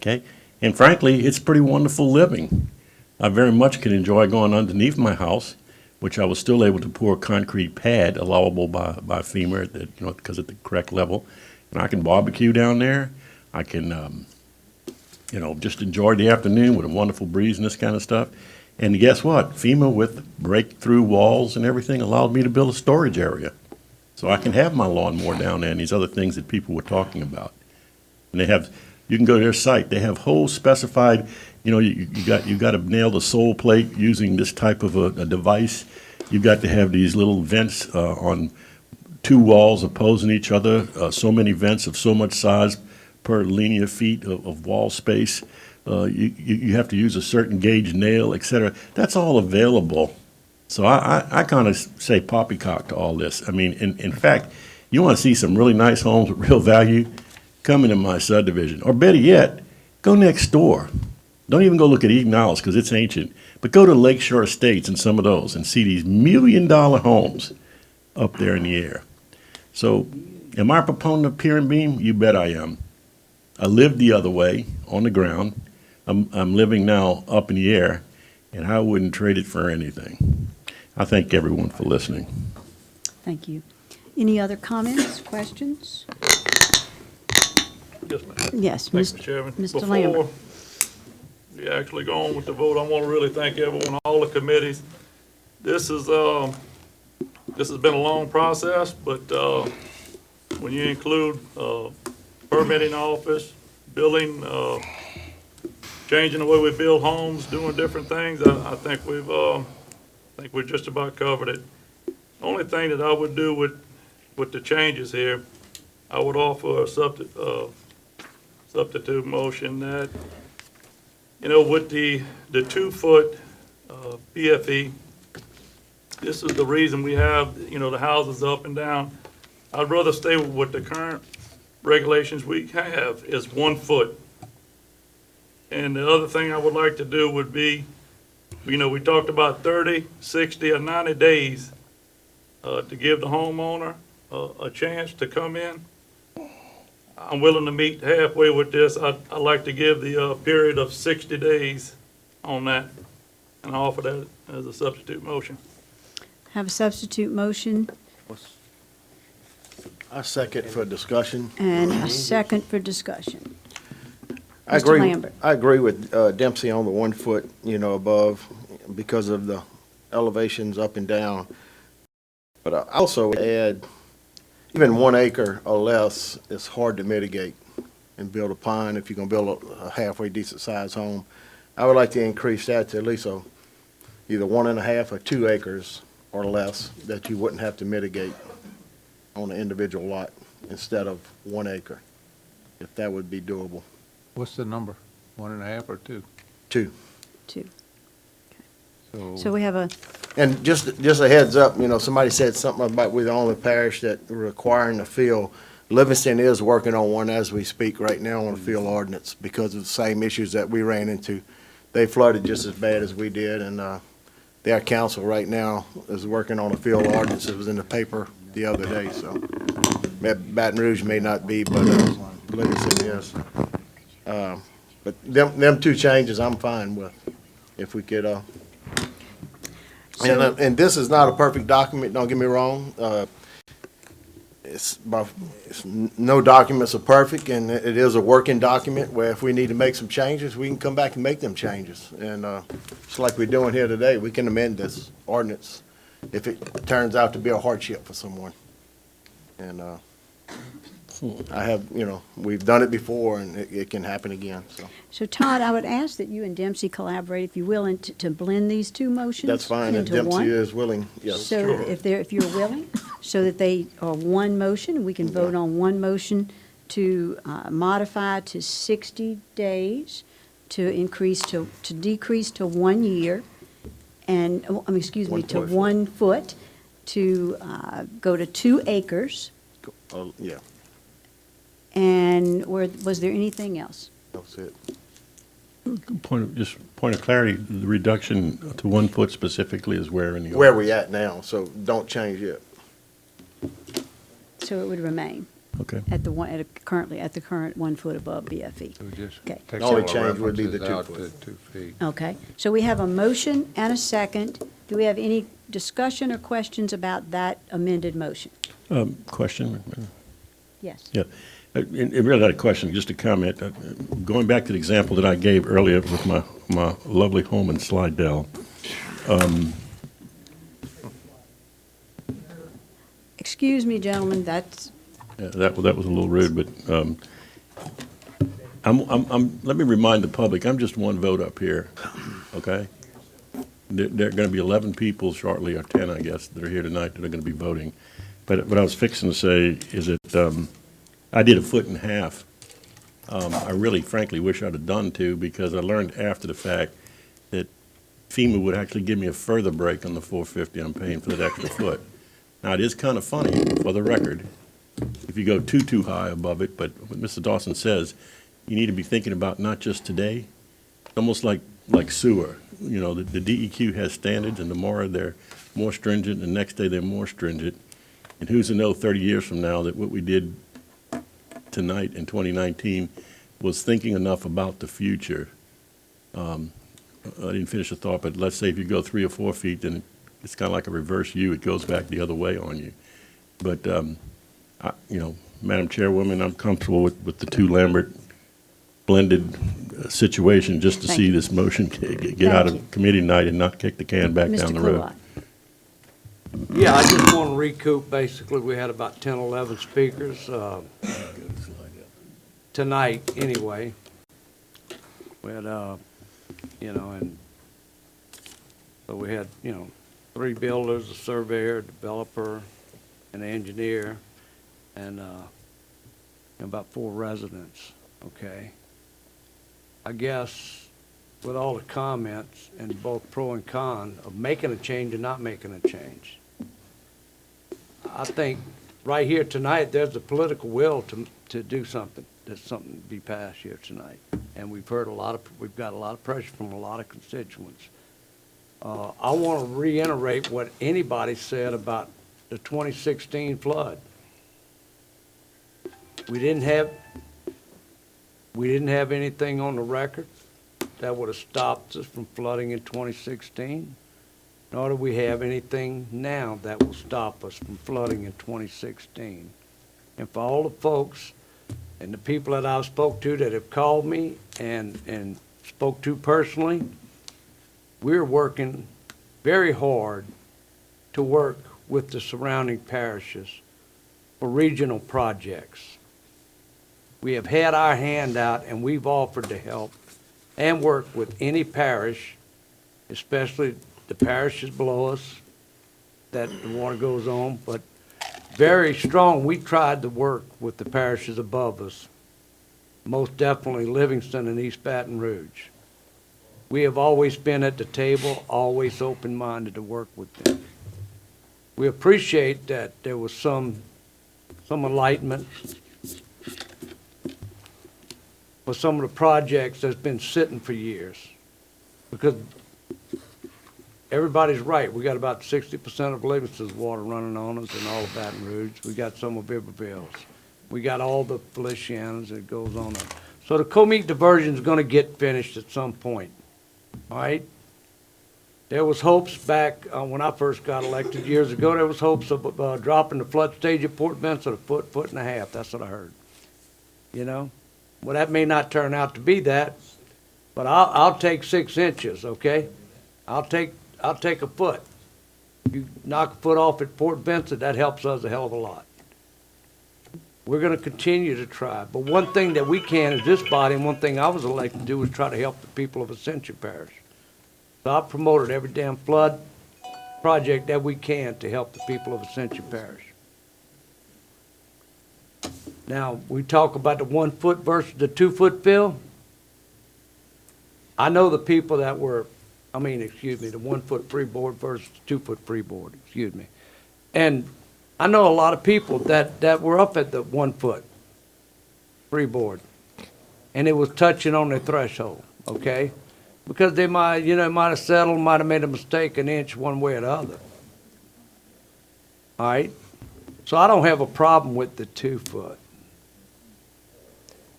[SPEAKER 18] okay? And frankly, it's pretty wonderful living. I very much can enjoy going underneath my house, which I was still able to pour a concrete pad allowable by FEMA, because at the correct level. And I can barbecue down there. I can, just enjoy the afternoon with a wonderful breeze and this kind of stuff. And guess what? FEMA, with breakthrough walls and everything, allowed me to build a storage area. So I can have my lawnmower down there and these other things that people were talking about. And you can go to their site. They have whole specified, you got to nail the sole plate using this type of a device. You've got to have these little vents on two walls opposing each other, so many vents of so much size per linear feet of wall space. You have to use a certain gauge nail, et cetera. That's all available. So I kind of say poppycock to all this. I mean, in fact, you want to see some really nice homes with real value, come into my subdivision. Or better yet, go next door. Don't even go look at Eden Isles because it's ancient. But go to Lakeshore Estates and some of those and see these $1 million homes up there in the air. So am I a proponent of pier and beam? You bet I am. I lived the other way on the ground. I'm living now up in the air, and I wouldn't trade it for anything. I thank everyone for listening.
[SPEAKER 2] Thank you. Any other comments, questions?
[SPEAKER 6] Yes, ma'am.
[SPEAKER 2] Yes,
[SPEAKER 6] Thank you,
[SPEAKER 2] Mr.
[SPEAKER 6] Chairman.
[SPEAKER 2] Mr. Lambert.
[SPEAKER 6] Before we actually go on with the vote, I want to really thank everyone, all the committees. This has been a long process, but when you include permitting office, building, changing the way we build homes, doing different things, I think we've just about covered it. The only thing that I would do with the changes here, I would offer a substitute motion that, with the 2-foot PFE, this is the reason we have, the houses up and down. I'd rather stay with what the current regulations we have is 1 foot. And the other thing I would like to do would be, we talked about 30, 60, or 90 days to give the homeowner a chance to come in. I'm willing to meet halfway with this. I'd like to give the period of 60 days on that, and I offer that as a substitute motion.
[SPEAKER 2] Have a substitute motion
[SPEAKER 1] I second for discussion.
[SPEAKER 2] and a second for discussion.
[SPEAKER 1] I
[SPEAKER 2] Mr.
[SPEAKER 1] agree.
[SPEAKER 2] Lambert.
[SPEAKER 1] I agree with Dempsey on the 1 foot, above because of the elevations up and down. But I also add, even 1 acre or less is hard to mitigate and build upon if you're gonna build a halfway decent sized home. I would like to increase that to at least either 1.5 or 2 acres or less that you wouldn't have to mitigate on an individual lot instead of 1 acre, if that would be doable.
[SPEAKER 12] What's the number? 1.5 or 2?
[SPEAKER 1] 2.
[SPEAKER 2] 2.
[SPEAKER 12] So
[SPEAKER 2] So we have a,
[SPEAKER 1] And just a heads up, somebody said something about we're the only parish that requiring a field. Livingston is working on one as we speak right now on a field ordinance because of the same issues that we ran into. They flooded just as bad as we did, and their council right now is working on a field ordinance. It was in the paper the other day, so Baton Rouge may not be, but Livingston is. But them 2 changes I'm fine with, if we could. And this is not a perfect document, don't get me wrong. No documents are perfect, and it is a working document where if we need to make some changes, we can come back and make them changes. And just like we're doing here today, we can amend this ordinance if it turns out to be a hardship for someone. And we've done it before, and it can happen again, so.
[SPEAKER 2] so Todd, I would ask that you and Dempsey collaborate, if you will, and to blend these 2 motions
[SPEAKER 1] That's fine, if
[SPEAKER 2] into
[SPEAKER 1] Dempsey
[SPEAKER 2] one.
[SPEAKER 1] is willing, yes.
[SPEAKER 2] So if you're willing, so that they are one motion, we can vote on one motion to modify to 60 days, to decrease to 1 year, and, to 1 foot, to go to 2 acres,
[SPEAKER 1] Yeah,
[SPEAKER 2] and was there anything else?
[SPEAKER 1] that's it.
[SPEAKER 18] Point of clarity, the reduction to 1 foot specifically is where in the
[SPEAKER 1] Where we at now, so don't change it.
[SPEAKER 2] So it would remain
[SPEAKER 18] Okay.
[SPEAKER 2] currently at the current 1 foot above BFE.
[SPEAKER 12] we just
[SPEAKER 2] Okay.
[SPEAKER 12] take
[SPEAKER 1] The only
[SPEAKER 12] all
[SPEAKER 1] change would be the
[SPEAKER 12] references
[SPEAKER 1] 2
[SPEAKER 12] out
[SPEAKER 1] foot.
[SPEAKER 12] to 2 feet.
[SPEAKER 2] Okay, so we have a motion and a second. Do we have any discussion or questions about that amended motion?
[SPEAKER 18] Question?
[SPEAKER 2] Yes.
[SPEAKER 18] Yeah. And really not a question, just a comment. Going back to the example that I gave earlier with my lovely home in Slidell.
[SPEAKER 2] Excuse me, gentlemen, that's,
[SPEAKER 18] Yeah, that was a little rude, but let me remind the public, I'm just 1 vote up here, okay? There are going to be 11 people shortly, or 10, I guess, that are here tonight that are going to be voting. But what I was fixing to say is that I did 1.5 feet. I really frankly wish I'd have done 2 because I learned after the fact that FEMA would actually give me a further break on the $450 I'm paying for that extra foot. Now, it is kind of funny, for the record, if you go too high above it, but what Mr. Dawson says, you need to be thinking about not just today, almost like sewer. The DEQ has standards, and tomorrow they're more stringent, and the next day they're more stringent. And who's to know 30 years from now that what we did tonight in 2019 was thinking enough about the future. I didn't finish the thought, but let's say if you go 3 or 4 feet, then it's kind of like a reverse U. It goes back the other way on you. But, Madam Chairwoman, I'm comfortable with the 2 Lambert blended situation just to
[SPEAKER 2] Thank
[SPEAKER 18] see
[SPEAKER 2] you.
[SPEAKER 18] this motion get
[SPEAKER 2] Thank
[SPEAKER 18] out
[SPEAKER 2] you.
[SPEAKER 18] of committee night and not kick the can back
[SPEAKER 2] Mr.
[SPEAKER 18] down the road.
[SPEAKER 2] Kulot.
[SPEAKER 15] Yeah, I just want to recoup, basically, we had about 10, 11 speakers tonight, anyway. We had, and so we had, 3 builders, a surveyor, a developer, an engineer, and about 4 residents, okay? I guess with all the comments and both pro and con of making a change and not making a change, I think right here tonight, there's the political will to do something, that something be passed here tonight. And we've got a lot of pressure from a lot of constituents. I want to reiterate what anybody said about the 2016 flood. We didn't have anything on the record that would have stopped us from flooding in 2016, nor do we have anything now that will stop us from flooding in 2016. And for all the folks and the people that I've spoke to that have called me and spoke to personally, we're working very hard to work with the surrounding parishes for regional projects. We have had our hand out and we've offered to help and work with any parish, especially the parishes below us that the water goes on, but very strong. We tried to work with the parishes above us, most definitely Livingston and East Baton Rouge. We have always been at the table, always open-minded to work with them. We appreciate that there was some enlightenment for some of the projects that's been sitting for years. Because everybody's right, we got about 60% of Livingston's water running on us and all of Baton Rouge. We got some of Iberville's. We got all the Felicianas that goes on there. So the Comeet diversion is gonna get finished at some point, all right? There was hopes back when I first got elected years ago, there was hopes of dropping the flood stage at Port Vincent a foot and a half. That's what I heard, you know? Well, that may not turn out to be that, but I'll take 6 inches, okay? I'll take a foot. You knock a foot off at Port Vincent, that helps us a hell of a lot. We're gonna continue to try, but one thing that we can as this body, and one thing I was elected to do was try to help the people of Ascension Parish. So I promoted every damn flood project that we can to help the people of Ascension Parish. Now, we talk about the 1 foot versus the 2 foot fill. I know the people that were, the 1 foot freeboard versus 2 foot freeboard, excuse me. And I know a lot of people that were up at the 1 foot freeboard, and it was touching on their threshold, okay? Because they might have settled, might have made a mistake an inch one way or the other. All right? So I don't have a problem with the 2 foot.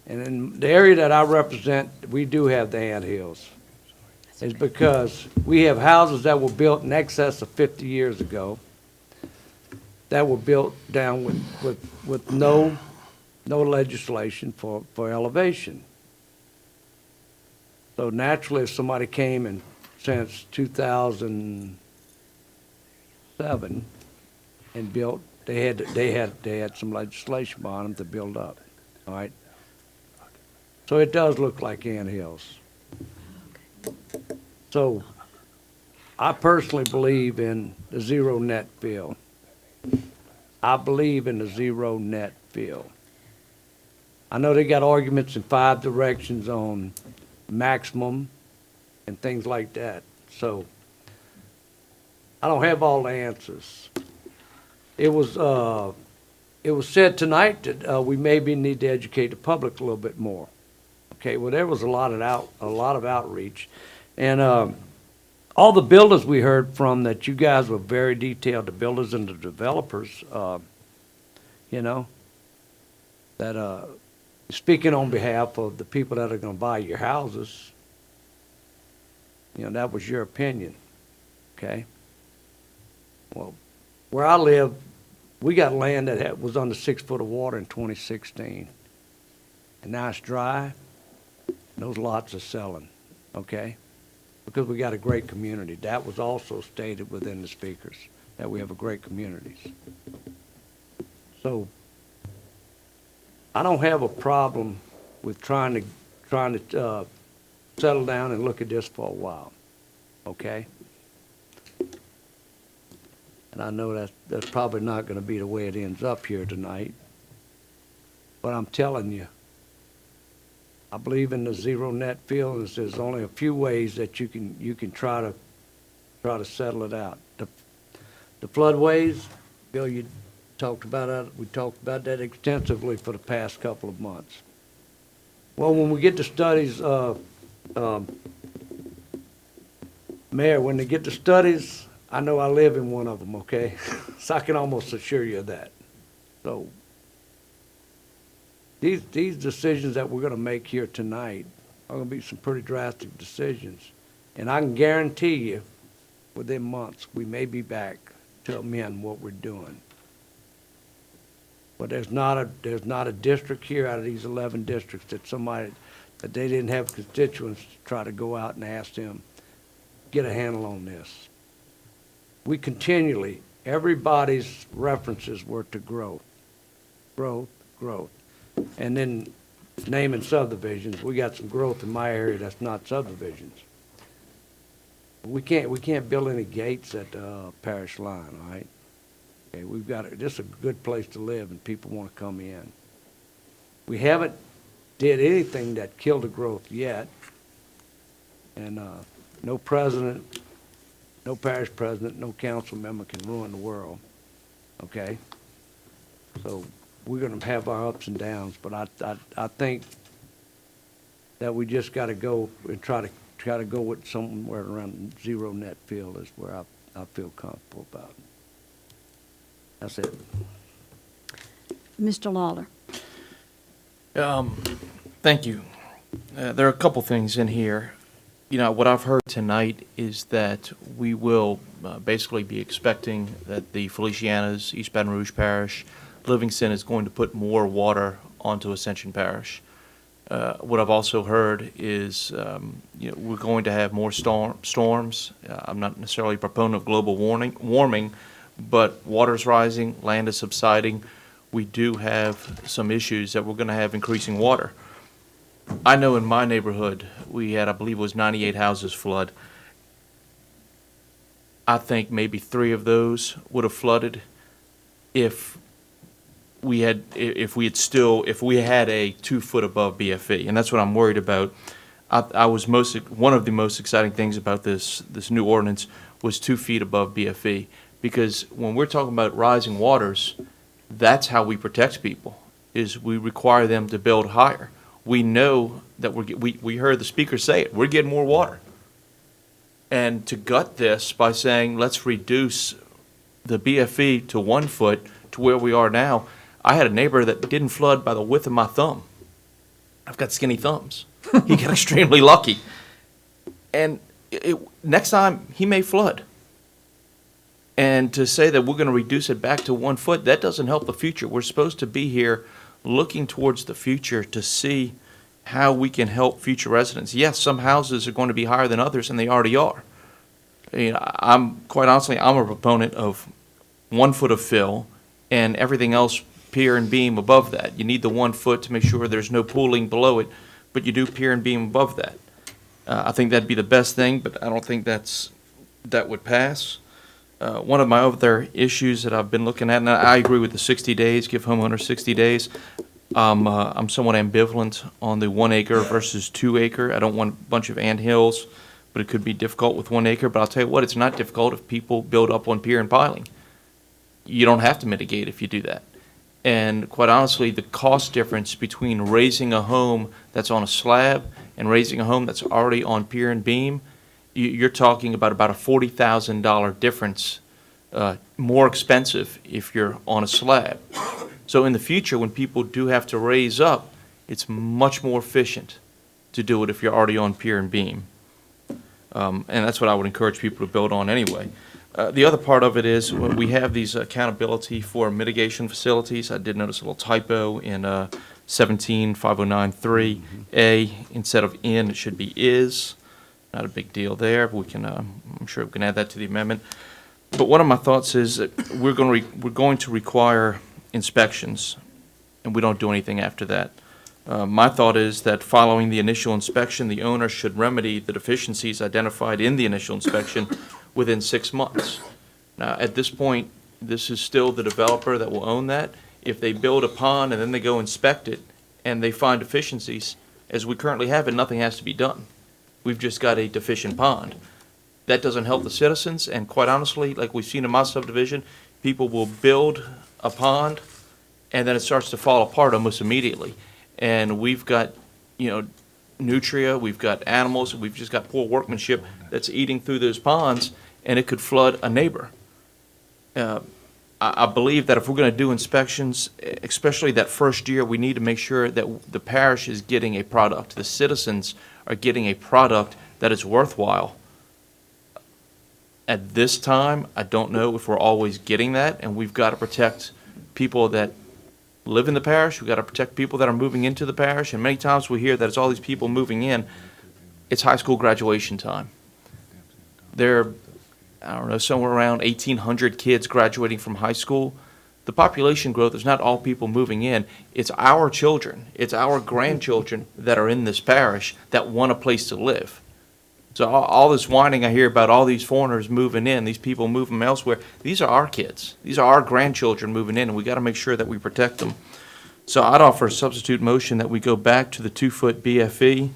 [SPEAKER 15] And in the area that I represent, we do have the anthills. It's because we have houses that were built in excess of 50 years ago that were built down with no legislation for elevation. So naturally, if somebody came and since 2007 and built, they had some legislation behind them to build up, all right? So it does look like anthills. So I personally believe in the zero net fill. I believe in the zero net fill. I know they got arguments in 5 directions on maximum and things like that. So I don't have all the answers. It was said tonight that we maybe need to educate the public a little bit more. Okay, well, there was a lot of outreach, and all the builders we heard from that you guys were very detailed, the builders and the developers, that speaking on behalf of the people that are going to buy your houses, that was your opinion, okay? Well, where I live, we got land that was under 6 foot of water in 2016, and now it's dry. Those lots are selling, okay? Because we got a great community. That was also stated within the speakers, that we have a great communities. So I don't have a problem with trying to settle down and look at this for a while, okay? And I know that's probably not going to be the way it ends up here tonight, but I'm telling you, I believe in the zero net fill, and there's only a few ways that you can try to settle it out. The floodways, Bill, you talked about that. We talked about that extensively for the past couple of months. Well, when we get the studies, Mayor, when they get the studies I know I live in one of them, okay? So I can almost assure you of that. So these decisions that we're gonna make here tonight are gonna be some pretty drastic decisions. And I can guarantee you, within months, we may be back to amend what we're doing. But there's not a district here out of these 11 districts that they didn't have constituents to try to go out and ask them, get a handle on this. We continually, everybody's references were to growth, growth, growth. And then naming subdivisions, we got some growth in my area that's not subdivisions. We can't build any gates at the parish line, all right? Okay, this is a good place to live and people want to come in. We haven't did anything that killed the growth yet. And no president, no parish president, no council member can ruin the world, okay? So we're gonna have our ups and downs, but I think that we just gotta go and try to go with somewhere around zero net fill is where I feel comfortable about. That's it.
[SPEAKER 2] Mr. Lawler.
[SPEAKER 3] Thank you. There are a couple things in here. You know, what I've heard tonight is that we will basically be expecting that the Felicianas, East Baton Rouge Parish, Livingston is going to put more water onto Ascension Parish. What I've also heard is, we're going to have more storms. I'm not necessarily a proponent of global warming, but water's rising, land is subsiding. We do have some issues that we're going to have increasing water. I know in my neighborhood, we had, I believe it was 98 houses flood. I think maybe 3 of those would have flooded if we had a 2 foot above BFE, and that's what I'm worried about. One of the most exciting things about this new ordinance was 2 feet above BFE, because when we're talking about rising waters, that's how we protect people, is we require them to build higher. We know that we heard the speaker say it, we're getting more water. And to gut this by saying, let's reduce the BFE to 1 foot to where we are now. I had a neighbor that didn't flood by the width of my thumb. I've got skinny thumbs. He got extremely lucky. And next time, he may flood. And to say that we're going to reduce it back to 1 foot, that doesn't help the future. We're supposed to be here looking towards the future to see how we can help future residents. Yes, some houses are going to be higher than others, and they already are. You know, quite honestly, I'm a proponent of 1 foot of fill and everything else pier and beam above that. You need the 1 foot to make sure there's no pooling below it, but you do pier and beam above that. I think that'd be the best thing, but I don't think that would pass. One of my other issues that I've been looking at, and I agree with the 60 days, give homeowners 60 days. I'm somewhat ambivalent on the 1 acre versus 2 acre. I don't want a bunch of anthills, but it could be difficult with 1 acre. But I'll tell you what, it's not difficult if people build up on pier and piling. You don't have to mitigate if you do that. And quite honestly, the cost difference between raising a home that's on a slab and raising a home that's already on pier and beam, you're talking about a $40,000 difference, more expensive if you're on a slab. So in the future, when people do have to raise up, it's much more efficient to do it if you're already on pier and beam. And that's what I would encourage people to build on anyway. The other part of it is when we have these accountability for mitigation facilities. I did notice a little typo in 175093A. Instead of in, it should be is. Not a big deal there. We can, I'm sure we can add that to the amendment. But one of my thoughts is that we're going to require inspections, and we don't do anything after that. My thought is that following the initial inspection, the owner should remedy the deficiencies identified in the initial inspection within 6 months. Now, at this point, this is still the developer that will own that. If they build a pond and then they go inspect it and they find deficiencies, as we currently have it, nothing has to be done. We've just got a deficient pond. That doesn't help the citizens, and quite honestly, like we've seen in my subdivision, people will build a pond and then it starts to fall apart almost immediately. And we've got, nutria, we've got animals, we've just got poor workmanship that's eating through those ponds, and it could flood a neighbor. I believe that if we're going to do inspections, especially that first year, we need to make sure that the parish is getting a product. The citizens are getting a product that is worthwhile. At this time, I don't know if we're always getting that, and we've got to protect people that live in the parish. We've got to protect people that are moving into the parish, and many times we hear that it's all these people moving in. It's high school graduation time. There, I don't know, somewhere around 1,800 kids graduating from high school. The population growth is not all people moving in. It's our children, it's our grandchildren that are in this parish that want a place to live. So all this whining I hear about all these foreigners moving in, these people moving from elsewhere, these are our kids. These are our grandchildren moving in, and we got to make sure that we protect them. So I'd offer a substitute motion that we go back to the 2-foot BFE.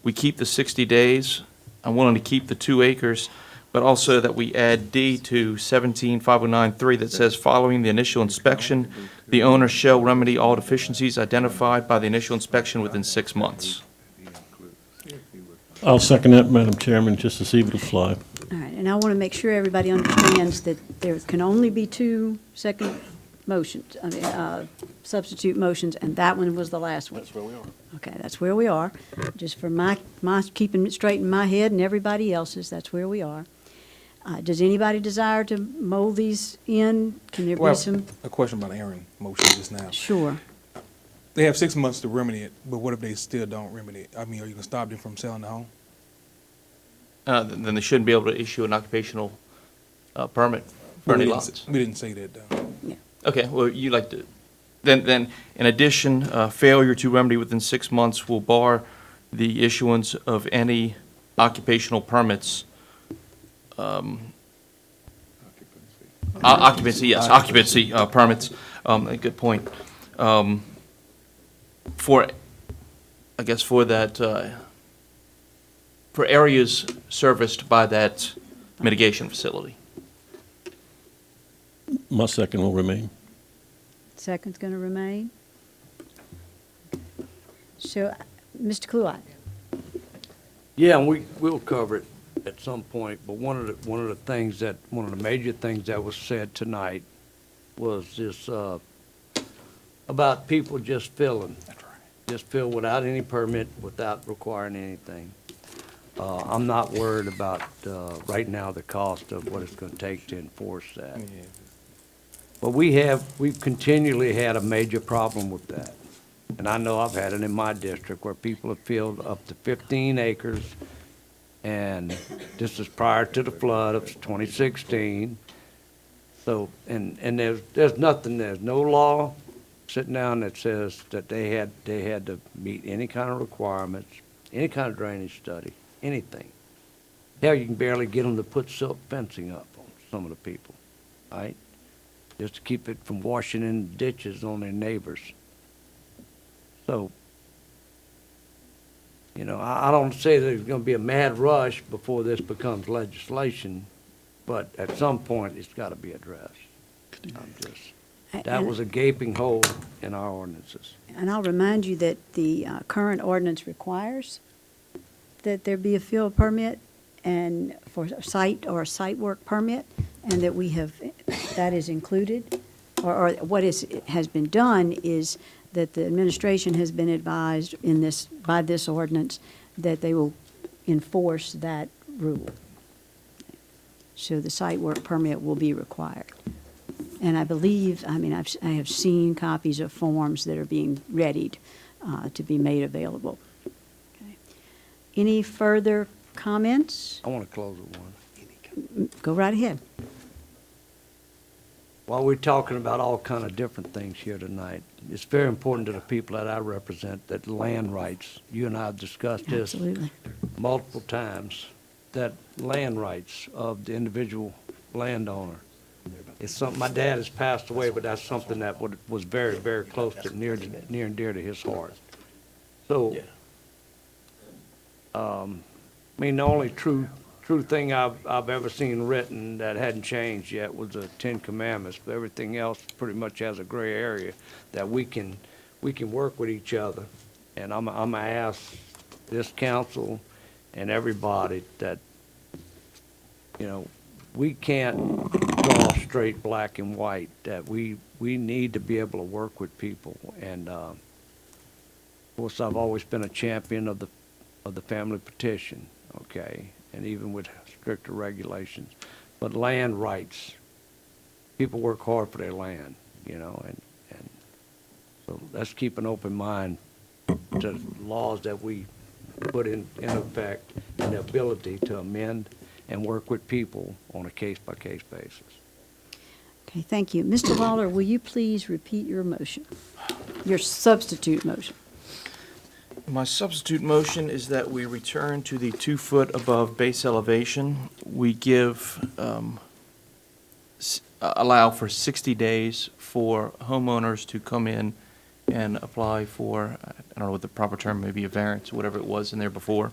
[SPEAKER 3] We keep the 60 days. I'm willing to keep the 2 acres, but also that we add D to 17-5093 that says, following the initial inspection, the owner shall remedy all deficiencies identified by the initial inspection within 6 months.
[SPEAKER 18] I'll second that, Madam Chairman, just to see if it'll fly.
[SPEAKER 2] All right, and I want to make sure everybody understands that there can only be 2 substitute motions, and that one was the last one.
[SPEAKER 13] That's where we are.
[SPEAKER 2] Okay, that's where we are. Just for my keeping it straight in my head and everybody else's, that's where we are. Does anybody desire to mold these in? Can there be some?
[SPEAKER 5] A question about Aaron's motion just now.
[SPEAKER 2] Sure.
[SPEAKER 5] They have 6 months to remedy it, but what if they still don't remedy it? I mean, are you going to stop them from selling the home?
[SPEAKER 3] Then they shouldn't be able to issue an occupational permit for any lots.
[SPEAKER 5] We didn't say that, though.
[SPEAKER 2] Yeah.
[SPEAKER 3] Okay, well, you like to, then, in addition, failure to remedy within 6 months will bar the issuance of any occupational permits. Occupancy permits, a good point. For areas serviced by that mitigation facility.
[SPEAKER 18] My second will remain.
[SPEAKER 2] Second's going to remain. So, Mr. Kluwat.
[SPEAKER 15] Yeah, and we'll cover it at some point, but one of the major things that was said tonight was this, about people just filling. Just fill without any permit, without requiring anything. I'm not worried about, right now, the cost of what it's gonna take to enforce that.
[SPEAKER 5] Yeah.
[SPEAKER 15] But we've continually had a major problem with that. And I know I've had it in my district where people have filled up to 15 acres. And this is prior to the flood of 2016. So, and there's nothing, there's no law sitting down that says that they had to meet any kind of requirements, any kind of drainage study, anything. Hell, you can barely get them to put silk fencing up on some of the people, right? Just to keep it from washing in ditches on their neighbors. So, you know, I don't say there's gonna be a mad rush before this becomes legislation, but at some point, it's gotta be addressed. That was a gaping hole in our ordinances.
[SPEAKER 2] And I'll remind you that the current ordinance requires that there be a field permit and for a site or a site work permit, and that we have, that is included. Or what has been done is that the administration has been advised by this ordinance that they will enforce that rule. So the site work permit will be required. And I believe, I have seen copies of forms that are being readied to be made available. Okay. Any further comments?
[SPEAKER 15] I want to close with one.
[SPEAKER 2] Go right ahead.
[SPEAKER 15] While we're talking about all kind of different things here tonight, it's very important to the people that I represent that land rights, you and I have discussed this multiple times, that land rights of the individual landowner. It's something, my dad has passed away, but that's something that was very, very close to near and dear to his heart. So, the only true thing I've ever seen written that hadn't changed yet was the 10 Commandments, but everything else pretty much has a gray area that we can work with each other. And I'm gonna ask this council and everybody that, we can't draw straight black and white, that we need to be able to work with people. And, of course, I've always been a champion of the family petition, okay, and even with stricter regulations. But land rights, people work hard for their land, you know, and so let's keep an open mind to laws that we put in effect and the ability to amend and work with people on a case-by-case basis.
[SPEAKER 2] Okay, thank you. Mr. Lawler, will you please repeat your motion, your substitute motion?
[SPEAKER 3] My substitute motion is that we return to the 2 foot above base elevation. We give, allow for 60 days for homeowners to come in and apply for, I don't know what the proper term, maybe a variance, whatever it was in there before,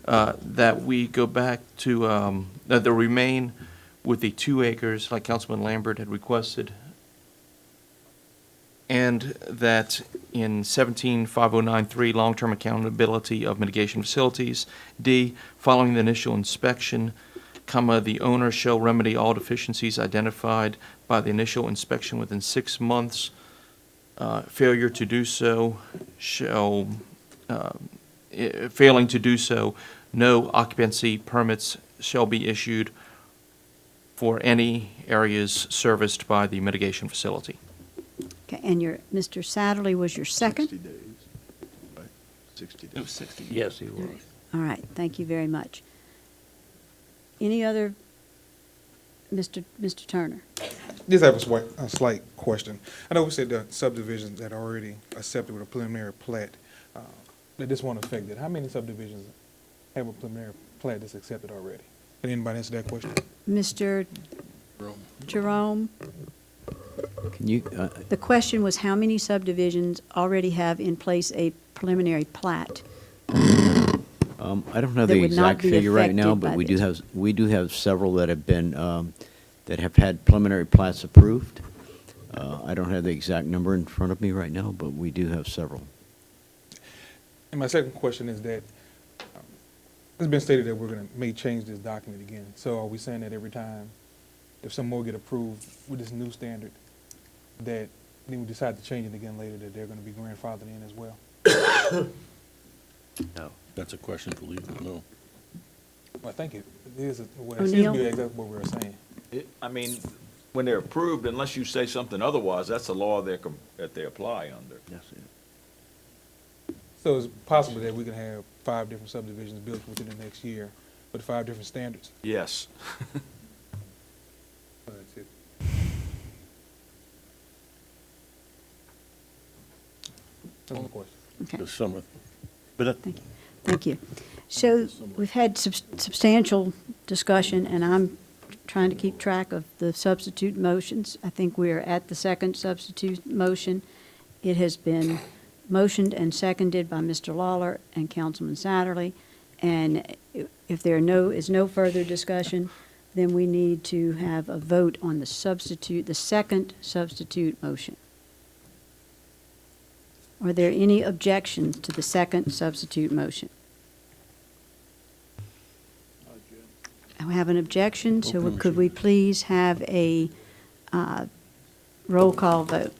[SPEAKER 3] that we go back to, that they remain with the 2 acres like Councilman Lambert had requested, and that in 175093, long-term accountability of mitigation facilities, D, following the initial inspection, comma, the owner shall remedy all deficiencies identified by the initial inspection within 6 months. Failure to do so shall, failing to do so, no occupancy permits shall be issued for any areas serviced by the mitigation facility.
[SPEAKER 2] Okay, and Mr. Satterley was your second?
[SPEAKER 18] 60 days, right? 60 days.
[SPEAKER 3] It was 60.
[SPEAKER 15] Yes, he was.
[SPEAKER 2] All right, thank you very much. Any other, Mr. Turner?
[SPEAKER 5] Just have a slight question. I know we said the subdivisions that are already accepted with a preliminary plat, that this won't affect it. How many subdivisions have a preliminary plat that's accepted already? Can anybody answer that question?
[SPEAKER 2] Mr. Jerome?
[SPEAKER 7] Can you,
[SPEAKER 2] The question was how many subdivisions already have in place a preliminary plat?
[SPEAKER 7] I don't know
[SPEAKER 2] That
[SPEAKER 7] the
[SPEAKER 2] would not
[SPEAKER 7] exact
[SPEAKER 2] be
[SPEAKER 7] figure right now,
[SPEAKER 2] affected by
[SPEAKER 7] but we do
[SPEAKER 2] this.
[SPEAKER 7] have several that have been, that have had preliminary plats approved. I don't have the exact number in front of me right now, but we do have several.
[SPEAKER 5] And my second question is that, it's been stated that we're may change this document again. So are we saying that every time, if some more get approved with this new standard, that then we decide to change it again later, that they're gonna be grandfathered in as well?
[SPEAKER 18] No. That's a question for legal, no.
[SPEAKER 5] Well, I think it is, what it
[SPEAKER 2] O'Neill?
[SPEAKER 5] seems to be exactly what we were saying.
[SPEAKER 13] I mean, when they're approved, unless you say something otherwise, that's the law that they apply under.
[SPEAKER 7] That's it.
[SPEAKER 5] So it's possible that we can have 5 different subdivisions built within the next year with 5 different standards?
[SPEAKER 13] Yes.
[SPEAKER 5] That's it. That's my question.
[SPEAKER 2] Okay.
[SPEAKER 18] The summer. But
[SPEAKER 2] Thank you. So we've had substantial discussion, and I'm trying to keep track of the substitute motions. I think we're at the second substitute motion. It has been motioned and seconded by Mr. Lawler and Councilman Satterley. And if there is no further discussion, then we need to have a vote on the second substitute motion. Are there any objections to the second substitute motion? I have an objection, so could we please have a roll call vote?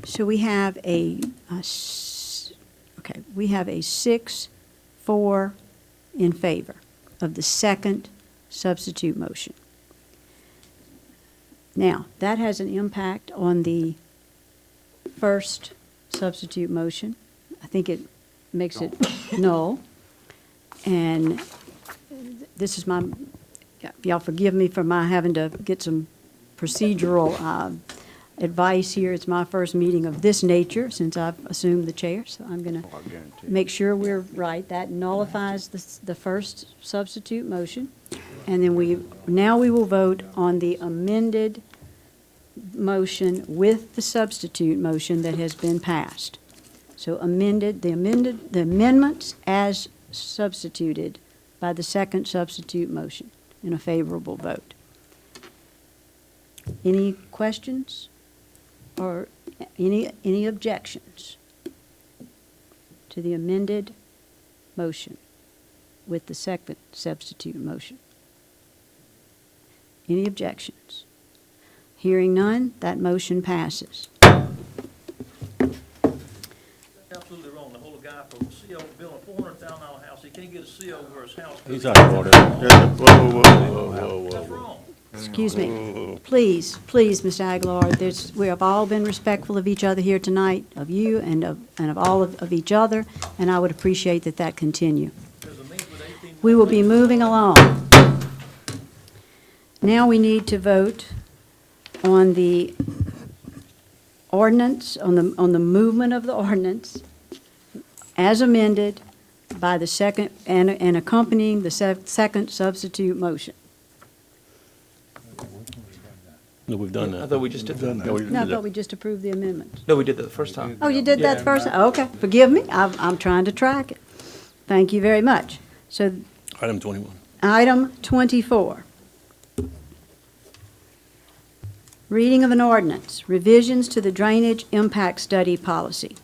[SPEAKER 2] So we have we have a 6-4 in favor of the second substitute motion. Now, that has an impact on the first substitute motion. I think it makes it null. And this is y'all forgive me for my having to get some procedural advice here. It's my first meeting of this nature since I've assumed the chair, so I'm going to make sure we're right. That nullifies the first substitute motion. And then now we will vote on the amended motion with the substitute motion that has been passed. So the amendments as substituted by the second substitute motion in a favorable vote. Any questions or any objections to the amended motion with the second substitute motion? Any objections? Hearing none, that motion passes.
[SPEAKER 8] Absolutely wrong. The whole guy for CO building a $400,000 house, he can't get a CO over his house.
[SPEAKER 18] He's out of order.
[SPEAKER 8] That's wrong.
[SPEAKER 2] Excuse me. Please, Mr. Aguilar, we have all been respectful of each other here tonight, of you and of all of each other, and I would appreciate that continue. We will be moving along. Now we need to vote on the ordinance, on the movement of the ordinance as amended by the second, and accompanying the second substitute motion.
[SPEAKER 18] No, we've done that.
[SPEAKER 3] I thought we just did that.
[SPEAKER 2] No, I thought we just approved the amendment.
[SPEAKER 3] No, we did that the first time.
[SPEAKER 2] Oh, you did that the first time? Okay, forgive me, I'm trying to track it. Thank you very much. So,
[SPEAKER 18] Item 21.
[SPEAKER 2] item 24. Reading of an ordinance, revisions to the drainage impact study policy.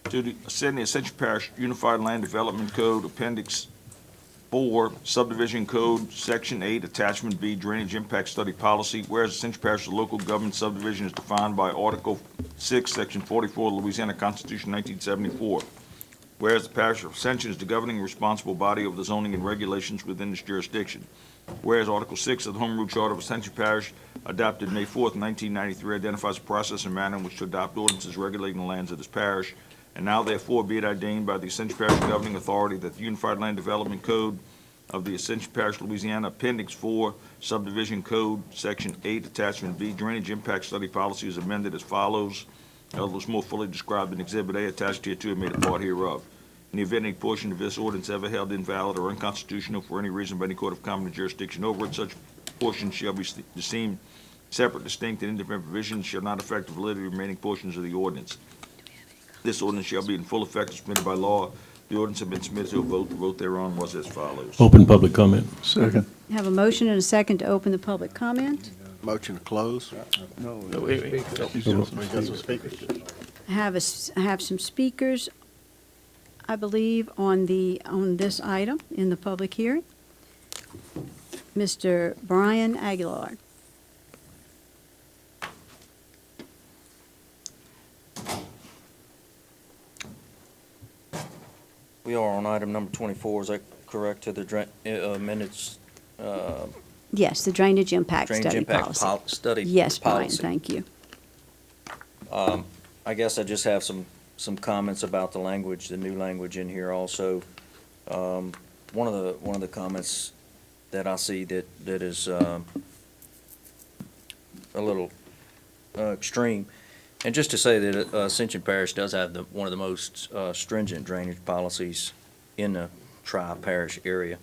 [SPEAKER 13] To the Ascension Parish Unified Land Development Code, Appendix 4, Subdivision Code, Section 8, Attachment B, Drainage Impact Study Policy, whereas Ascension Parish local government subdivision is defined by Article 6, Section 44 of the Louisiana Constitution 1974. Whereas the Parish of Ascension is the governing and responsible body of the zoning and regulations within this jurisdiction. Whereas Article 6 of the Home Rule Charter of Ascension Parish, adopted May 4th, 1993, identifies the process and manner in which to adopt ordinances regulating the lands of this parish. And now therefore be it ordained by the Ascension Parish governing authority that the Unified Land Development Code of the Ascension Parish, Louisiana, Appendix 4, Subdivision Code, Section 8, Attachment B, Drainage Impact Study Policy is amended as follows. As more fully described in Exhibit A attached hereto and made a part hereof. In the event any portion of this ordinance ever held invalid or unconstitutional for any reason by any court of common jurisdiction over it, such portion shall be deemed separate, distinct, and independent provisions shall not affect the validity of remaining portions of the ordinance. This ordinance shall be in full effect as permitted by law. The ordinance has been submitted to a vote. The vote thereon was as follows.
[SPEAKER 18] Open public comment. Second.
[SPEAKER 2] I have a motion and a second to open the public comment.
[SPEAKER 1] Motion to close.
[SPEAKER 3] No, wait.
[SPEAKER 1] We got some speakers.
[SPEAKER 2] I have some speakers, I believe, on this item in the public hearing. Mr. Brian Aguilar.
[SPEAKER 22] We are on item number 24, is that correct, to the minutes?
[SPEAKER 2] Yes, the drainage impact study
[SPEAKER 22] Drainage impact
[SPEAKER 2] policy.
[SPEAKER 22] study
[SPEAKER 2] Yes, Brian,
[SPEAKER 22] policy.
[SPEAKER 2] thank you.
[SPEAKER 22] I guess I just have some comments about the language, the new language in here also. One of the comments that I see that is a little extreme, and just to say that Ascension Parish does have one of the most stringent drainage policies in the tri-parish area.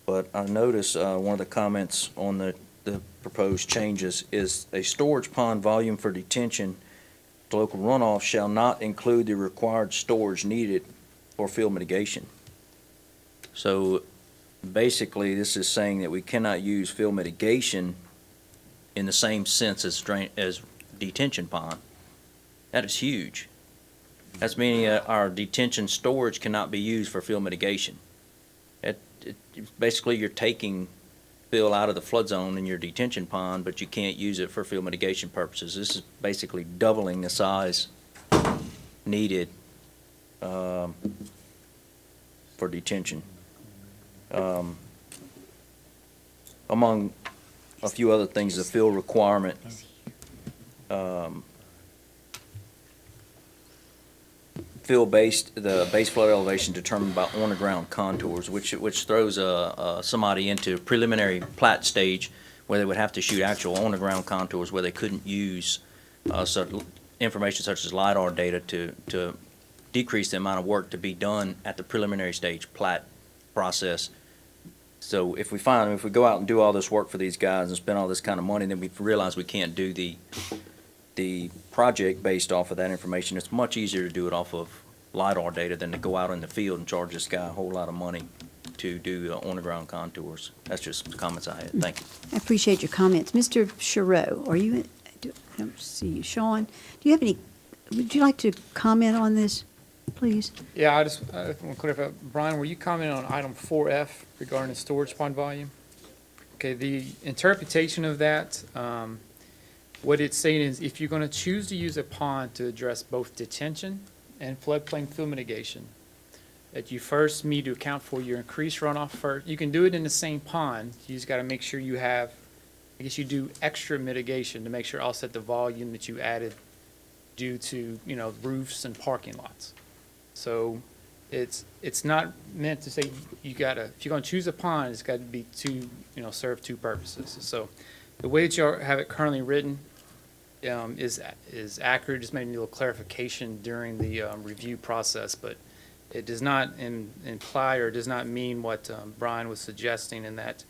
[SPEAKER 22] But I notice one of the comments on the proposed changes is a storage pond volume for detention to local runoff shall not include the required storage needed for fill mitigation. So basically, this is saying that we cannot use fill mitigation in the same sense as detention pond. That is huge. That's meaning our detention storage cannot be used for fill mitigation. Basically, you're taking fill out of the flood zone in your detention pond, but you can't use it for fill mitigation purposes. This is basically doubling the size needed for detention. Among a few other things, the fill requirement the base flood elevation determined by on-the-ground contours, which throws somebody into preliminary plat stage where they would have to shoot actual on-the-ground contours where they couldn't use information such as LiDAR data to decrease the amount of work to be done at the preliminary stage plat process. So if we go out and do all this work for these guys and spend all this kind of money, then we realize we can't do the the project based off of that information. It's much easier to do it off of LiDAR data than to go out in the field and charge this guy a whole lot of money to do on-the-ground contours. That's just the comments I had. Thank you.
[SPEAKER 2] I appreciate your comments. Mr. Giroux, are you, I don't see you. Sean, do you have any, would you like to comment on this, please?
[SPEAKER 16] Yeah, I just want to clarify. Brian, were you commenting on item 4F regarding the storage pond volume? Okay, the interpretation of that, what it's saying is if you're going to choose to use a pond to address both detention and floodplain fill mitigation, that you first need to account for your increased runoff first. You can do it in the same pond. You just got to make sure you have, I guess you do extra mitigation to make sure offset the volume that you added due to, you know, roofs and parking lots. So it's not meant to say you got to, if you're going to choose a pond, it's got to be serve two purposes. So the way that you have it currently written is accurate. Just made a little clarification during the review process, but it does not imply or does not mean what Brian was suggesting in that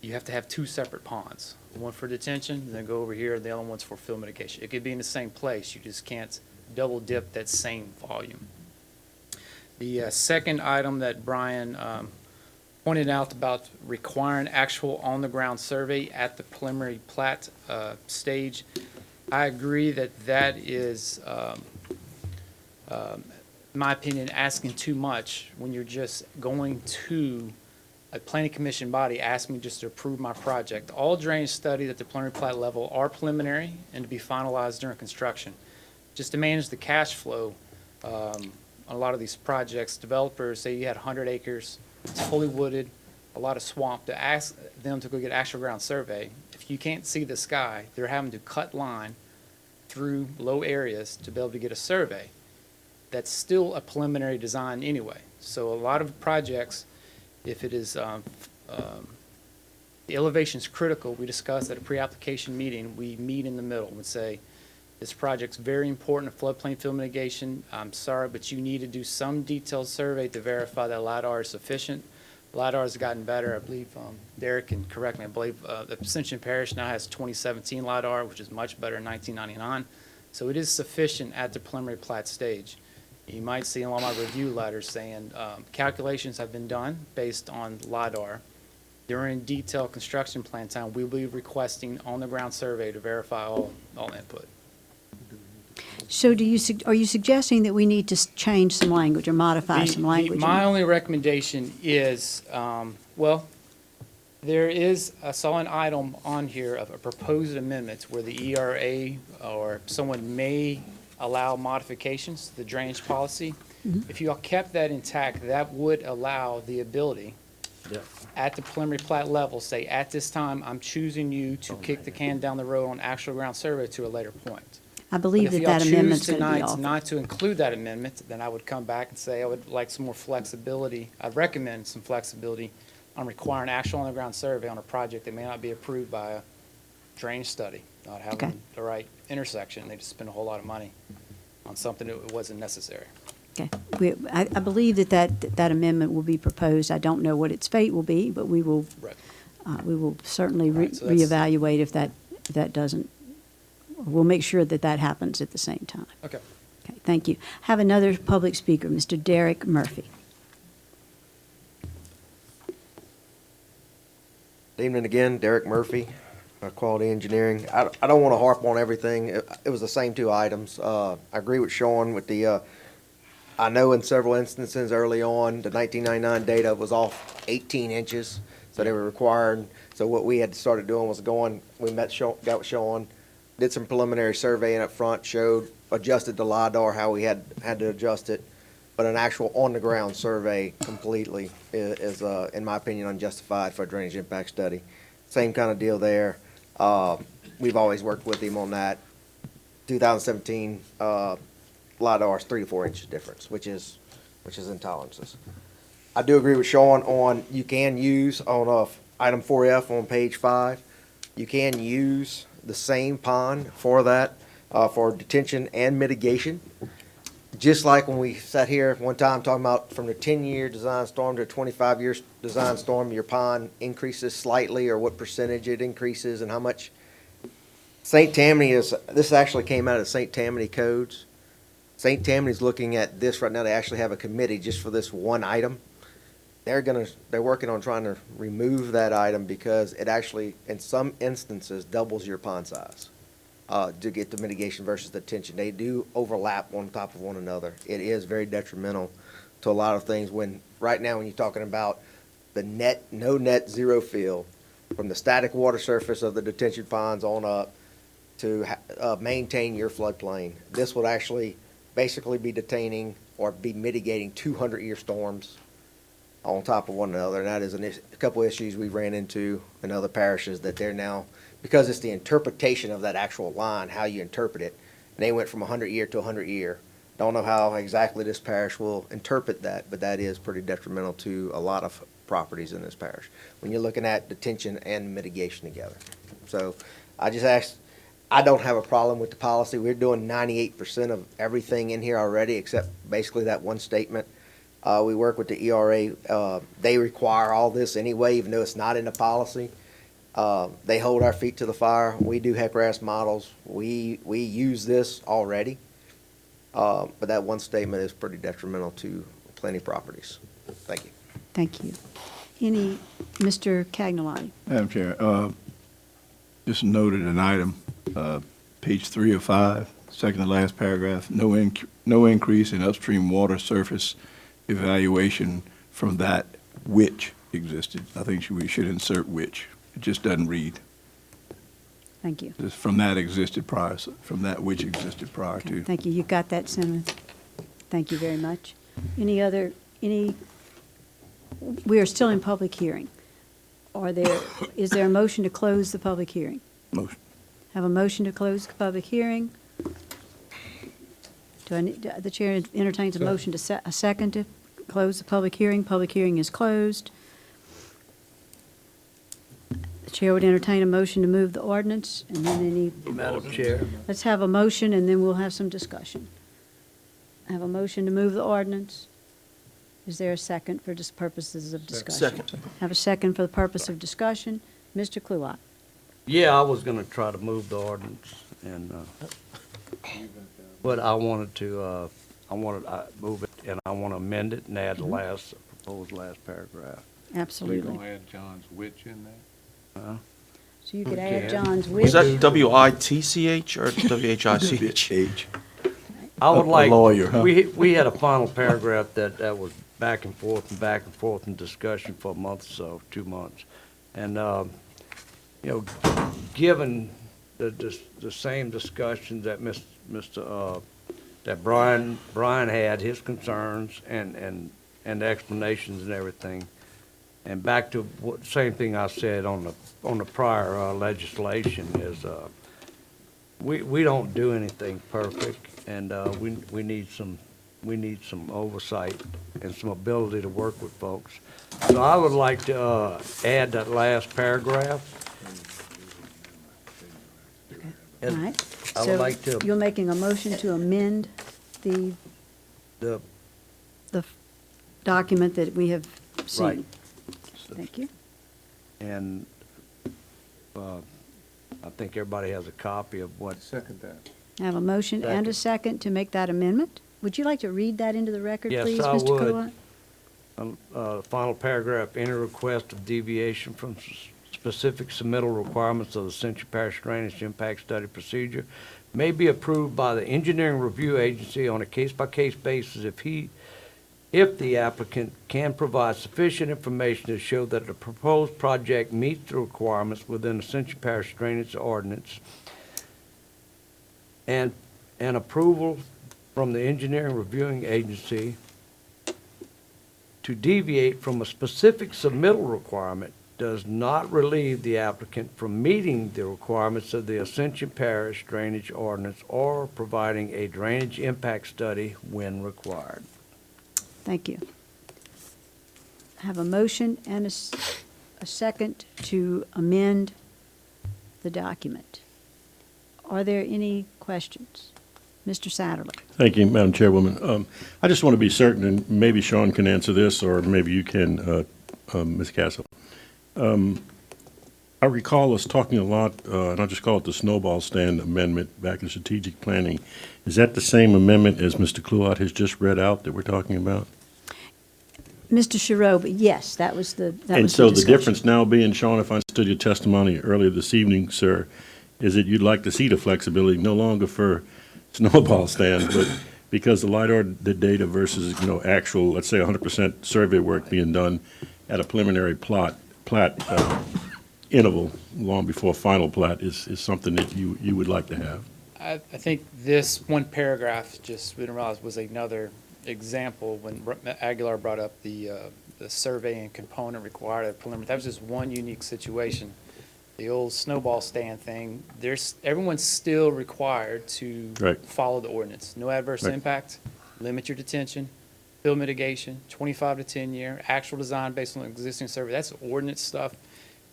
[SPEAKER 16] you have to have two separate ponds. One for detention, and then go over here, the other one's for fill mitigation. It could be in the same place, you just can't double dip that same volume. The second item that Brian pointed out about requiring actual on-the-ground survey at the preliminary plat stage, I agree that that is, in my opinion, asking too much when you're just going to a planning commission body asking me just to approve my project. All drainage studies at the preliminary plat level are preliminary and to be finalized during construction. Just to manage the cash flow on a lot of these projects, developers say you had 100 acres, it's fully wooded, a lot of swamp, to ask them to go get actual ground survey. If you can't see the sky, they're having to cut line through low areas to be able to get a survey. That's still a preliminary design anyway. So a lot of projects, if it is, the elevation is critical, we discussed at a pre-application meeting, we meet in the middle and say, this project's very important to floodplain fill mitigation. I'm sorry, but you need to do some detailed survey to verify that LiDAR is sufficient. LiDAR has gotten better. I believe, Derek can correct me, I believe the Ascension Parish now has 2017 LiDAR, which is much better than 1999. So it is sufficient at the preliminary plat stage. You might see in one of my review letters saying calculations have been done based on LiDAR. During detailed construction plan time, we will be requesting on-the-ground survey to verify all input.
[SPEAKER 2] So are you suggesting that we need to change some language or modify some language?
[SPEAKER 16] My only recommendation is, there is, I saw an item on here of a proposed amendment where the ERA or someone may allow modifications to the drainage policy.
[SPEAKER 2] Mm-hmm.
[SPEAKER 16] If you all kept that intact, that would allow the ability at the preliminary plat level, say, at this time, I'm choosing you to kick the can down the road on actual ground survey to a later point.
[SPEAKER 2] I believe that amendment's going to be
[SPEAKER 16] If you all choose
[SPEAKER 2] offered.
[SPEAKER 16] tonight not to include that amendment, then I would come back and say I would like some more flexibility. I'd recommend some flexibility on requiring actual on-the-ground survey on a project that may not be approved by a drainage study, not having the right intersection. They just spend a whole lot of money on something that wasn't necessary.
[SPEAKER 2] Okay. I believe that amendment will be proposed. I don't know what its fate will be, but we will certainly
[SPEAKER 16] So that's-
[SPEAKER 2] reevaluate if that doesn't. We'll make sure that happens at the same time.
[SPEAKER 16] Okay.
[SPEAKER 2] Okay, thank you. Have another public speaker, Mr. Derek Murphy.
[SPEAKER 11] Good evening again, Derek Murphy, Quality Engineering. I don't want to harp on everything. It was the same two items. I agree with Sean with the, I know in several instances early on, the 1999 data was off 18 inches, so they were required. So what we had started doing was got with Sean, did some preliminary surveying up front, adjusted the LiDAR, how we had to adjust it. But an actual on-the-ground survey completely is, in my opinion, unjustified for a drainage impact study. Same kind of deal there. We've always worked with him on that. 2017 LiDAR is 3 to 4 inches difference, which is intolerances. I do agree with Sean on you can use on item 4F on page 5. You can use the same pond for that for detention and mitigation. Just like when we sat here one time talking about from the 10-year design storm to a 25-year design storm, your pond increases slightly or what percentage it increases and how much. St. Tammany this actually came out of St. Tammany codes. St. Tammany's looking at this right now. They actually have a committee just for this one item. They're working on trying to remove that item because it actually, in some instances, doubles your pond size to get the mitigation versus the detention. They do overlap on top of one another. It is very detrimental to a lot of things right now when you're talking about the no net zero fill from the static water surface of the detention ponds on up to maintain your floodplain. This would actually basically be detaining or be mitigating 200-year storms on top of one another, and that is a couple issues we ran into in other parishes that they're now, because it's the interpretation of that actual line, how you interpret it, and they went from 100-year to 100-year. Don't know how exactly this parish will interpret that, but that is pretty detrimental to a lot of properties in this parish when you're looking at detention and mitigation together. So I just asked, I don't have a problem with the policy. We're doing 98% of everything in here already except basically that one statement. We work with the ERA. They require all this anyway, even though it's not in the policy. They hold our feet to the fire. We do HECRAS models. We use this already. But that one statement is pretty detrimental to plenty of properties. Thank you.
[SPEAKER 2] Thank you. Mr. Cagnolati?
[SPEAKER 4] Madam Chair, just noted an item, page 3 of 5, second to last paragraph, no increase in upstream water surface evaluation from that which existed. I think we should insert which. It just doesn't read.
[SPEAKER 2] Thank you.
[SPEAKER 4] Just from that from that which existed prior to.
[SPEAKER 2] Thank you. You got that, Senator? Thank you very much. We are still in public hearing. Is there a motion to close the public hearing?
[SPEAKER 4] Motion.
[SPEAKER 2] Have a motion to close the public hearing. The chair entertains a motion to a second to close the public hearing. Public hearing is closed. The chair would entertain a motion to move the ordinance, and then
[SPEAKER 15] Madam Chair.
[SPEAKER 2] let's have a motion, and then we'll have some discussion. I have a motion to move the ordinance. Is there a second for just purposes of discussion?
[SPEAKER 3] Second.
[SPEAKER 2] Have a second for the purpose of discussion. Mr. Kluwat.
[SPEAKER 15] Yeah, I was gonna try to move the ordinance and, but I wanted to move it and I want to amend it and add the proposed last paragraph.
[SPEAKER 2] Absolutely.
[SPEAKER 12] We're gonna add John's which in there?
[SPEAKER 2] So you could
[SPEAKER 15] We
[SPEAKER 2] add
[SPEAKER 15] can.
[SPEAKER 2] John's
[SPEAKER 3] Was
[SPEAKER 2] which.
[SPEAKER 3] that WITCH or WHICH?
[SPEAKER 15] I would like,
[SPEAKER 4] lawyer, huh?
[SPEAKER 15] we had a final paragraph that was back and forth in discussion for a month or so, 2 months. And, given the same discussion that that Brian had, his concerns and explanations and everything, and back to same thing I said on the prior legislation is, we don't do anything perfect, and we need some oversight and some ability to work with folks. So I would like to add that last paragraph.
[SPEAKER 2] All
[SPEAKER 15] And
[SPEAKER 2] right.
[SPEAKER 15] I would like to.
[SPEAKER 2] You're making a motion to amend the document that we have seen.
[SPEAKER 15] Right.
[SPEAKER 2] Thank you.
[SPEAKER 15] And I think everybody has a copy of what.
[SPEAKER 12] Second that.
[SPEAKER 2] I have a motion and a second to make that amendment. Would you like to read that into the record,
[SPEAKER 15] Yes,
[SPEAKER 2] please,
[SPEAKER 15] I
[SPEAKER 2] Mr.
[SPEAKER 15] would.
[SPEAKER 2] Kluwat?
[SPEAKER 15] Final paragraph, any request of deviation from specific submittal requirements of the Ascension Parish Drainage Impact Study procedure may be approved by the engineering review agency on a case-by-case basis if the applicant can provide sufficient information to show that the proposed project meets the requirements within Ascension Parish Drainage Ordinance, and an approval from the engineering reviewing agency to deviate from a specific submittal requirement does not relieve the applicant from meeting the requirements of the Ascension Parish Drainage Ordinance or providing a drainage impact study when required.
[SPEAKER 2] Thank you. I have a motion and a second to amend the document. Are there any questions? Mr. Satterley.
[SPEAKER 18] Thank you, Madam Chairwoman. I just want to be certain, and maybe Sean can answer this, or maybe you can, Ms. Castle. I recall us talking a lot, and I'll just call it the snowball stand amendment back in strategic planning. Is that the same amendment as Mr. Cluot has just read out that we're talking about?
[SPEAKER 2] Mr. Sherrow, but yes, that was the
[SPEAKER 18] And so the
[SPEAKER 2] discussion.
[SPEAKER 18] difference now being, Sean, if I understood your testimony earlier this evening, sir, is that you'd like to see the flexibility, no longer for snowball stands, but because the LiDAR data versus, actual, let's say 100% survey work being done at a preliminary plat interval long before final plat is something that you would like to have.
[SPEAKER 16] I think this one paragraph, just we didn't realize, was another example when Aguilar brought up the survey and component required at preliminary. That was just one unique situation. The old snowball stand thing, everyone's still required to follow the ordinance. No adverse impact, limit your detention, fill mitigation, 25 to 10 year, actual design based on existing survey. That's ordinance stuff.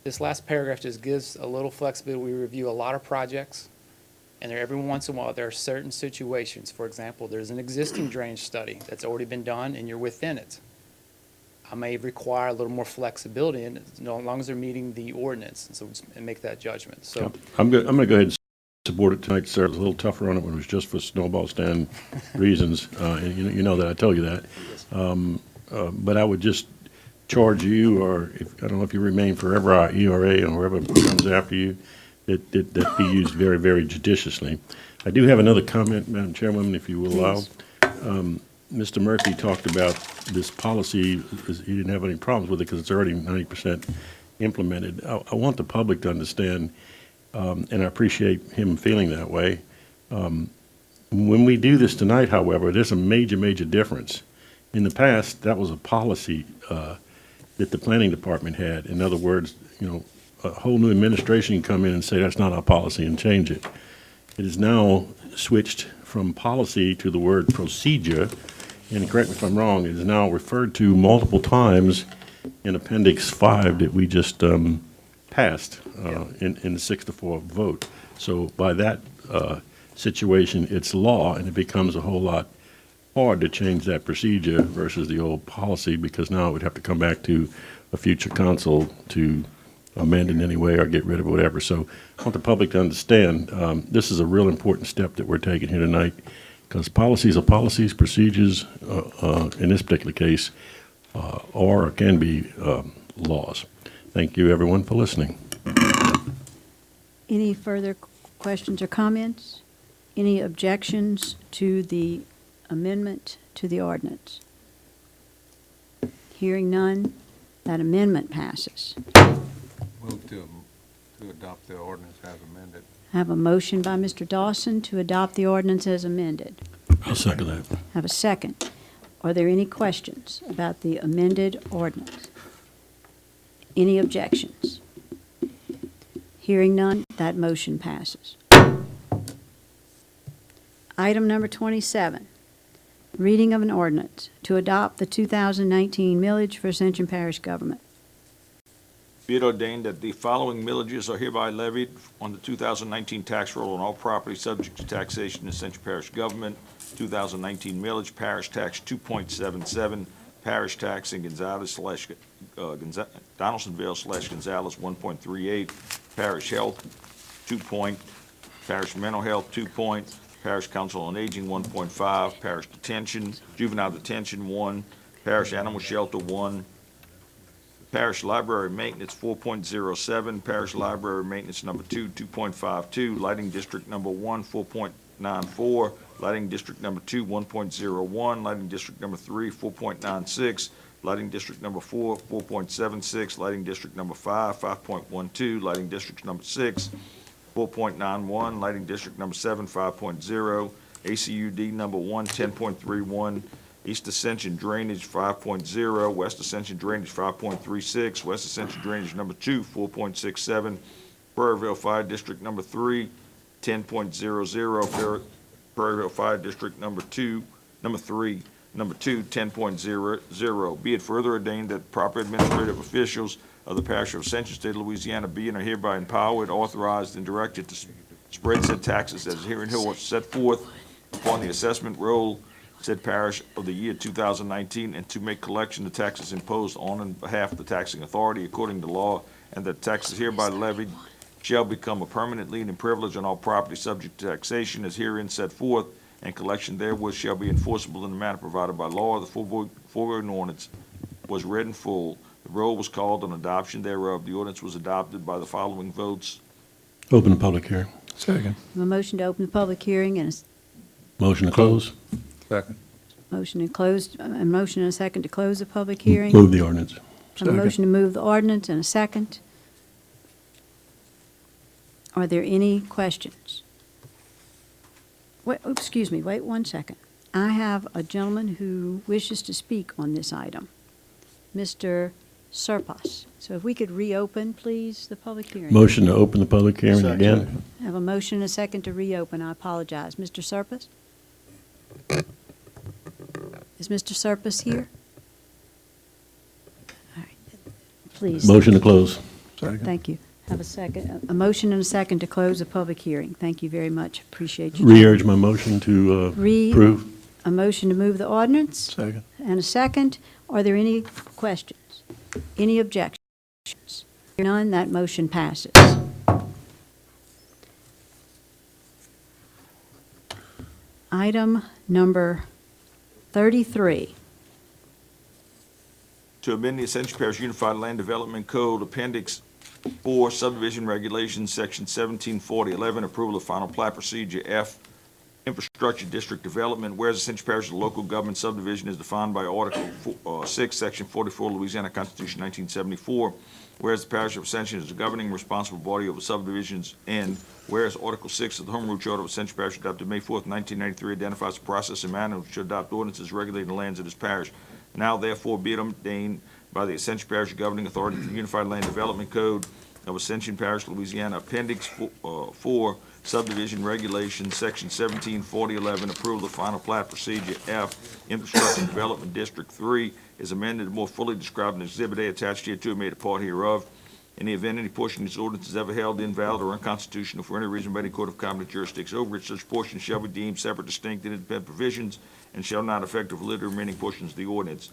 [SPEAKER 16] This last paragraph just gives a little flexibility. We review a lot of projects, and every once in a while there are certain situations. For example, there's an existing drainage study that's already been done and you're within it. I may require a little more flexibility in it, as long as they're meeting the ordinance, and make that judgment. So
[SPEAKER 18] I'm going to go ahead and support it tonight, sir. It was a little tougher on it when it was just for snowball stand reasons, and you know that I tell you that. But I would just charge you, or I don't know if you remain forever our ERA or whoever comes after you, that be used very, very judiciously. I do have another comment, Madam Chairwoman, if you will allow. Mr. Murphy talked about this policy. He didn't have any problems with it because it's already 90% implemented. I want the public to understand, and I appreciate him feeling that way. When we do this tonight, however, there's a major, major difference. In the past, that was a policy that the planning department had. In other words, a whole new administration can come in and say that's not our policy and change it. It is now switched from policy to the word procedure, and correct me if I'm wrong, it is now referred to multiple times in Appendix 5 that we just passed in the 6-4 vote. So by that situation, it's law, and it becomes a whole lot hard to change that procedure versus the old policy, because now it would have to come back to a future council to amend in any way or get rid of it, whatever. So I want the public to understand this is a real important step that we're taking here tonight, because policies are policies, procedures, in this particular case, are or can be laws. Thank you, everyone, for listening.
[SPEAKER 2] Any further questions or comments? Any objections to the amendment to the ordinance? Hearing none, that amendment passes.
[SPEAKER 12] Move to adopt the ordinance as amended.
[SPEAKER 2] I have a motion by Mr. Dawson to adopt the ordinance as amended.
[SPEAKER 18] I'll second that.
[SPEAKER 2] I have a second. Are there any questions about the amended ordinance? Any objections? Hearing none, that motion passes. Item number 27, reading of an ordinance to adopt the 2019 millage for Ascension Parish government.
[SPEAKER 13] Be it ordained that the following millages are hereby levied on the 2019 tax roll on all property subject to taxation in Ascension Parish government. 2019 millage, parish tax 2.77, parish tax in Gonzales Donaldsonville/Gonzales 1.38, parish health 2 point, parish mental health 2 point, parish council on aging 1.5, parish detention, juvenile detention 1, parish animal shelter 1, parish library maintenance 4.07, parish library maintenance number 2, 2.52, lighting district number 1, 4.94, lighting district number 2, 1.01, lighting district number 3, 4.96, lighting district number 4, 4.76, lighting district number 5, 5.12, lighting district number 6, 4.91, lighting district number 7, 5.0, ACUD number 1, 10.31, East Ascension drainage 5.0, West Ascension drainage 5.36, West Ascension drainage number 2, 4.67, Prairieville Fire District number 3, 10.00, Prairieville Fire District number 3, 10.00. Be it further ordained that proper administrative officials of the Parish of Ascension, State of Louisiana, be and are hereby empowered, authorized, and directed to spread said taxes as herein set forth upon the assessment roll said parish of the year 2019, and to make collection of taxes imposed on and behalf of the taxing authority according to law, and that taxes hereby levied shall become a permanent lien and privilege on all property subject to taxation as herein set forth, and collection therewith shall be enforceable in the manner provided by law. The foregoing ordinance was read in full. The roll was called on adoption thereof. The ordinance was adopted by the following votes.
[SPEAKER 18] Open the public hearing.
[SPEAKER 4] Second.
[SPEAKER 2] A motion to open the public hearing and
[SPEAKER 18] Motion to close.
[SPEAKER 4] Second.
[SPEAKER 2] motion and a second to close the public hearing.
[SPEAKER 18] Move the ordinance.
[SPEAKER 2] Have a motion to move the ordinance and a second. Are there any questions? Wait, excuse me, wait one second. I have a gentleman who wishes to speak on this item, Mr. Surpas. So if we could reopen, please, the public hearing.
[SPEAKER 18] Motion to open the public hearing again.
[SPEAKER 2] I have a motion and a second to reopen. I apologize. Mr. Surpas? Is Mr. Surpas here? All right. Please.
[SPEAKER 18] Motion to close.
[SPEAKER 4] Second.
[SPEAKER 2] Thank you. Have a second, a motion and a second to close the public hearing. Thank you very much. Appreciate you.
[SPEAKER 18] Re-urge my motion to approve.
[SPEAKER 2] A motion to move the ordinance
[SPEAKER 4] Second.
[SPEAKER 2] and a second. Are there any questions? Any objections? None, that motion passes. Item number 33.
[SPEAKER 13] To amend the Ascension Parish Unified Land Development Code, Appendix 4, Subdivision Regulations, Section 174011, approval of final plat procedure F, Infrastructure District Development. Whereas Ascension Parish is a local government subdivision is defined by Article 6, Section 44, Louisiana Constitution 1974. Whereas the Parish of Ascension is the governing responsible body over subdivisions, and whereas Article 6 of the Home Rule Charter of Ascension Parish adopted May 4th, 1993 identifies the process and manner in which to adopt ordinances regulating the lands of this parish. Now therefore be it ordained by the Ascension Parish governing authority to the Unified Land Development Code of Ascension Parish, Louisiana, Appendix 4, Subdivision Regulations, Section 174011, approval of final plat procedure F, Infrastructure Development District 3 is amended and more fully described in Exhibit A attached here to and made a part hereof. In the event any portion of this ordinance is ever held invalid or unconstitutional for any reason by any court of competent jurisdiction over it, such portion shall be deemed separate, distinct, and independent provisions and shall not affect the validity of remaining portions of the ordinance.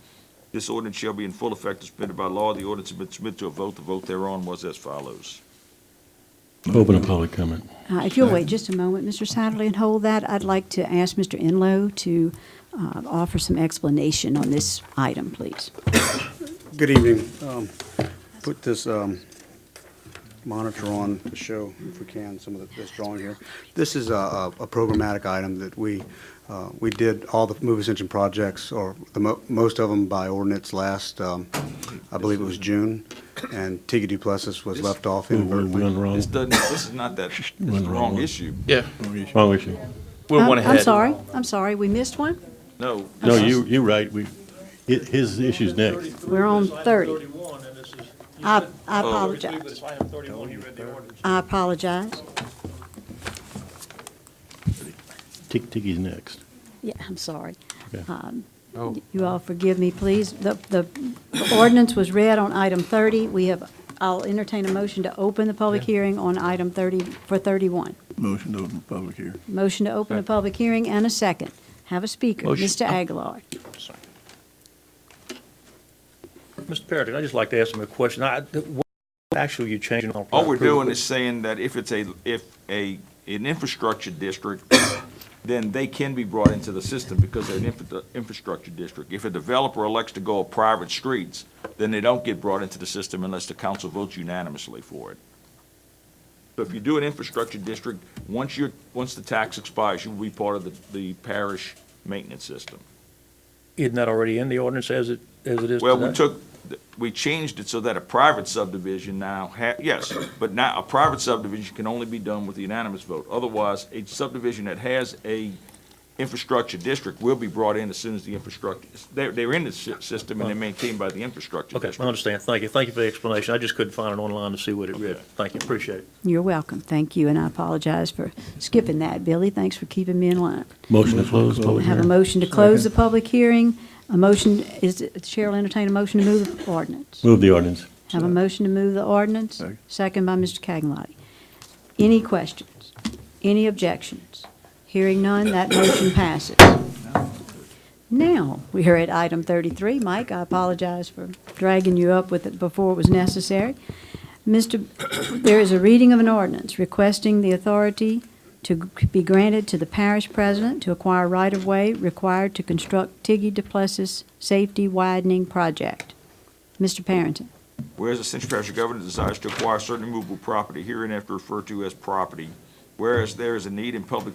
[SPEAKER 13] This ordinance shall be in full effect as permitted by law. The ordinance has been submitted to a vote. The vote thereon was as follows.
[SPEAKER 18] Open the public comment.
[SPEAKER 2] If you'll wait just a moment, Mr. Satterley, and hold that, I'd like to ask Mr. Enlow to offer some explanation on this item, please.
[SPEAKER 17] Good evening. Put this monitor on to show, if we can, some of this drawing here. This is a programmatic item that we did all the Move Ascension projects, or most of them by ordinance last, I believe it was June, and Tiggy Duplessis was left off inadvertently.
[SPEAKER 13] This is not that, it's the wrong issue.
[SPEAKER 3] Yeah.
[SPEAKER 18] Wrong issue.
[SPEAKER 3] We're one ahead.
[SPEAKER 2] I'm sorry, we missed one?
[SPEAKER 13] No.
[SPEAKER 18] No, you're right. His issue's next.
[SPEAKER 2] We're on 30. I apologize. I apologize.
[SPEAKER 18] Tiggy's next.
[SPEAKER 2] Yeah, I'm sorry.
[SPEAKER 18] Okay.
[SPEAKER 2] You all forgive me, please. The ordinance was read on item 30. I'll entertain a motion to open the public hearing on item 30 for 31.
[SPEAKER 4] Motion to open the public hearing.
[SPEAKER 2] Motion to open the public hearing and a second. Have a speaker,
[SPEAKER 8] Motion.
[SPEAKER 2] Mr. Aguilar.
[SPEAKER 8] Mr. Parrott, I'd just like to ask him a question. What actually you changing on?
[SPEAKER 13] All we're doing is saying that if it's an infrastructure district, then they can be brought into the system because they're an infrastructure district. If a developer elects to go on private streets, then they don't get brought into the system unless the council votes unanimously for it. So if you do an infrastructure district, once the tax expires, you will be part of the parish maintenance system.
[SPEAKER 8] Isn't that already in the ordinance as it is
[SPEAKER 13] Well,
[SPEAKER 8] today?
[SPEAKER 13] we changed it so that a private subdivision now, yes, but now a private subdivision can only be done with a unanimous vote. Otherwise, a subdivision that has a infrastructure district will be brought in as soon as the infrastructure, they're in the system and they're maintained by the infrastructure
[SPEAKER 8] Okay,
[SPEAKER 13] district.
[SPEAKER 8] I understand. Thank you. Thank you for the explanation. I just couldn't find it online to see what it read. Thank you. Appreciate it.
[SPEAKER 2] You're welcome. Thank you, and I apologize for skipping that. Billy, thanks for keeping me in line.
[SPEAKER 18] Motion to close the public
[SPEAKER 2] I have a
[SPEAKER 18] hearing.
[SPEAKER 2] motion to close the public hearing. A motion, the chair will entertain a motion to move the ordinance.
[SPEAKER 18] Move the ordinance.
[SPEAKER 2] Have a motion to move the ordinance. Second by Mr. Cagnalotti. Any questions? Any objections? Hearing none, that motion passes. Now, we are at item 33. Mike, I apologize for dragging you up with it before it was necessary. There is a reading of an ordinance requesting the authority to be granted to the parish president to acquire right-of-way required to construct Tiggy DePlessis Safety Widening Project. Mr. Parrington.
[SPEAKER 13] Whereas the Ascension Parish Government desires to acquire certain immovable property hereinafter referred to as property, whereas there is a need in public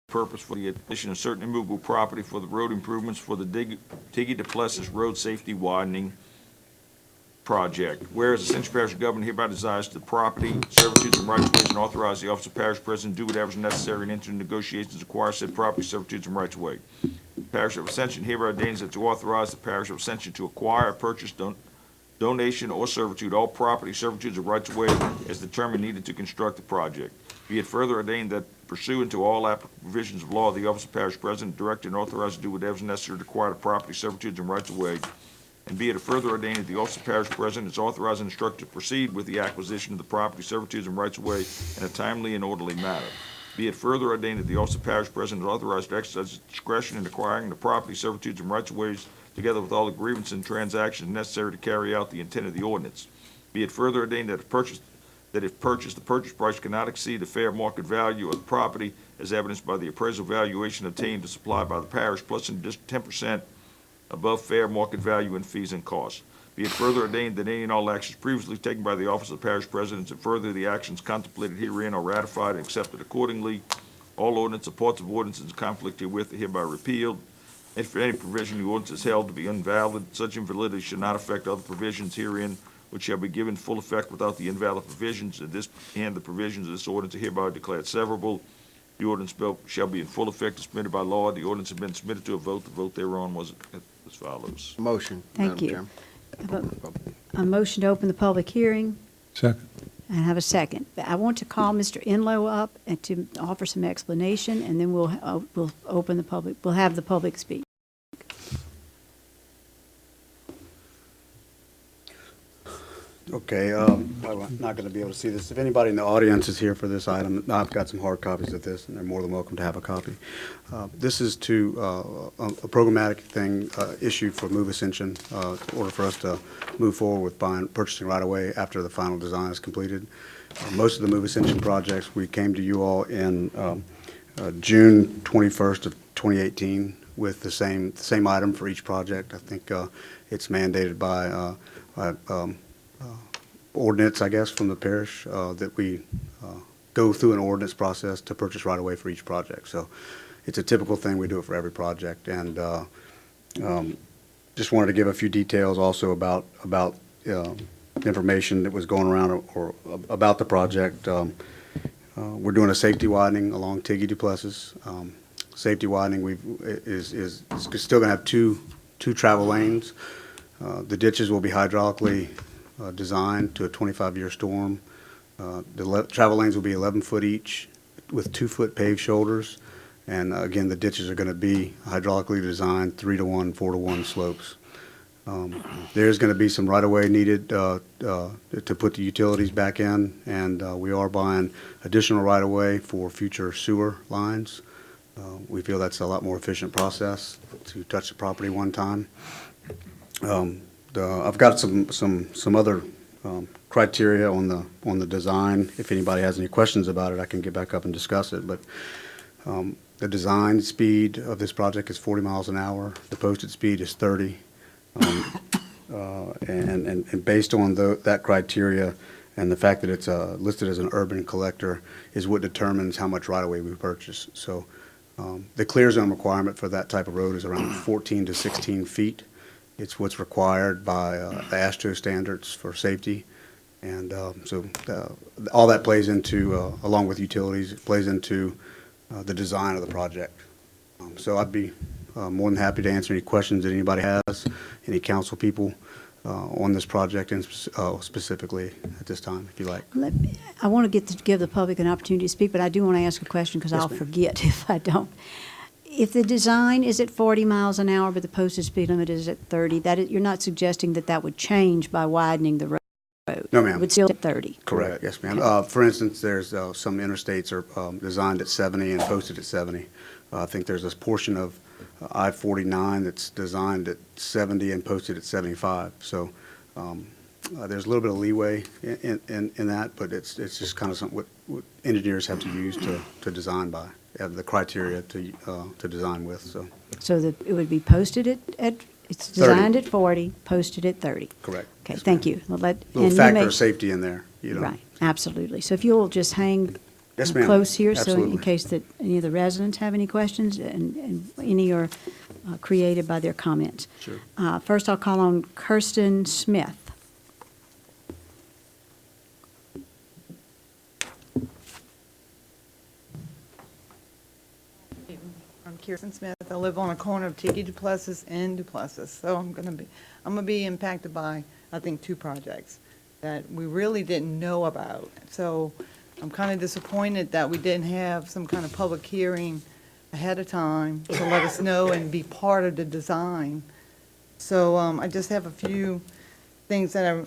[SPEAKER 13] purpose for the addition of certain immovable property for the road improvements for the Tiggy DePlessis Road Safety Widening Project. Whereas the Ascension Parish Government hereby desires the property, servitudes, and rights-of-ways and authorize the Office of Parish President to do whatever is necessary and enter into negotiations to acquire said property, servitudes, and rights-of-way. Parish of Ascension hereby ordains that to authorize the Parish of Ascension to acquire, purchase, donation, or servitude all property, servitudes, or rights-of-way as determined needed to construct the project. Be it further ordained that pursuant to all applicable provisions of law, the Office of Parish President directed and authorized to do whatever is necessary to acquire the property, servitudes, and rights-of-way. And be it further ordained that the Office of Parish President is authorized and instructed to proceed with the acquisition of the property, servitudes, and rights-of-way in a timely and orderly manner. Be it further ordained that the Office of Parish President is authorized to exercise discretion in acquiring the property, servitudes, and rights-of-ways together with all agreements and transactions necessary to carry out the intent of the ordinance. Be it further ordained that if purchased, the purchase price cannot exceed the fair market value of the property as evidenced by the appraisal valuation obtained to supply by the parish, plus an additional 10% above fair market value in fees and costs. Be it further ordained that any and all actions previously taken by the Office of the Parish President and further the actions contemplated herein are ratified and accepted accordingly. All ordinance or parts of ordinances in conflict herewith are hereby repealed. If any provision of the ordinance is held to be invalid, such invalidity should not affect other provisions herein, which shall be given full effect without the invalid provisions, and the provisions of this ordinance are hereby declared severable. The ordinance bill shall be in full effect as permitted by law. The ordinance has been submitted to a vote. The vote thereon was as follows.
[SPEAKER 1] Motion.
[SPEAKER 2] Thank
[SPEAKER 1] Madam
[SPEAKER 2] you.
[SPEAKER 1] Chairman.
[SPEAKER 2] A motion to open the public hearing.
[SPEAKER 12] Second.
[SPEAKER 2] And have a second. I want to call Mr. Enlow up and to offer some explanation, and then we'll open the public, we'll have the public speak.
[SPEAKER 17] Okay, I'm not going to be able to see this. If anybody in the audience is here for this item, I've got some hard copies of this, and they're more than welcome to have a copy. This is to a programmatic thing issued for Move Ascension in order for us to move forward with purchasing right away after the final design is completed. Most of the Move Ascension projects, we came to you all in June 21st of 2018 with the same item for each project. I think it's mandated by ordinance, I guess, from the parish, that we go through an ordinance process to purchase right away for each project. So it's a typical thing. We do it for every project. And just wanted to give a few details also about information that was going around or about the project. We're doing a safety widening along Tiggy DePlessis. Safety widening is still going to have two travel lanes. The ditches will be hydraulically designed to a 25-year storm. The travel lanes will be 11-foot each with 2-foot paved shoulders. And again, the ditches are going to be hydraulically designed 3-to-1, 4-to-1 slopes. There's going to be some right-of-way needed to put the utilities back in, and we are buying additional right-of-way for future sewer lines. We feel that's a lot more efficient process to touch the property one time. I've got some other criteria on the design. If anybody has any questions about it, I can get back up and discuss it. But the design speed of this project is 40 miles an hour. The posted speed is 30. And based on that criteria and the fact that it's listed as an urban collector is what determines how much right-of-way we purchase. So the clear zone requirement for that type of road is around 14 to 16 feet. It's what's required by the ASHTO standards for safety. And so all that plays into, along with utilities, it plays into the design of the project. So I'd be more than happy to answer any questions that anybody has, any council people on this project and specifically at this time, if you like.
[SPEAKER 2] I want to give the public an opportunity to speak, but I do want to ask a question because I'll forget if I don't. If the design is at 40 miles an hour, but the posted speed limit is at 30, you're not suggesting that would change by widening the road?
[SPEAKER 17] No, ma'am.
[SPEAKER 2] It would still at 30?
[SPEAKER 17] Correct, yes, ma'am. For instance, there's some interstates are designed at 70 and posted at 70. I think there's this portion of I-49 that's designed at 70 and posted at 75. So there's a little bit of leeway in that, but it's just kind of something what engineers have to use to design by, have the criteria to design with, so.
[SPEAKER 2] So that it would be posted at it's
[SPEAKER 17] 30.
[SPEAKER 2] designed at 40, posted at 30.
[SPEAKER 17] Correct.
[SPEAKER 2] Okay, thank you. We'll let.
[SPEAKER 17] Little
[SPEAKER 2] and you
[SPEAKER 17] factor
[SPEAKER 2] may-
[SPEAKER 17] of safety in there, you know.
[SPEAKER 2] Right, absolutely. So if you'll just hang
[SPEAKER 17] Yes, ma'am.
[SPEAKER 2] close here, so in
[SPEAKER 17] Absolutely.
[SPEAKER 2] case that any of the residents have any questions, and any are created by their comments.
[SPEAKER 17] Sure.
[SPEAKER 2] First, I'll call on Kirsten Smith.
[SPEAKER 9] I'm Kirsten Smith. I live on a corner of Tiki Duplessis and Duplessis, so I'm gonna be impacted by, I think, two projects that we really didn't know about. So I'm kind of disappointed that we didn't have some kind of public hearing ahead of time to let us know and be part of the design. So I just have a few things that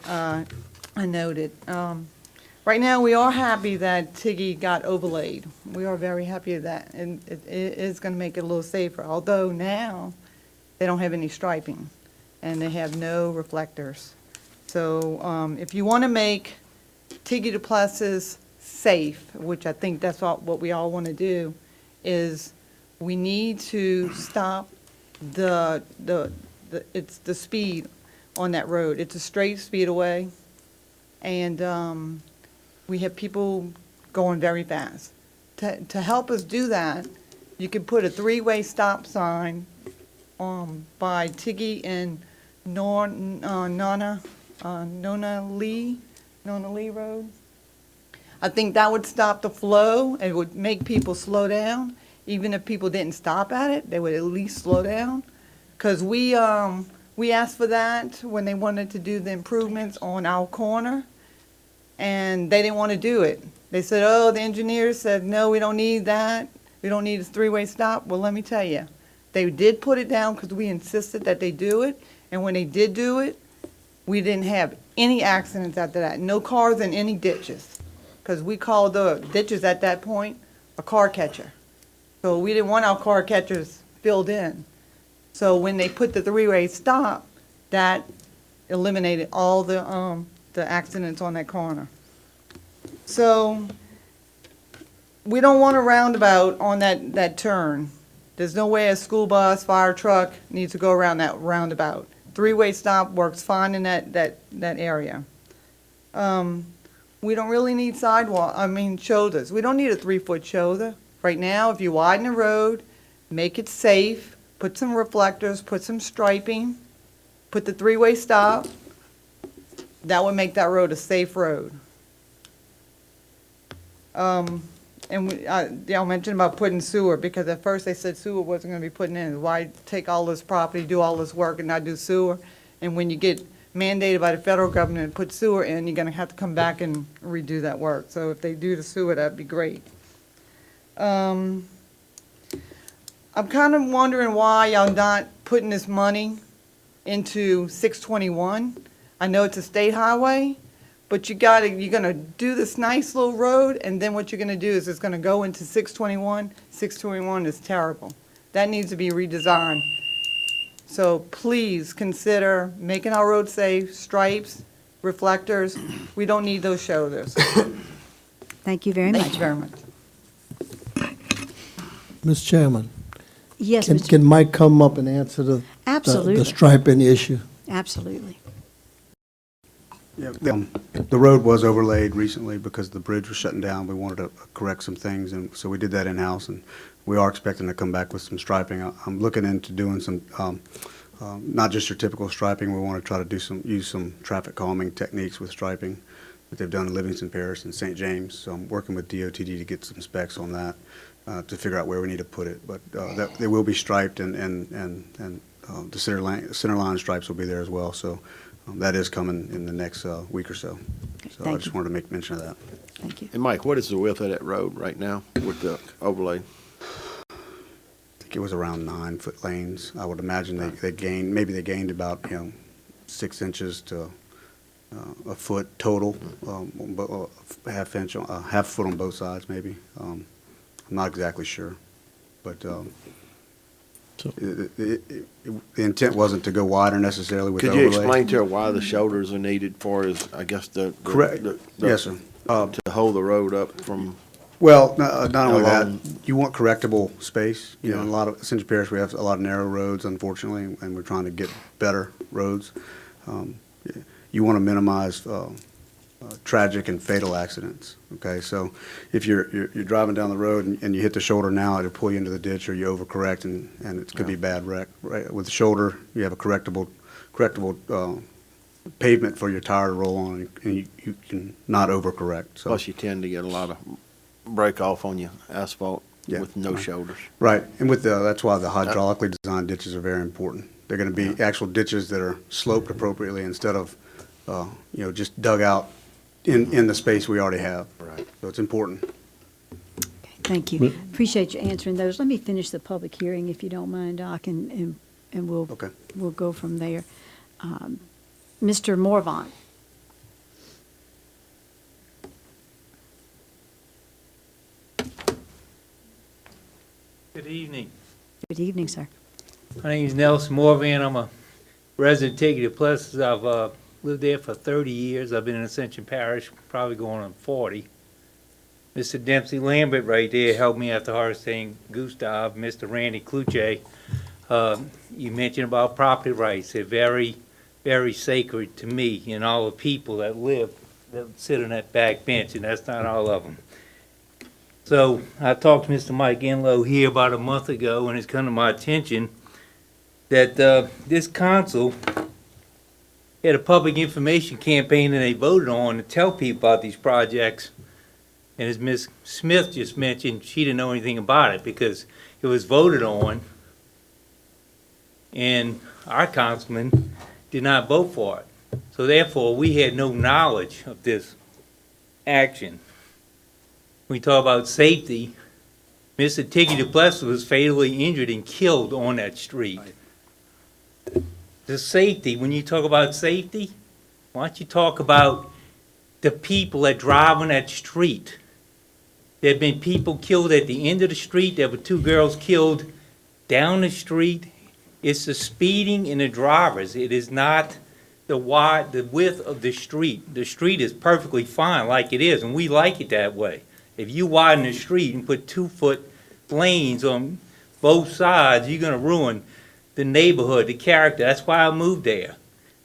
[SPEAKER 9] I noted. Right now, we are happy that Tiggy got overlaid. We are very happy of that, and it is going to make it a little safer, although now they don't have any striping, and they have no reflectors. So if you want to make Tiggy Duplessis safe, which I think that's what we all want to do, is we need to stop it's the speed on that road. It's a straight speedway, and we have people going very fast. To help us do that, you can put a three-way stop sign by Tiggy and Nona Lee Road. I think that would stop the flow and it would make people slow down. Even if people didn't stop at it, they would at least slow down. Because we asked for that when they wanted to do the improvements on our corner, and they didn't want to do it. They said, oh, the engineers said, no, we don't need that. We don't need a three-way stop. Well, let me tell you, they did put it down because we insisted that they do it, and when they did do it, we didn't have any accidents after that. No cars in any ditches, because we called the ditches at that point a car catcher. So we didn't want our car catchers filled in. So when they put the three-way stop, that eliminated all the accidents on that corner. So we don't want a roundabout on that turn. There's no way a school bus, fire truck needs to go around that roundabout. Three-way stop works fine in that area. We don't really need shoulders. We don't need a 3-foot shoulder. Right now, if you widen the road, make it safe, put some reflectors, put some striping, put the three-way stop, that would make that road a safe road. And y'all mentioned about putting sewer, because at first they said sewer wasn't going to be putting in. Why take all this property, do all this work, and not do sewer? And when you get mandated by the federal government to put sewer in, you're going to have to come back and redo that work. So if they do the sewer, that'd be great. I'm kind of wondering why y'all not putting this money into 621. I know it's a state highway, but you're gonna do this nice little road, and then what you're gonna do is it's gonna go into 621. 621 is terrible. That needs to be redesigned. So please consider making our road safe, stripes, reflectors. We don't need those shoulders.
[SPEAKER 2] Thank you very much.
[SPEAKER 9] Thank you very much.
[SPEAKER 19] Ms. Chairman,
[SPEAKER 2] Yes,
[SPEAKER 19] can,
[SPEAKER 2] Mr.
[SPEAKER 19] can Mike come up and answer the
[SPEAKER 2] Absolutely.
[SPEAKER 19] striping issue?
[SPEAKER 2] Absolutely.
[SPEAKER 17] Yeah, the road was overlaid recently because the bridge was shutting down. We wanted to correct some things, and so we did that in-house, and we are expecting to come back with some striping. I'm looking into doing some, not just your typical striping. We want to try to use some traffic calming techniques with striping that they've done in Livingston Parish and St. James. So I'm working with DOTD to get some specs on that to figure out where we need to put it. But they will be striped, and the center line stripes will be there as well. So that is coming in the next week or so. So I just wanted to make mention of that.
[SPEAKER 2] Thank you.
[SPEAKER 1] And Mike, what is the width of that road right now with the overlay?
[SPEAKER 17] I think it was around 9-foot lanes. I would imagine they gained about 6 inches to a foot total, half foot on both sides maybe. I'm not exactly sure, but The intent wasn't to go wider necessarily with
[SPEAKER 1] Could
[SPEAKER 17] overlay.
[SPEAKER 1] you explain to her why the shoulders are needed for, is, I guess,
[SPEAKER 17] Correct. Yes, sir.
[SPEAKER 1] To hold the road up from,
[SPEAKER 17] Well, not only that,
[SPEAKER 1] along-
[SPEAKER 17] you want correctable space. You know, in
[SPEAKER 1] Yeah.
[SPEAKER 17] a lot of, Ascension Parish, we have a lot of narrow roads, unfortunately, and we're trying to get better roads. You want to minimize tragic and fatal accidents, okay? So if you're driving down the road and you hit the shoulder now, it'll pull you into the ditch, or you overcorrect, and it could be a bad wreck. Right? With the shoulder, you have a correctable pavement for your tire to roll on, and you can not overcorrect, so.
[SPEAKER 1] plus you tend to get a lot of break off on your asphalt
[SPEAKER 17] Yeah,
[SPEAKER 1] with no
[SPEAKER 17] right.
[SPEAKER 1] shoulders.
[SPEAKER 17] Right, and that's why the hydraulically designed ditches are very important. They're gonna be actual ditches that are sloped appropriately instead of, just dug out in the space we already have.
[SPEAKER 1] Right.
[SPEAKER 17] So it's important.
[SPEAKER 2] Thank you. Appreciate you answering those. Let me finish the public hearing, if you don't mind, Doc, and we'll,
[SPEAKER 17] Okay.
[SPEAKER 2] we'll go from there. Mr. Morvant.
[SPEAKER 10] Good evening.
[SPEAKER 2] Good evening, sir.
[SPEAKER 10] My name is Nelson Morvan. I'm a resident of Cooperative Plus. I've lived there for 30 years. I've been in Ascension Parish, probably going on 40. Mr. Dempsey Lambert right there helped me after Hurricane Gustav. Mr. Randy Kluche, you mentioned about property rights. They're very, very sacred to me and all the people that sit on that back bench, and that's not all of them. So I talked to Mr. Mike Enlow here about a month ago, and it's come to my attention that this council had a public information campaign that they voted on to tell people about these projects. And as Ms. Smith just mentioned, she didn't know anything about it because it was voted on, and our councilman did not vote for it. So therefore, we had no knowledge of this action. We talk about safety. Mr. Tiggy Duplessis was fatally injured and killed on that street. The safety, when you talk about safety, why don't you talk about the people that drive on that street? There have been people killed at the end of the street. There were 2 girls killed down the street. It's the speeding and the drivers. It is not the width of the street. The street is perfectly fine like it is, and we like it that way. If you widen the street and put 2-foot lanes on both sides, you're gonna ruin the neighborhood, the character. That's why I moved there.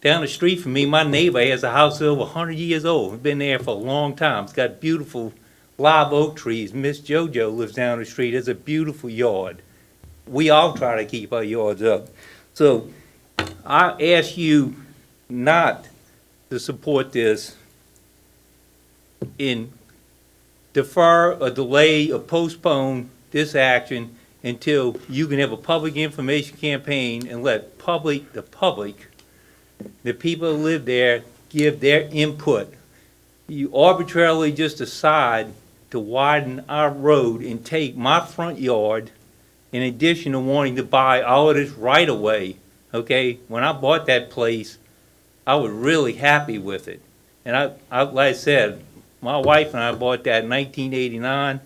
[SPEAKER 10] Down the street from me, my neighbor has a house over 100 years old. It's been there for a long time. It's got beautiful live oak trees. Miss JoJo lives down the street. It's a beautiful yard. We all try to keep our yards up. So I ask you not to support this and defer or delay or postpone this action until you can have a public information campaign and let the public, the people who live there, give their input. You arbitrarily just decide to widen our road and take my front yard in addition to wanting to buy all of this right of way, okay? When I bought that place, I was really happy with it. And I like I said, my wife and I bought that in 1989.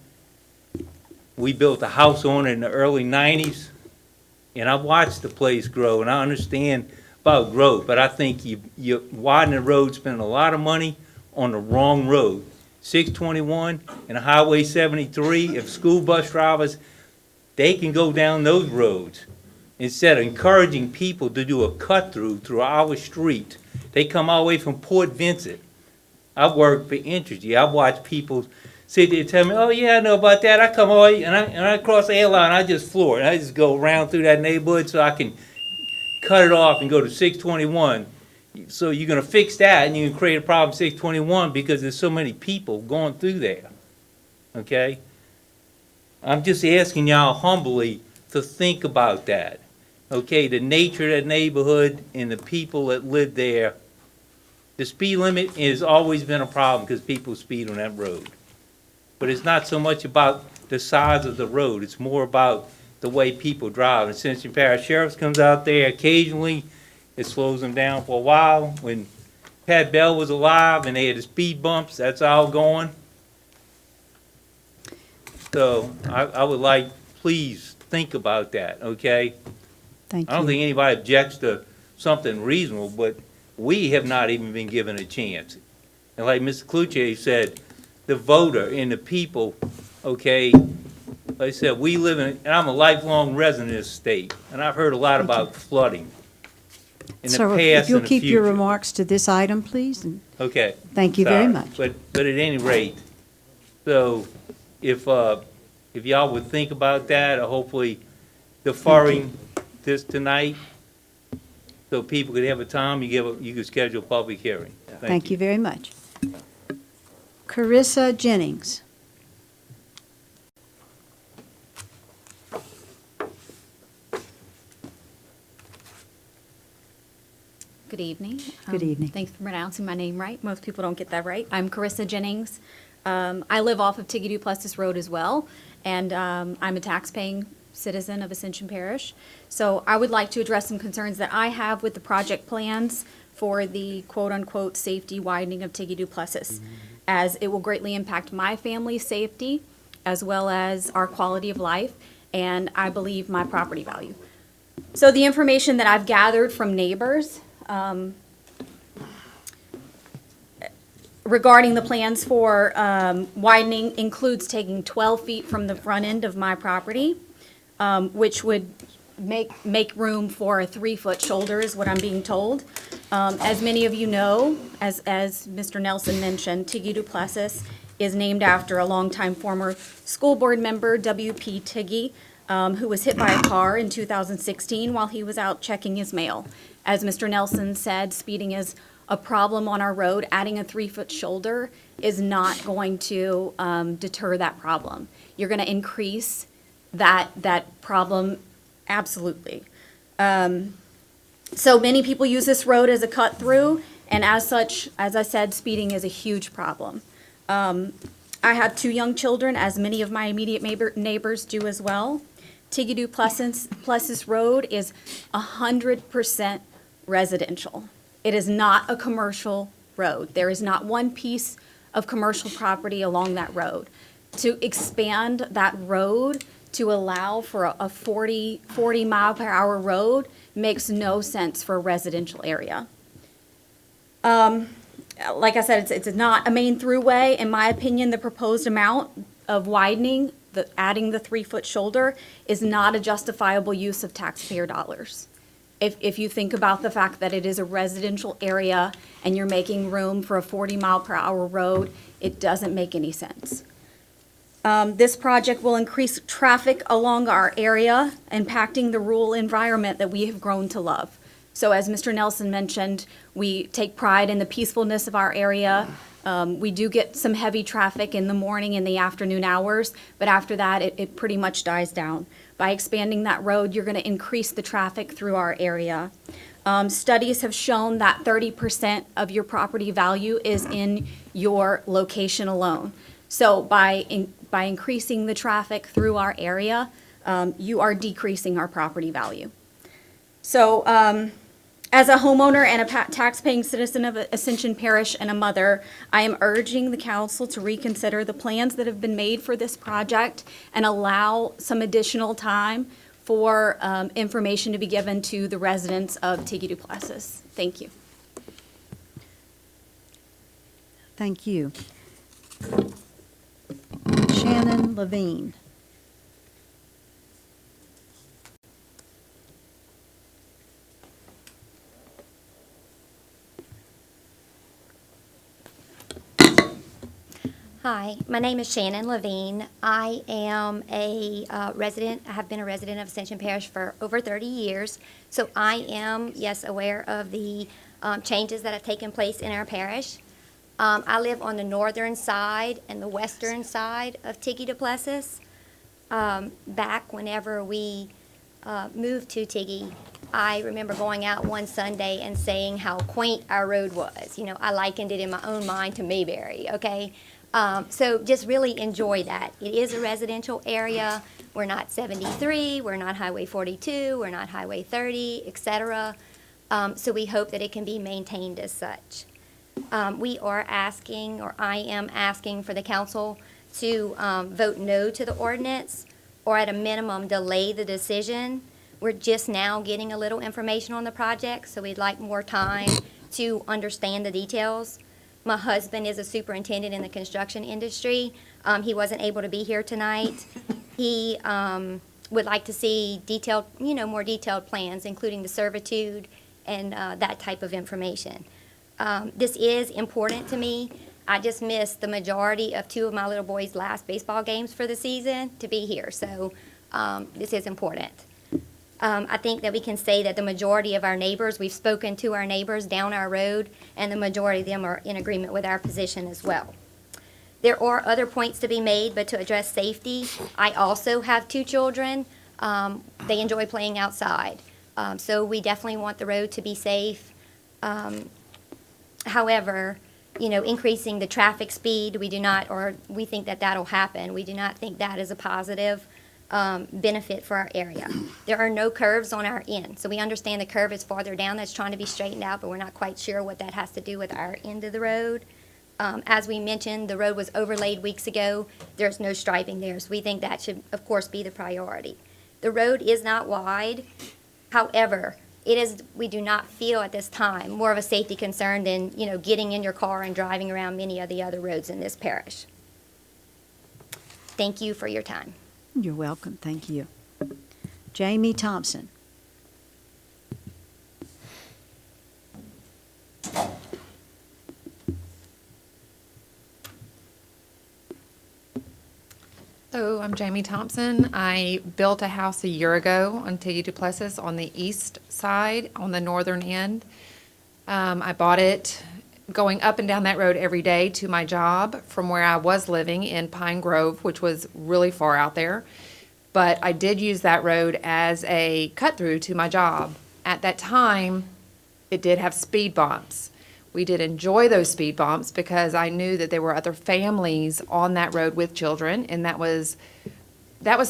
[SPEAKER 10] We built a house on it in the early 90s, and I watched the place grow, and I understand about growth, but I think you widen the road, spend a lot of money on the wrong road. 621 and Highway 73, if school bus drivers, they can go down those roads. Instead of encouraging people to do a cut-through through our street, they come all the way from Port Vincent. I've worked for Entergy. I've watched people sit there and tell me, oh yeah, I know about that. I come all the way, and I cross the airline, I just floor it. I just go around through that neighborhood so I can cut it off and go to 621. So you're gonna fix that, and you can create a problem 621 because there's so many people going through there, okay? I'm just asking y'all humbly to think about that, okay? The nature of that neighborhood and the people that live there. The speed limit has always been a problem because people speed on that road. But it's not so much about the size of the road, it's more about the way people drive. And since the Parish Sheriff comes out there occasionally, it slows them down for a while. When Pat Bell was alive and they had the speed bumps, that's all gone. So I would like, please think about that, okay?
[SPEAKER 2] Thank
[SPEAKER 10] I don't
[SPEAKER 2] you.
[SPEAKER 10] think anybody objects to something reasonable, but we have not even been given a chance. And like Mr. Cloutier said, the voter and the people, okay, like I said, we live in, and I'm a lifelong resident of this state, and I've heard a lot about flooding in the
[SPEAKER 2] So
[SPEAKER 10] past
[SPEAKER 2] if you'll
[SPEAKER 10] and the
[SPEAKER 2] keep your
[SPEAKER 10] future.
[SPEAKER 2] remarks to this item, please, and
[SPEAKER 10] Okay.
[SPEAKER 2] Thank you very
[SPEAKER 10] Sorry.
[SPEAKER 2] much.
[SPEAKER 10] But at any rate, so if y'all would think about that, or hopefully deferring this tonight, so people could have a time, you could schedule a public hearing.
[SPEAKER 2] thank you very much. Carissa Jennings.
[SPEAKER 14] Good evening.
[SPEAKER 2] Good evening.
[SPEAKER 14] Thanks for pronouncing my name right. Most people don't get that right. I'm Carissa Jennings. I live off of Tiggy Duplessis Road as well, and I'm a taxpaying citizen of Ascension Parish. So I would like to address some concerns that I have with the project plans for the quote-unquote safety widening of Tiggy Duplessis, as it will greatly impact my family's safety as well as our quality of life, and I believe my property value. So the information that I've gathered from neighbors regarding the plans for widening includes taking 12 feet from the front end of my property, which would make room for a 3-foot shoulder, is what I'm being told. As many of you know, as Mr. Nelson mentioned, Tiggy Duplessis is named after a longtime former school board member, W.P. Tiggy, who was hit by a car in 2016 while he was out checking his mail. As Mr. Nelson said, speeding is a problem on our road. Adding a 3-foot shoulder is not going to deter that problem. You're going to increase that problem absolutely. So many people use this road as a cut through, and as such, as I said, speeding is a huge problem. I have 2 young children, as many of my immediate neighbors do as well. Tiggy Duplessis Road is 100% residential. It is not a commercial road. There is not one piece of commercial property along that road. To expand that road to allow for a 40 mile per hour road makes no sense for a residential area. Like I said, it's not a main throughway. In my opinion, the proposed amount of widening, adding the 3-foot shoulder, is not a justifiable use of taxpayer dollars. If you think about the fact that it is a residential area and you're making room for a 40 mile per hour road, it doesn't make any sense. This project will increase traffic along our area, impacting the rural environment that we have grown to love. So as Mr. Nelson mentioned, we take pride in the peacefulness of our area. We do get some heavy traffic in the morning and the afternoon hours, but after that, it pretty much dies down. By expanding that road, you're going to increase the traffic through our area. Studies have shown that 30% of your property value is in your location alone. So by increasing the traffic through our area, you are decreasing our property value. So as a homeowner and a tax-paying citizen of Ascension Parish and a mother, I am urging the council to reconsider the plans that have been made for this project and allow some additional time for information to be given to the residents of Tiggy Duplessis. Thank you.
[SPEAKER 2] Thank you. Shannon Levine.
[SPEAKER 21] Hi, my name is Shannon Levine. I am a resident, I have been a resident of Ascension Parish for over 30 years. So I am, yes, aware of the changes that have taken place in our parish. I live on the northern side and the western side of Tiggy Duplessis. Back whenever we moved to Tiggy, I remember going out one Sunday and saying how quaint our road was. You know, I likened it in my own mind to Mayberry, okay? So just really enjoy that. It is a residential area. We're not 73, we're not Highway 42, we're not Highway 30, et cetera. So we hope that it can be maintained as such. We are asking, or I am asking for the council to vote no to the ordinance, or at a minimum delay the decision We're just now getting a little information on the project, so we'd like more time to understand the details. My husband is a superintendent in the construction industry. He wasn't able to be here tonight. He would like to see detailed, more detailed plans, including the servitude and that type of information. This is important to me. I just missed the majority of 2 of my little boys' last baseball games for the season to be here, so this is important. I think that we can say that the majority of our neighbors, we've spoken to our neighbors down our road, and the majority of them are in agreement with our position as well. There are other points to be made, but to address safety, I also have 2 children. They enjoy playing outside, so we definitely want the road to be safe. However, increasing the traffic speed, we do not, or we think that that'll happen. We do not think that is a positive benefit for our area. There are no curves on our end, so we understand the curve is farther down that's trying to be straightened out, but we're not quite sure what that has to do with our end of the road. As we mentioned, the road was overlaid weeks ago. There's no striping there, so we think that should, of course, be the priority. The road is not wide. However, we do not feel at this time more of a safety concern than, getting in your car and driving around many of the other roads in this parish. Thank you for your time.
[SPEAKER 2] You're welcome. Thank you. Jamie Thompson.
[SPEAKER 6] Hello, I'm Jamie Thompson. I built a house a year ago on Tiggy Duplessis on the east side, on the northern end. I bought it going up and down that road every day to my job from where I was living in Pine Grove, which was really far out there. But I did use that road as a cut-through to my job. At that time, it did have speed bumps. We did enjoy those speed bumps because I knew that there were other families on that road with children, and that was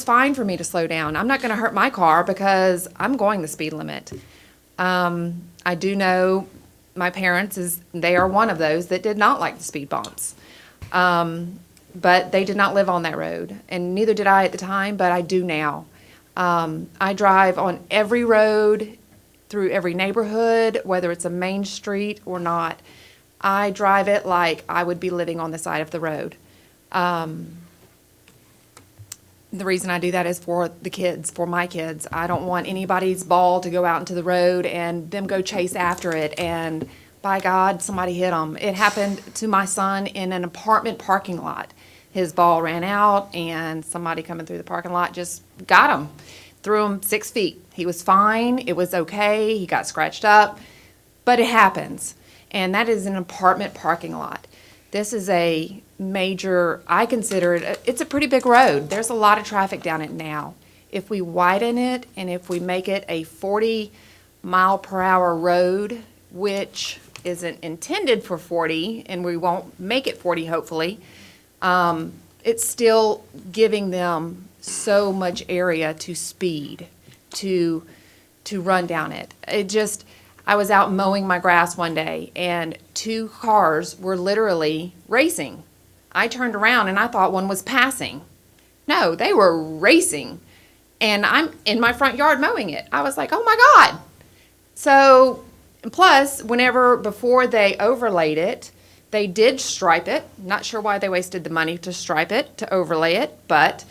[SPEAKER 6] fine for me to slow down. I'm not going to hurt my car because I'm going the speed limit. I do know my parents, they are one of those that did not like the speed bumps. But they did not live on that road, and neither did I at the time, but I do now. I drive on every road, through every neighborhood, whether it's a main street or not. I drive it like I would be living on the side of the road. The reason I do that is for the kids, for my kids. I don't want anybody's ball to go out into the road and them go chase after it, and by God, somebody hit them. It happened to my son in an apartment parking lot. His ball ran out, and somebody coming through the parking lot just got him. Threw him 6 feet. He was fine. It was okay. He got scratched up, but it happens. And that is an apartment parking lot. This is a major, I consider it, it's a pretty big road. There's a lot of traffic down it now. If we widen it and if we make it a 40-mile-per-hour road, which isn't intended for 40, and we won't make it 40 hopefully, it's still giving them so much area to speed, to run down it. I was out mowing my grass one day, and 2 cars were literally racing. I turned around, and I thought one was passing. No, they were racing, and I'm in my front yard mowing it. I was like, oh my God. So, plus, before they overlaid it, they did stripe it. Not sure why they wasted the money to stripe it, to overlay it, but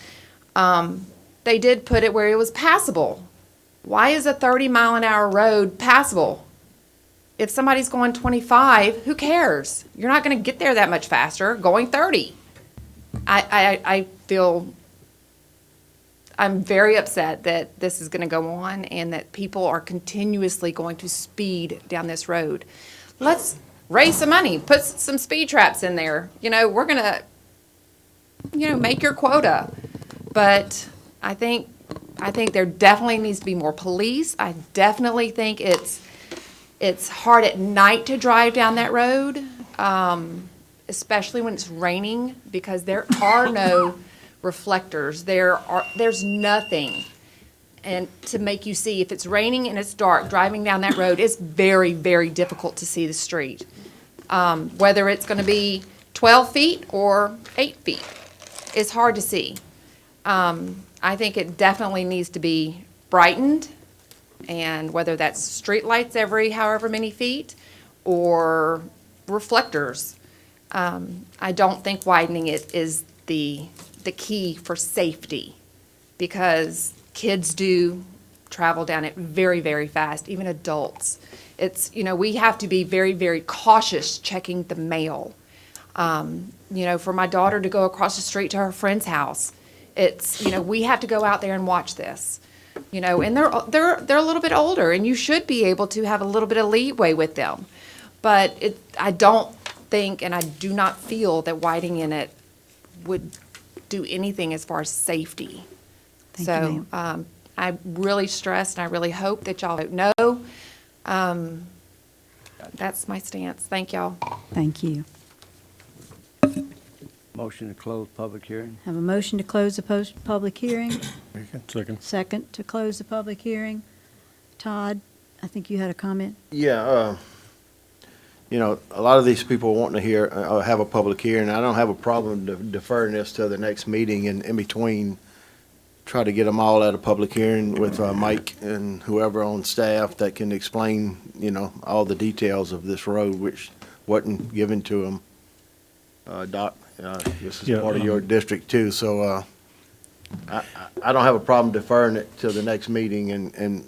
[SPEAKER 6] they did put it where it was passable. Why is a 30-mile-an-hour road passable? If somebody's going 25, who cares? You're not going to get there that much faster going 30. I feel I'm very upset that this is going to go on and that people are continuously going to speed down this road. Let's raise some money, put some speed traps in there. We're going to, make your quota. But I think there definitely needs to be more police. I definitely think it's hard at night to drive down that road, especially when it's raining, because there are no reflectors. There's nothing, and to make you see if it's raining and it's dark. Driving down that road is very, very difficult to see the street, whether it's going to be 12 feet or 8 feet. It's hard to see. I think it definitely needs to be brightened And whether that's streetlights every however many feet or reflectors, I don't think widening it is the key for safety, because kids do travel down it very, very fast, even adults. It's, we have to be very, very cautious checking the mail. For my daughter to go across the street to her friend's house, it's, we have to go out there and watch this. And they're a little bit older, and you should be able to have a little bit of leeway with them. But I don't think, and I do not feel that widening it would do anything as far as safety.
[SPEAKER 2] Thank you,
[SPEAKER 6] So I really stress, and I really hope that y'all vote no. That's my stance. Thank y'all.
[SPEAKER 2] Thank you.
[SPEAKER 15] Motion to close public hearing.
[SPEAKER 2] Have a motion to close the public hearing.
[SPEAKER 18] Second.
[SPEAKER 2] Second to close the public hearing. Todd, I think you had a comment?
[SPEAKER 1] Yeah, a lot of these people wanting to have a public hearing. I don't have a problem deferring this to the next meeting, and in between, try to get them all at a public hearing with Mike and whoever on staff that can explain, all the details of this road, which wasn't given to them. Doc, this is part of your district too, so I don't have a problem deferring it to the next meeting, and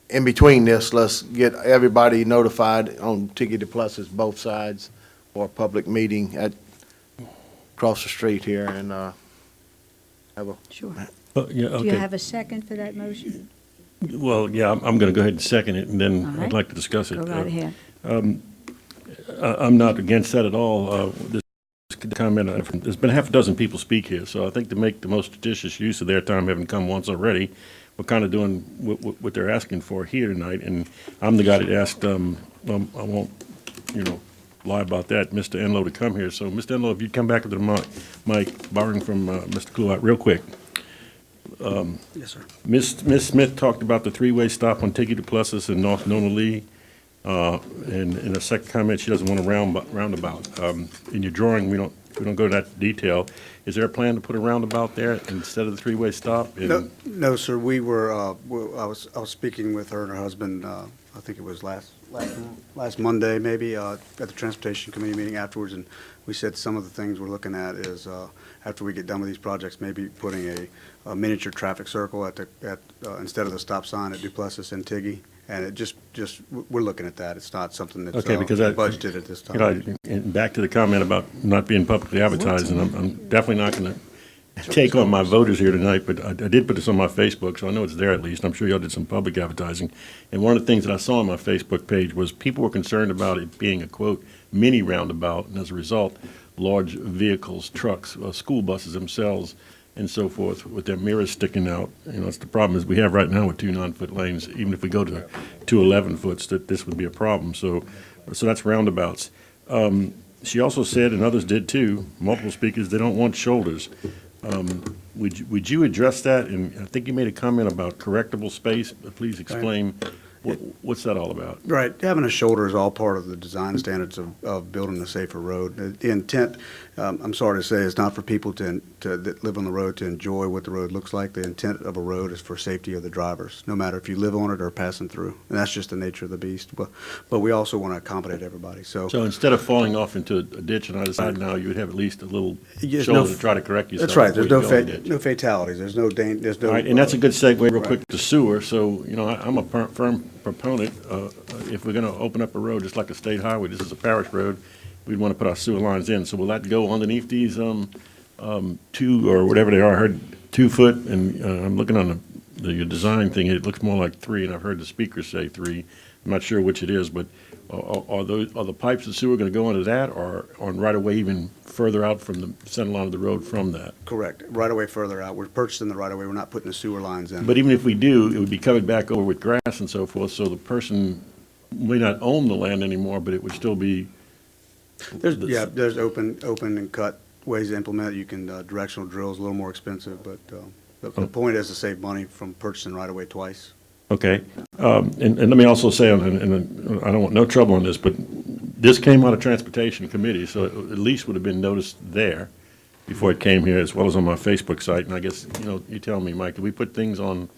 [SPEAKER 1] in between this, let's get everybody notified on Ticketed Pluses, both sides, for a public meeting across the street here, and have a.
[SPEAKER 2] Sure.
[SPEAKER 18] Yeah,
[SPEAKER 2] Do you
[SPEAKER 18] okay.
[SPEAKER 2] have a second for that motion?
[SPEAKER 18] Well, yeah, I'm going to go ahead and second it, and then
[SPEAKER 2] All right.
[SPEAKER 18] I'd like to discuss it.
[SPEAKER 2] Go right ahead.
[SPEAKER 18] I'm not against that at all. This comment, there's been half a dozen people speak here, so I think to make the most judicious use of their time, having come once already, we're kind of doing what they're asking for here tonight, and I'm the guy that asked, I won't, lie about that, Mr. Enlow to come here. So, Mr. Enlow, if you'd come back to the mic, borrowing from Mr. Kluwat, real quick.
[SPEAKER 17] Yes, sir.
[SPEAKER 18] Ms. Smith talked about the three-way stop on Ticketed Pluses and North Nona Lee. And in a second comment, she doesn't want a roundabout. In your drawing, we don't go to that detail. Is there a plan to put a roundabout there instead of the three-way stop?
[SPEAKER 17] No, sir, we were, I was speaking with her and her husband, I think it was last Monday, maybe, at the Transportation Committee meeting afterwards, and we said some of the things we're looking at is, after we get done with these projects, maybe putting a miniature traffic circle instead of the stop sign at Duplessis and Tiggy. And it just, we're looking at that. It's not something that's
[SPEAKER 18] Okay, because
[SPEAKER 17] budgeted at this time.
[SPEAKER 18] And back to the comment about not being publicly advertised, and I'm definitely not going to take on my voters here tonight, but I did put this on my Facebook, so I know it's there at least. I'm sure y'all did some public advertising. And one of the things that I saw on my Facebook page was people were concerned about it being a, quote, mini roundabout, and as a result, large vehicles, trucks, school buses themselves, and so forth, with their mirrors sticking out. That's the problem is we have right now with 2 9-foot lanes. Even if we go to 2 11-foots, that this would be a problem. So that's roundabouts. She also said, and others did too, multiple speakers, they don't want shoulders. Would you address that? And I think you made a comment about correctable space. Please explain what's that all about?
[SPEAKER 17] Right, having a shoulder is all part of the design standards of building a safer road. The intent, I'm sorry to say, is not for people that live on the road to enjoy what the road looks like. The intent of a road is for safety of the drivers, no matter if you live on it or passing through. And that's just the nature of the beast. But we also want to accommodate everybody. So
[SPEAKER 18] instead of falling off into a ditch on either side now, you would have at least a little
[SPEAKER 17] Yes,
[SPEAKER 18] shoulder to try to correct yourself.
[SPEAKER 17] That's right. There's
[SPEAKER 18] before you go in the ditch.
[SPEAKER 17] no fatalities. There's no danger. There's no.
[SPEAKER 18] All right, and that's a good segue real
[SPEAKER 17] Right.
[SPEAKER 18] quick to sewer. So, I'm a firm proponent, if we're going to open up a road just like a state highway, this is a parish road, we'd want to put our sewer lines in. So will that go underneath these 2 or whatever they are? I heard 2 foot, and I'm looking on the design thing, it looks more like 3, and I've heard the speakers say 3. I'm not sure which it is, but are the pipes of sewer going to go into that, or on right away even further out from the center line of the road from that?
[SPEAKER 17] Correct. Right away further out. We're purchasing the right of way. We're not putting the sewer lines in.
[SPEAKER 18] But even if we do, it would be covered back over with grass and so forth, so the person may not own the land anymore, but it would still be.
[SPEAKER 17] There's open and cut ways to implement it. You can, directional drills, a little more expensive, but the point is to save money from purchasing right away twice.
[SPEAKER 18] Okay. And let me also say, and I don't want no trouble on this, but this came out of Transportation Committee, so it at least would have been noticed there before it came here, as well as on my Facebook site. And I guess, you tell me, Mike, do we put things on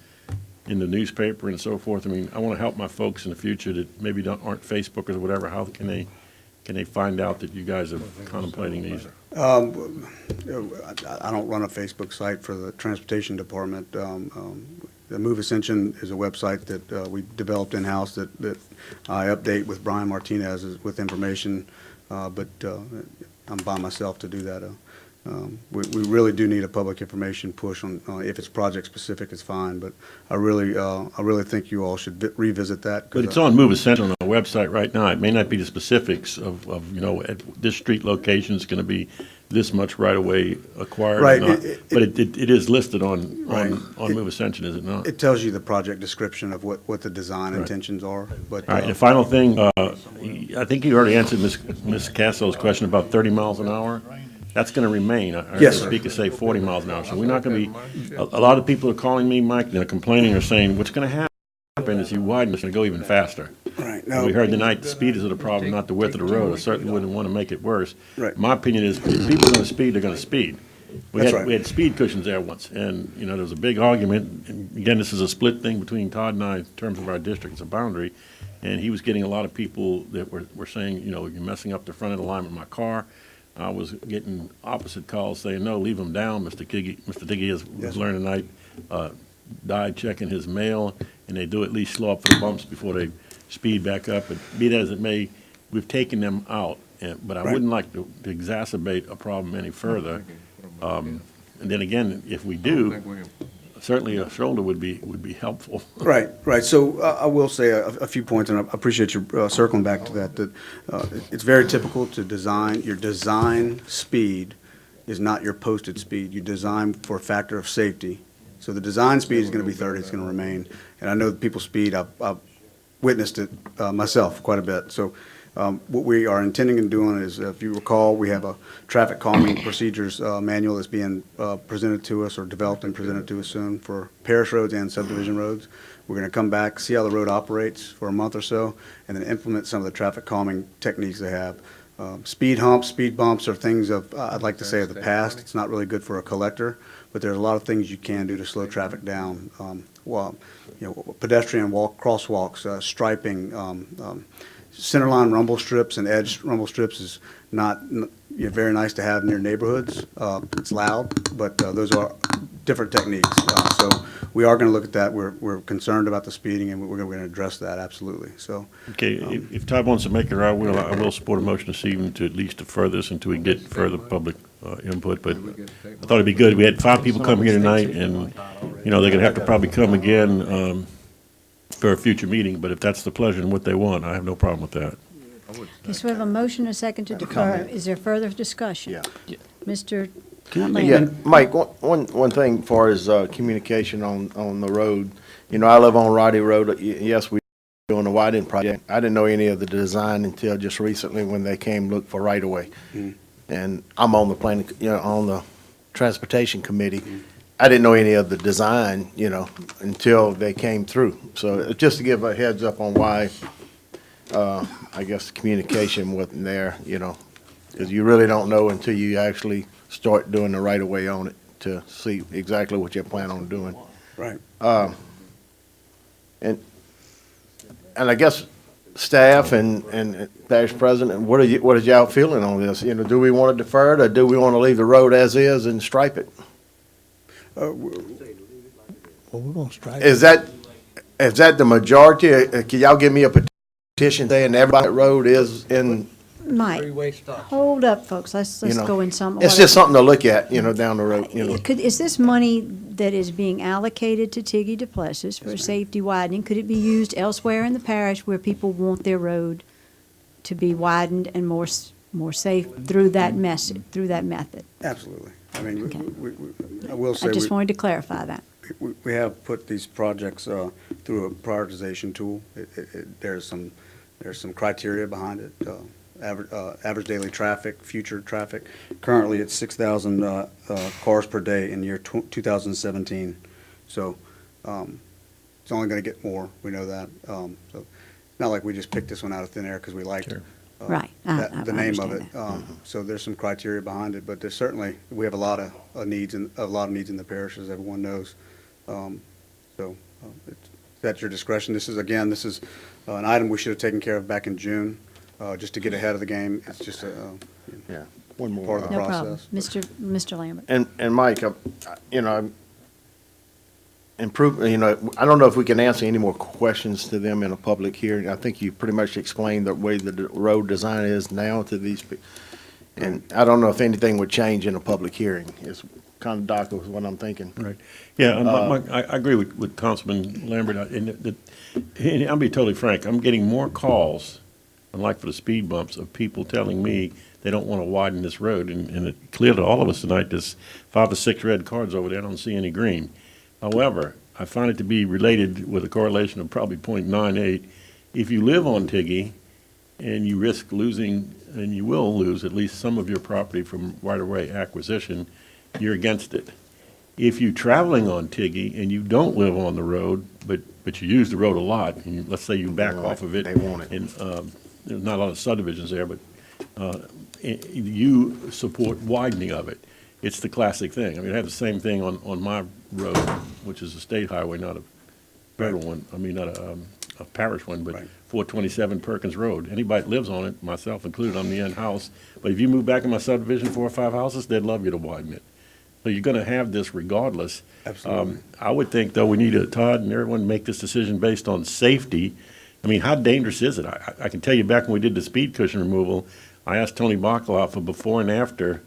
[SPEAKER 18] in the newspaper and so forth? I mean, I want to help my folks in the future that maybe aren't Facebookers or whatever. How can they find out that you guys are contemplating these?
[SPEAKER 17] I don't run a Facebook site for the Transportation Department. The Move Ascension is a website that we developed in-house that I update with Brian Martinez with information, but I'm by myself to do that. We really do need a public information push on, if it's project-specific, it's fine, but I really think you all should revisit that.
[SPEAKER 18] But it's on Move Ascension on our website right now. It may not be the specifics of you know, at this street location is going to be this much right-of-way acquired or
[SPEAKER 17] Right,
[SPEAKER 18] not. But it is listed on Move Ascension, is it not?
[SPEAKER 17] It tells you the project description of what the design intentions are, but.
[SPEAKER 18] All right, and the final thing, I think you already answered Ms. Casso's question about 30 miles an hour. That's going to remain. I heard
[SPEAKER 17] Yes,
[SPEAKER 18] the
[SPEAKER 17] sir.
[SPEAKER 18] speaker say 40 miles an hour. So we're not going to be, a lot of people are calling me, Mike, they're complaining or saying, what's going to happen is you widen, it's going to go even faster.
[SPEAKER 17] Right.
[SPEAKER 18] And we heard tonight, the speed is the problem, not the width of the road. I certainly wouldn't want to make it worse.
[SPEAKER 17] Right.
[SPEAKER 18] My opinion is, if people are going to speed, they're going to speed.
[SPEAKER 17] That's right.
[SPEAKER 18] We had speed cushions there once, and, you know, there was a big argument. And again, this is a split thing between Todd and I in terms of our district. It's a boundary. And he was getting a lot of people that were saying, you know, you're messing up the front of the line with my car. I was getting opposite calls saying, no, leave him down. Mr. Diggy was learning tonight, died checking his mail, and they do at least slow up for the bumps before they speed back up. But be that as it may, we've taken them out, but I wouldn't like to exacerbate a problem any further. And then again, if we do, certainly a shoulder would be helpful.
[SPEAKER 17] Right. So I will say a few points, and I appreciate you circling back to that, it's very typical to design, your design speed is not your posted speed. You design for a factor of safety. So the design speed is going to be 30, it's going to remain. And I know that people speed, I've witnessed it myself quite a bit. So what we are intending on doing is, if you recall, we have a traffic calming procedures manual that's being presented to us or developed and presented to us soon for parish roads and subdivision roads. We're going to come back, see how the road operates for a month or so, and then implement some of the traffic calming techniques they have. Speed humps, speed bumps are things of, I'd like to say, of the past. It's not really good for a collector, but there's a lot of things you can do to slow traffic down. Pedestrian crosswalks, striping, centerline rumble strips and edge rumble strips is not very nice to have near neighborhoods. It's loud, but those are different techniques. So we are going to look at that. We're concerned about the speeding, and we're going to address that, absolutely. So.
[SPEAKER 18] Okay, if Todd wants to make it, I will support a motion this evening to at least defer this until we get further public input. But I thought it'd be good. We had 5 people come here tonight, and, you know, they're going to have to probably come again for a future meeting, but if that's the pleasure and what they want, I have no problem with that.
[SPEAKER 2] Okay, so we have a motion and a second to defer. Is there further discussion?
[SPEAKER 1] Yeah.
[SPEAKER 2] Mr.
[SPEAKER 1] Yeah, Mike, one thing as far as communication on the road, you know, I live on Roddy Road. Yes, we're doing a widening project. I didn't know any of the design until just recently when they came look for right-of-way. And I'm on the planning, you know, on the transportation committee. I didn't know any of the design, you know, until they came through. So just to give a heads up on why, I guess, communication wasn't there, you know, because you really don't know until you actually start doing the right-of-way on it to see exactly what you plan on doing.
[SPEAKER 17] Right.
[SPEAKER 1] And I guess staff and parish president, what is y'all feeling on this? You know, do we want to defer it, or do we want to leave the road as is and stripe it?
[SPEAKER 19] Well, we're gonna strike.
[SPEAKER 1] Is that the majority? Can y'all give me a petition saying everybody that road is in?
[SPEAKER 2] Mike, hold up, folks. Let's
[SPEAKER 1] You know,
[SPEAKER 2] go in some
[SPEAKER 1] it's
[SPEAKER 2] order.
[SPEAKER 1] just something to look at, you know, down the road, you know.
[SPEAKER 2] Is this money that is being allocated to Tiggy Duplessis for safety widening, could it be used elsewhere in the parish where people want their road to be widened and more safe through that method?
[SPEAKER 17] Absolutely. I mean, I will say.
[SPEAKER 2] I just wanted to clarify that.
[SPEAKER 17] We have put these projects through a prioritization tool. There's some criteria behind it. Average daily traffic, future traffic. Currently, it's 6,000 cars per day in year 2017. So it's only going to get more. We know that. So not like we just picked this one out of thin air because we liked
[SPEAKER 2] Right.
[SPEAKER 17] the name of it. So there's some criteria behind it, but there's certainly, we have a lot of needs in the parish, as everyone knows. So It's at your discretion. This is an item we should have taken care of back in June, just to get ahead of the game. It's just
[SPEAKER 1] Yeah, one more.
[SPEAKER 17] part of the
[SPEAKER 2] No problem.
[SPEAKER 17] process.
[SPEAKER 2] Mr. Lambert.
[SPEAKER 1] And Mike, I don't know if we can answer any more questions to them in a public hearing. I think you pretty much explained the way the road design is now to these people. And I don't know if anything would change in a public hearing. It's kind of dark is what I'm thinking.
[SPEAKER 18] Right. Yeah, I agree with Councilman Lambert. And I'll be totally frank, I'm getting more calls, unlike for the speed bumps, of people telling me they don't want to widen this road. And it clear to all of us tonight, there's 5 or 6 red cards over there. I don't see any green. However, I find it to be related with a correlation of probably 0.98. If you live on Tiggy and you risk losing, and you will lose at least some of your property from right-of-way acquisition, you're against it. If you're traveling on Tiggy and you don't live on the road, but you use the road a lot, and let's say you back off of it.
[SPEAKER 1] They want it.
[SPEAKER 18] And there's not a lot of subdivisions there, but you support widening of it. It's the classic thing. I mean, I have the same thing on my road, which is a state highway, not a federal one. I mean, not a parish one, but 427 Perkins Road. Anybody that lives on it, myself included, I'm the end house. But if you move back in my subdivision 4 or 5 houses, they'd love you to widen it. So you're going to have this regardless.
[SPEAKER 17] Absolutely.
[SPEAKER 18] I would think, though, we need Todd and everyone make this decision based on safety. I mean, how dangerous is it? I can tell you back when we did the speed cushion removal, I asked Tony Bacala for before and after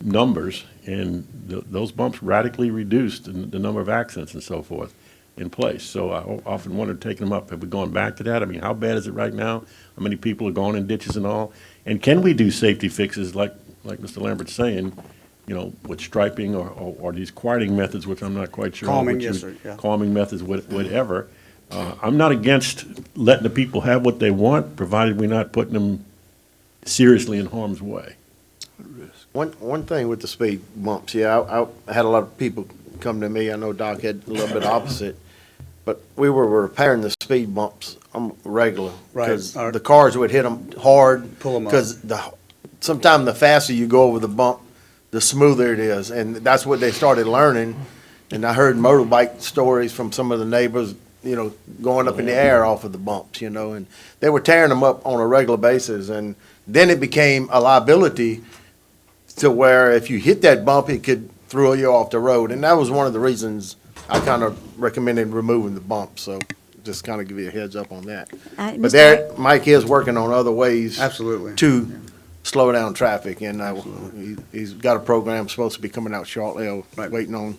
[SPEAKER 18] numbers, and those bumps radically reduced the number of accidents and so forth in place. So I often wondered, taking them up, have we gone back to that? I mean, how bad is it right now? How many people are going in ditches and all? And can we do safety fixes like Mr. Lambert's saying, with striping or these quieting methods, which I'm not quite sure.
[SPEAKER 17] Calming, yes, sir, yeah.
[SPEAKER 18] Calming methods, whatever. I'm not against letting the people have what they want, provided we're not putting them seriously in harm's way.
[SPEAKER 1] One thing with the speed bumps, I had a lot of people come to me. I know Doc had a little bit opposite, but we were repairing the speed bumps regular.
[SPEAKER 17] Right.
[SPEAKER 1] Because the cars would hit them hard.
[SPEAKER 17] Pull 'em up.
[SPEAKER 1] Because sometimes the faster you go over the bump, the smoother it is. And that's what they started learning. And I heard motorbike stories from some of the neighbors, going up in the air off of the bumps, and they were tearing them up on a regular basis. And then it became a liability to where if you hit that bump, it could throw you off the road. And that was one of the reasons I kind of recommended removing the bump. So just kind of give you a heads up on that. But Mike is working on other ways.
[SPEAKER 17] Absolutely.
[SPEAKER 1] To slow down traffic. And he's got a program supposed to be coming out shortly, waiting on.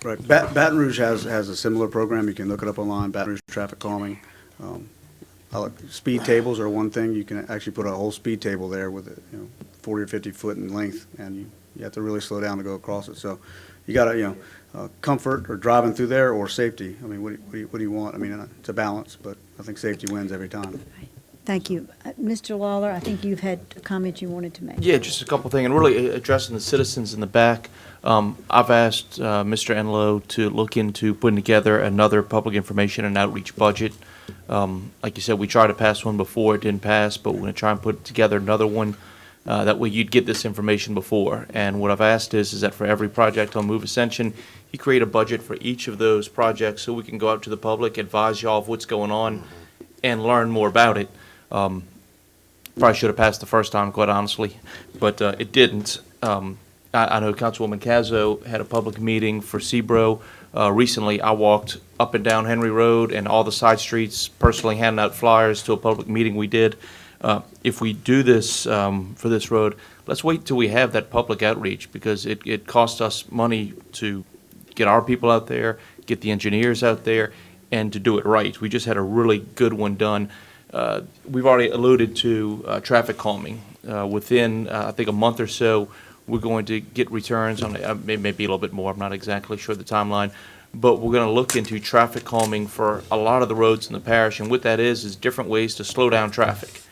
[SPEAKER 17] Right. Baton Rouge has a similar program. You can look it up online, Baton Rouge Traffic Calming. Speed tables are one thing. You can actually put a whole speed table there with 40 or 50 foot in length, and you have to really slow down to go across it. So you got to, comfort or driving through there or safety. I mean, what do you want? I mean, it's a balance, but I think safety wins every time.
[SPEAKER 2] Thank you. Mr. Lawler, I think you've had a comment you wanted to make.
[SPEAKER 3] Yeah, just a couple things, and really addressing the citizens in the back. I've asked Mr. Enlow to look into putting together another public information and outreach budget. Like you said, we tried to pass one before, it didn't pass, but we're going to try and put together another one. That way you'd get this information before. And what I've asked is that for every project on Move Ascension, you create a budget for each of those projects so we can go out to the public, advise y'all of what's going on, and learn more about it. Probably should have passed the first time, quite honestly, but it didn't. I know Councilwoman Cazzo had a public meeting for Sebro. Recently, I walked up and down Henry Road and all the side streets, personally handing out flyers to a public meeting we did. If we do this for this road, let's wait till we have that public outreach, because it costs us money to get our people out there, get the engineers out there, and to do it right. We just had a really good one done. We've already alluded to traffic calming. Within, I think, a month or so, we're going to get returns on maybe a little bit more. I'm not exactly sure the timeline, but we're going to look into traffic calming for a lot of the roads in the parish. And what that is different ways to slow down traffic.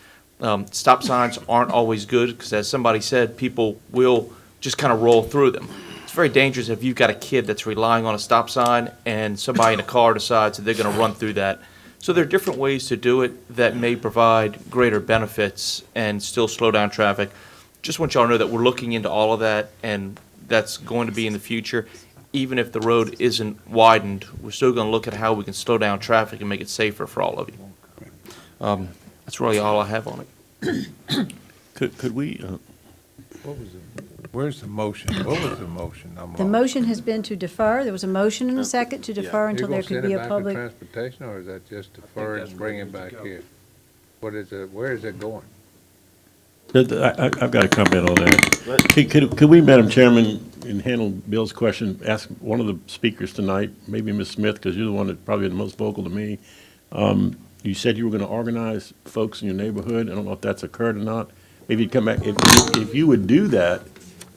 [SPEAKER 3] Stop signs aren't always good because, as somebody said, people will just kind of roll through them. It's very dangerous if you've got a kid that's relying on a stop sign and somebody in a car decides that they're going to run through that. So there are different ways to do it that may provide greater benefits and still slow down traffic. Just want y'all to know that we're looking into all of that, and that's going to be in the future. even if the road isn't widened, we're still gonna look at how we can slow down traffic and make it safer for all of you. That's really all I have on it.
[SPEAKER 18] Could we,
[SPEAKER 12] What was it? Where's the motion? What was the motion?
[SPEAKER 2] The motion has been to defer. There was a motion and a second to defer until there could be a public.
[SPEAKER 12] You gonna send it back to transportation, or is that just defer it and bring it back here? What is it, where is it going?
[SPEAKER 18] I've got a comment on that. Could we, Madam Chairman, in handle Bill's question, ask one of the speakers tonight, maybe Ms. Smith, because you're the one that probably the most vocal to me. You said you were going to organize folks in your neighborhood. I don't know if that's occurred or not. Maybe you'd come back, if you would do that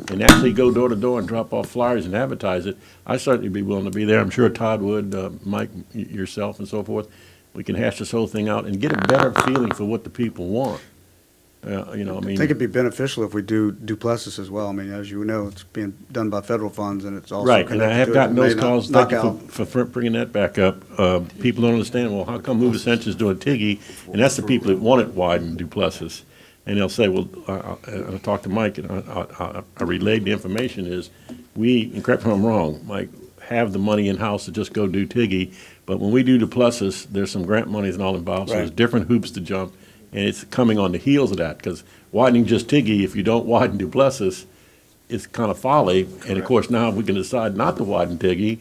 [SPEAKER 18] and actually go door to door and drop off flyers and advertise it, I'd certainly be willing to be there. I'm sure Todd would, Mike, yourself and so forth. We can hash this whole thing out and get a better feeling for what the people want. You know, I mean.
[SPEAKER 17] I think it'd be beneficial if we do Duplessis as well. I mean, as you know, it's being done by federal funds, and it's also
[SPEAKER 18] Right, and I have gotten those calls, thank you
[SPEAKER 17] knockout.
[SPEAKER 18] for bringing that back up. People don't understand, well, how come Move Ascension's doing Tiggy? And that's the people that want it widened, Duplessis. And they'll say, well, I talked to Mike, and I relayed the information is, we, and correct me if I'm wrong, Mike, have the money in-house to just go do Tiggy, but when we do Duplessis, there's some grant monies and all involved, so there's
[SPEAKER 17] Right.
[SPEAKER 18] different hoops to jump, and it's coming on the heels of that, because widening just Tiggy, if you don't widen Duplessis, it's kind of folly, and of course, now if we can decide not to widen Tiggy,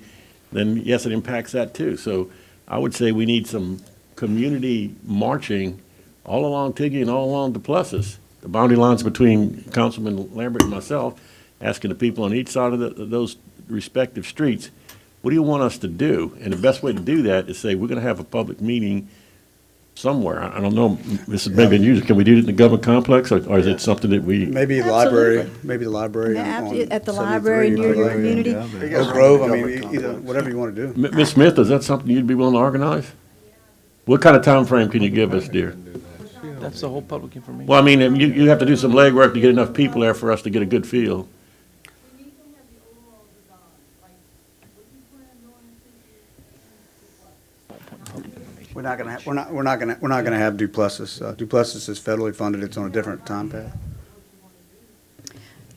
[SPEAKER 18] then yes, it impacts that too. So I would say we need some community marching all along Tiggy and all along Duplessis. The boundary lines between Councilman Lambert and myself, asking the people on each side of those respective streets, what do you want us to do? And the best way to do that is say, we're going to have a public meeting somewhere. I don't know, this is maybe unusual. Can we do it in the government complex, or is it something that we?
[SPEAKER 17] Maybe the library, maybe the library.
[SPEAKER 2] At the library near your community.
[SPEAKER 17] Oak Grove, I mean, either, whatever you want to do.
[SPEAKER 18] Ms. Smith, is that something you'd be willing to organize? What kind of time frame can you give us, dear?
[SPEAKER 3] That's the whole public information.
[SPEAKER 18] Well, I mean, you have to do some legwork to get enough people there for us to get a good feel.
[SPEAKER 17] We're not gonna have Duplessis. Duplessis is federally funded. It's on a different time path.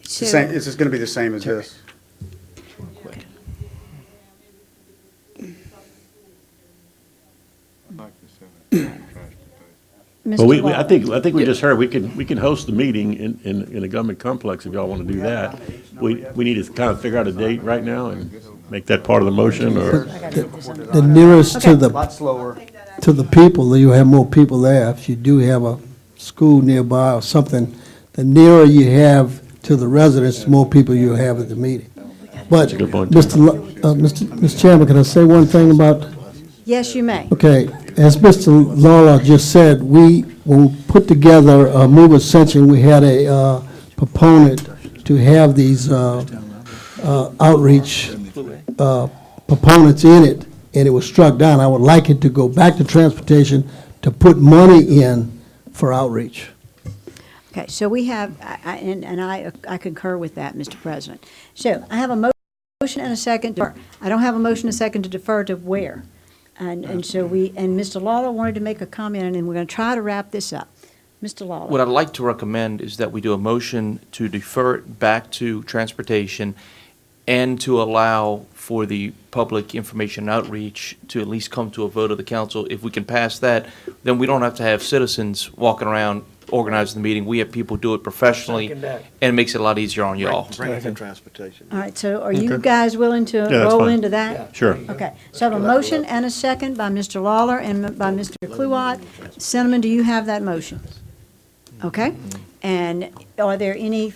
[SPEAKER 17] It's the same, it's just gonna be the same as this.
[SPEAKER 18] Well, I think we just heard, we can host the meeting in the government complex if y'all want to do that. We need to kind of figure out a date right now and make that part of the motion, or?
[SPEAKER 19] The nearest to
[SPEAKER 17] A lot slower.
[SPEAKER 19] the people, you have more people there. If you do have a school nearby or something, the nearer you have to the residents, the more people you have at the meeting. But,
[SPEAKER 18] a good point.
[SPEAKER 19] Mr. Chairman, can I say one thing about?
[SPEAKER 2] Yes, you may.
[SPEAKER 19] Okay, as Mr. Lawler just said, when we put together Move Ascension, we had a proponent to have these outreach proponents in it, and it was struck down. I would like it to go back to transportation to put money in for outreach.
[SPEAKER 2] Okay, so we have, I concur with that, Mr. President. So I have a motion and a second. I don't have a motion and a second to defer to where? And so Mr. Lawler wanted to make a comment, and we're going to try to wrap this up. Mr. Lawler.
[SPEAKER 3] What I'd like to recommend is that we do a motion to defer it back to transportation and to allow for the public information outreach to at least come to a vote of the council. If we can pass that, then we don't have to have citizens walking around organizing the meeting. We have people do it professionally, and it makes it a lot easier on y'all.
[SPEAKER 1] Bring it to transportation.
[SPEAKER 2] All right, so are you guys willing to
[SPEAKER 18] that's
[SPEAKER 2] roll
[SPEAKER 18] fine.
[SPEAKER 2] into that?
[SPEAKER 18] Sure.
[SPEAKER 2] Okay, so I have a motion and a second by Mr. Lawler and by Mr. Kluwat. Cinnamon, do you have that motion? Okay, and are there any,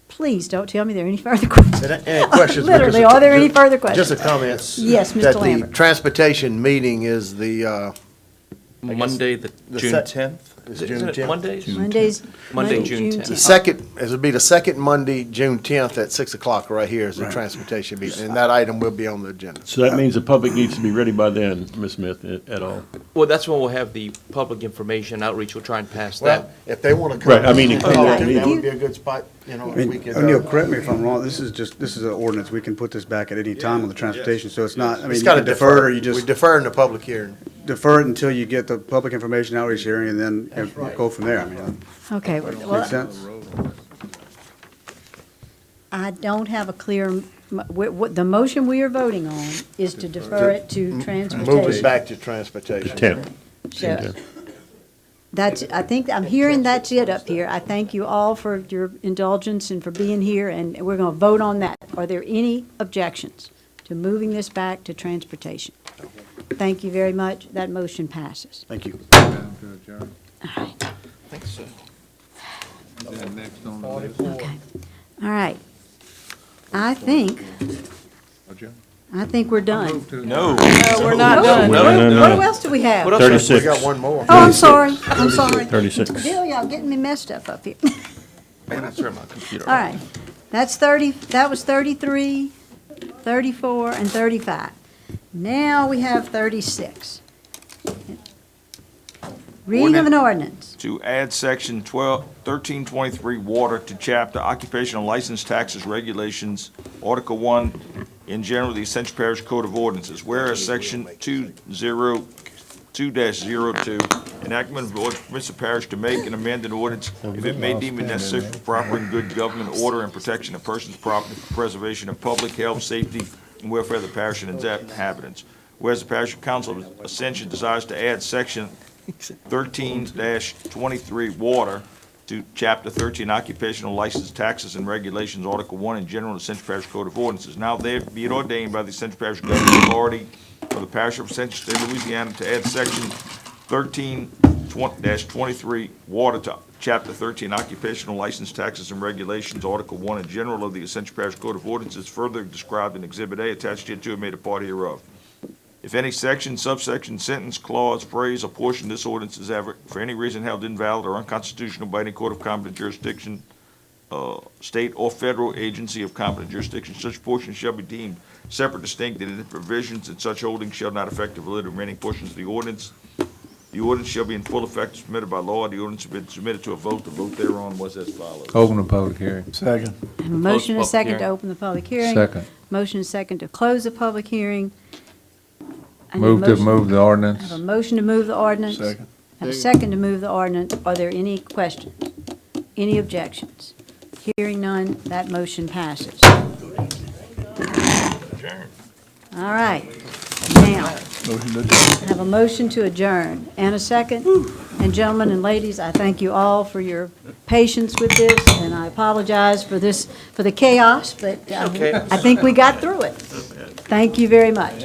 [SPEAKER 2] please don't tell me there are any further questions.
[SPEAKER 1] Any questions?
[SPEAKER 2] Literally, are there any further questions?
[SPEAKER 1] Just a comment.
[SPEAKER 2] Yes, Mr.
[SPEAKER 1] That
[SPEAKER 2] Lambert.
[SPEAKER 1] the transportation meeting is the,
[SPEAKER 3] Monday, the June
[SPEAKER 1] set-
[SPEAKER 3] 10th?
[SPEAKER 1] Is
[SPEAKER 3] Isn't it
[SPEAKER 1] 10th?
[SPEAKER 3] Mondays? Monday, June 10th.
[SPEAKER 1] The second, it'll be the second Monday, June 10th at 6 o'clock right here is the transportation meeting, and that item will be on the agenda.
[SPEAKER 18] So that means the public needs to be ready by then, Ms. Smith, at all?
[SPEAKER 3] Well, that's when we'll have the public information outreach. We'll try and pass
[SPEAKER 1] Well,
[SPEAKER 3] that.
[SPEAKER 1] if they want to come.
[SPEAKER 18] Right, I mean,
[SPEAKER 1] that
[SPEAKER 2] Okay.
[SPEAKER 1] would be a good spot, you know,
[SPEAKER 17] I
[SPEAKER 1] if
[SPEAKER 17] mean,
[SPEAKER 1] we could.
[SPEAKER 17] O'Neill, correct me if I'm wrong, this is an ordinance, we can put this back at any time on the transportation, so it's not, I mean,
[SPEAKER 1] It's
[SPEAKER 17] you
[SPEAKER 1] got to
[SPEAKER 17] can defer it, or you
[SPEAKER 1] We
[SPEAKER 17] just
[SPEAKER 1] defer in the public hearing.
[SPEAKER 17] defer it until you get the public information outreach hearing, and then go from there, I mean,
[SPEAKER 2] Okay,
[SPEAKER 17] makes
[SPEAKER 2] well,
[SPEAKER 17] sense?
[SPEAKER 2] I don't have a clear, what, the motion we are voting on is to defer it to transportation.
[SPEAKER 1] Move it back to transportation.
[SPEAKER 2] So, that's, I think, I'm hearing that's it up here. I thank you all for your indulgence and for being here, and we're going to vote on that. Are there any objections to moving this back to transportation? Thank you very much. That motion passes.
[SPEAKER 17] Thank you.
[SPEAKER 2] All right.
[SPEAKER 3] think so.
[SPEAKER 12] Next on the list.
[SPEAKER 2] Okay. All right. I think we're done.
[SPEAKER 13] No.
[SPEAKER 6] We're not done.
[SPEAKER 2] What else do we have?
[SPEAKER 1] What else?
[SPEAKER 18] 36.
[SPEAKER 1] We got one more.
[SPEAKER 2] Oh, I'm sorry. I'm sorry.
[SPEAKER 18] 36.
[SPEAKER 2] Bill, y'all getting me messed up here.
[SPEAKER 3] Man, I turned my computer
[SPEAKER 2] All
[SPEAKER 3] off.
[SPEAKER 2] right. That's 30, that was 33, 34, and 35. Now we have 36. Reading of an ordinance.
[SPEAKER 13] To add section 1323 water to chapter occupational license taxes regulations, Article 1 in general of the Ascension Parish Code of Ordinances. Whereas section 202-02, enactment of the ordinance permits the parish to make and amend an ordinance if it may deem it necessary for proper and good government, order, and protection of persons, property, for preservation of public health, safety, and welfare of the parish and its inhabitants. Whereas the parish council of Ascension desires to add section 13-23 water to chapter 13 occupational license taxes and regulations, Article 1 in general of the Ascension Parish Code of Ordinances. Now therefore be it ordained by the Ascension Parish Government Authority of the Parish of Ascension, State of Louisiana, to add section 13-23 water to chapter 13 occupational license taxes and regulations, Article 1 in general of the Ascension Parish Code of Ordinances, further described in Exhibit A attached hereto and made a part hereof. If any section, subsection, sentence, clause, phrase, or portion of this ordinance is ever, for any reason, held invalid or unconstitutional by any court of competent jurisdiction, state or federal agency of competent jurisdiction, such portion shall be deemed separate, distinct, and the provisions in such holdings shall not affect the validity of remaining portions of the ordinance. The ordinance shall be in full effect as permitted by law. The ordinance has been submitted to a vote. The vote thereon was as follows.
[SPEAKER 12] Open the public hearing.
[SPEAKER 4] Second.
[SPEAKER 2] I have a motion and a
[SPEAKER 3] Close the public
[SPEAKER 2] second to
[SPEAKER 3] hearing.
[SPEAKER 2] open the public hearing.
[SPEAKER 12] Second.
[SPEAKER 2] Motion and second to close the public hearing. I need a
[SPEAKER 12] Move to
[SPEAKER 2] motion-
[SPEAKER 12] move the
[SPEAKER 2] I have a
[SPEAKER 12] ordinance.
[SPEAKER 2] motion to move the ordinance.
[SPEAKER 4] Second.
[SPEAKER 2] I have a second to move the ordinance. Are there any questions? Any objections? Hearing none, that motion passes. All right. Now,
[SPEAKER 4] Motion to adjourn.
[SPEAKER 2] I have a motion to adjourn and a second. And gentlemen and ladies, I thank you all for your patience with this, and I apologize for this, for the chaos, but I think we got through it. Thank you very much.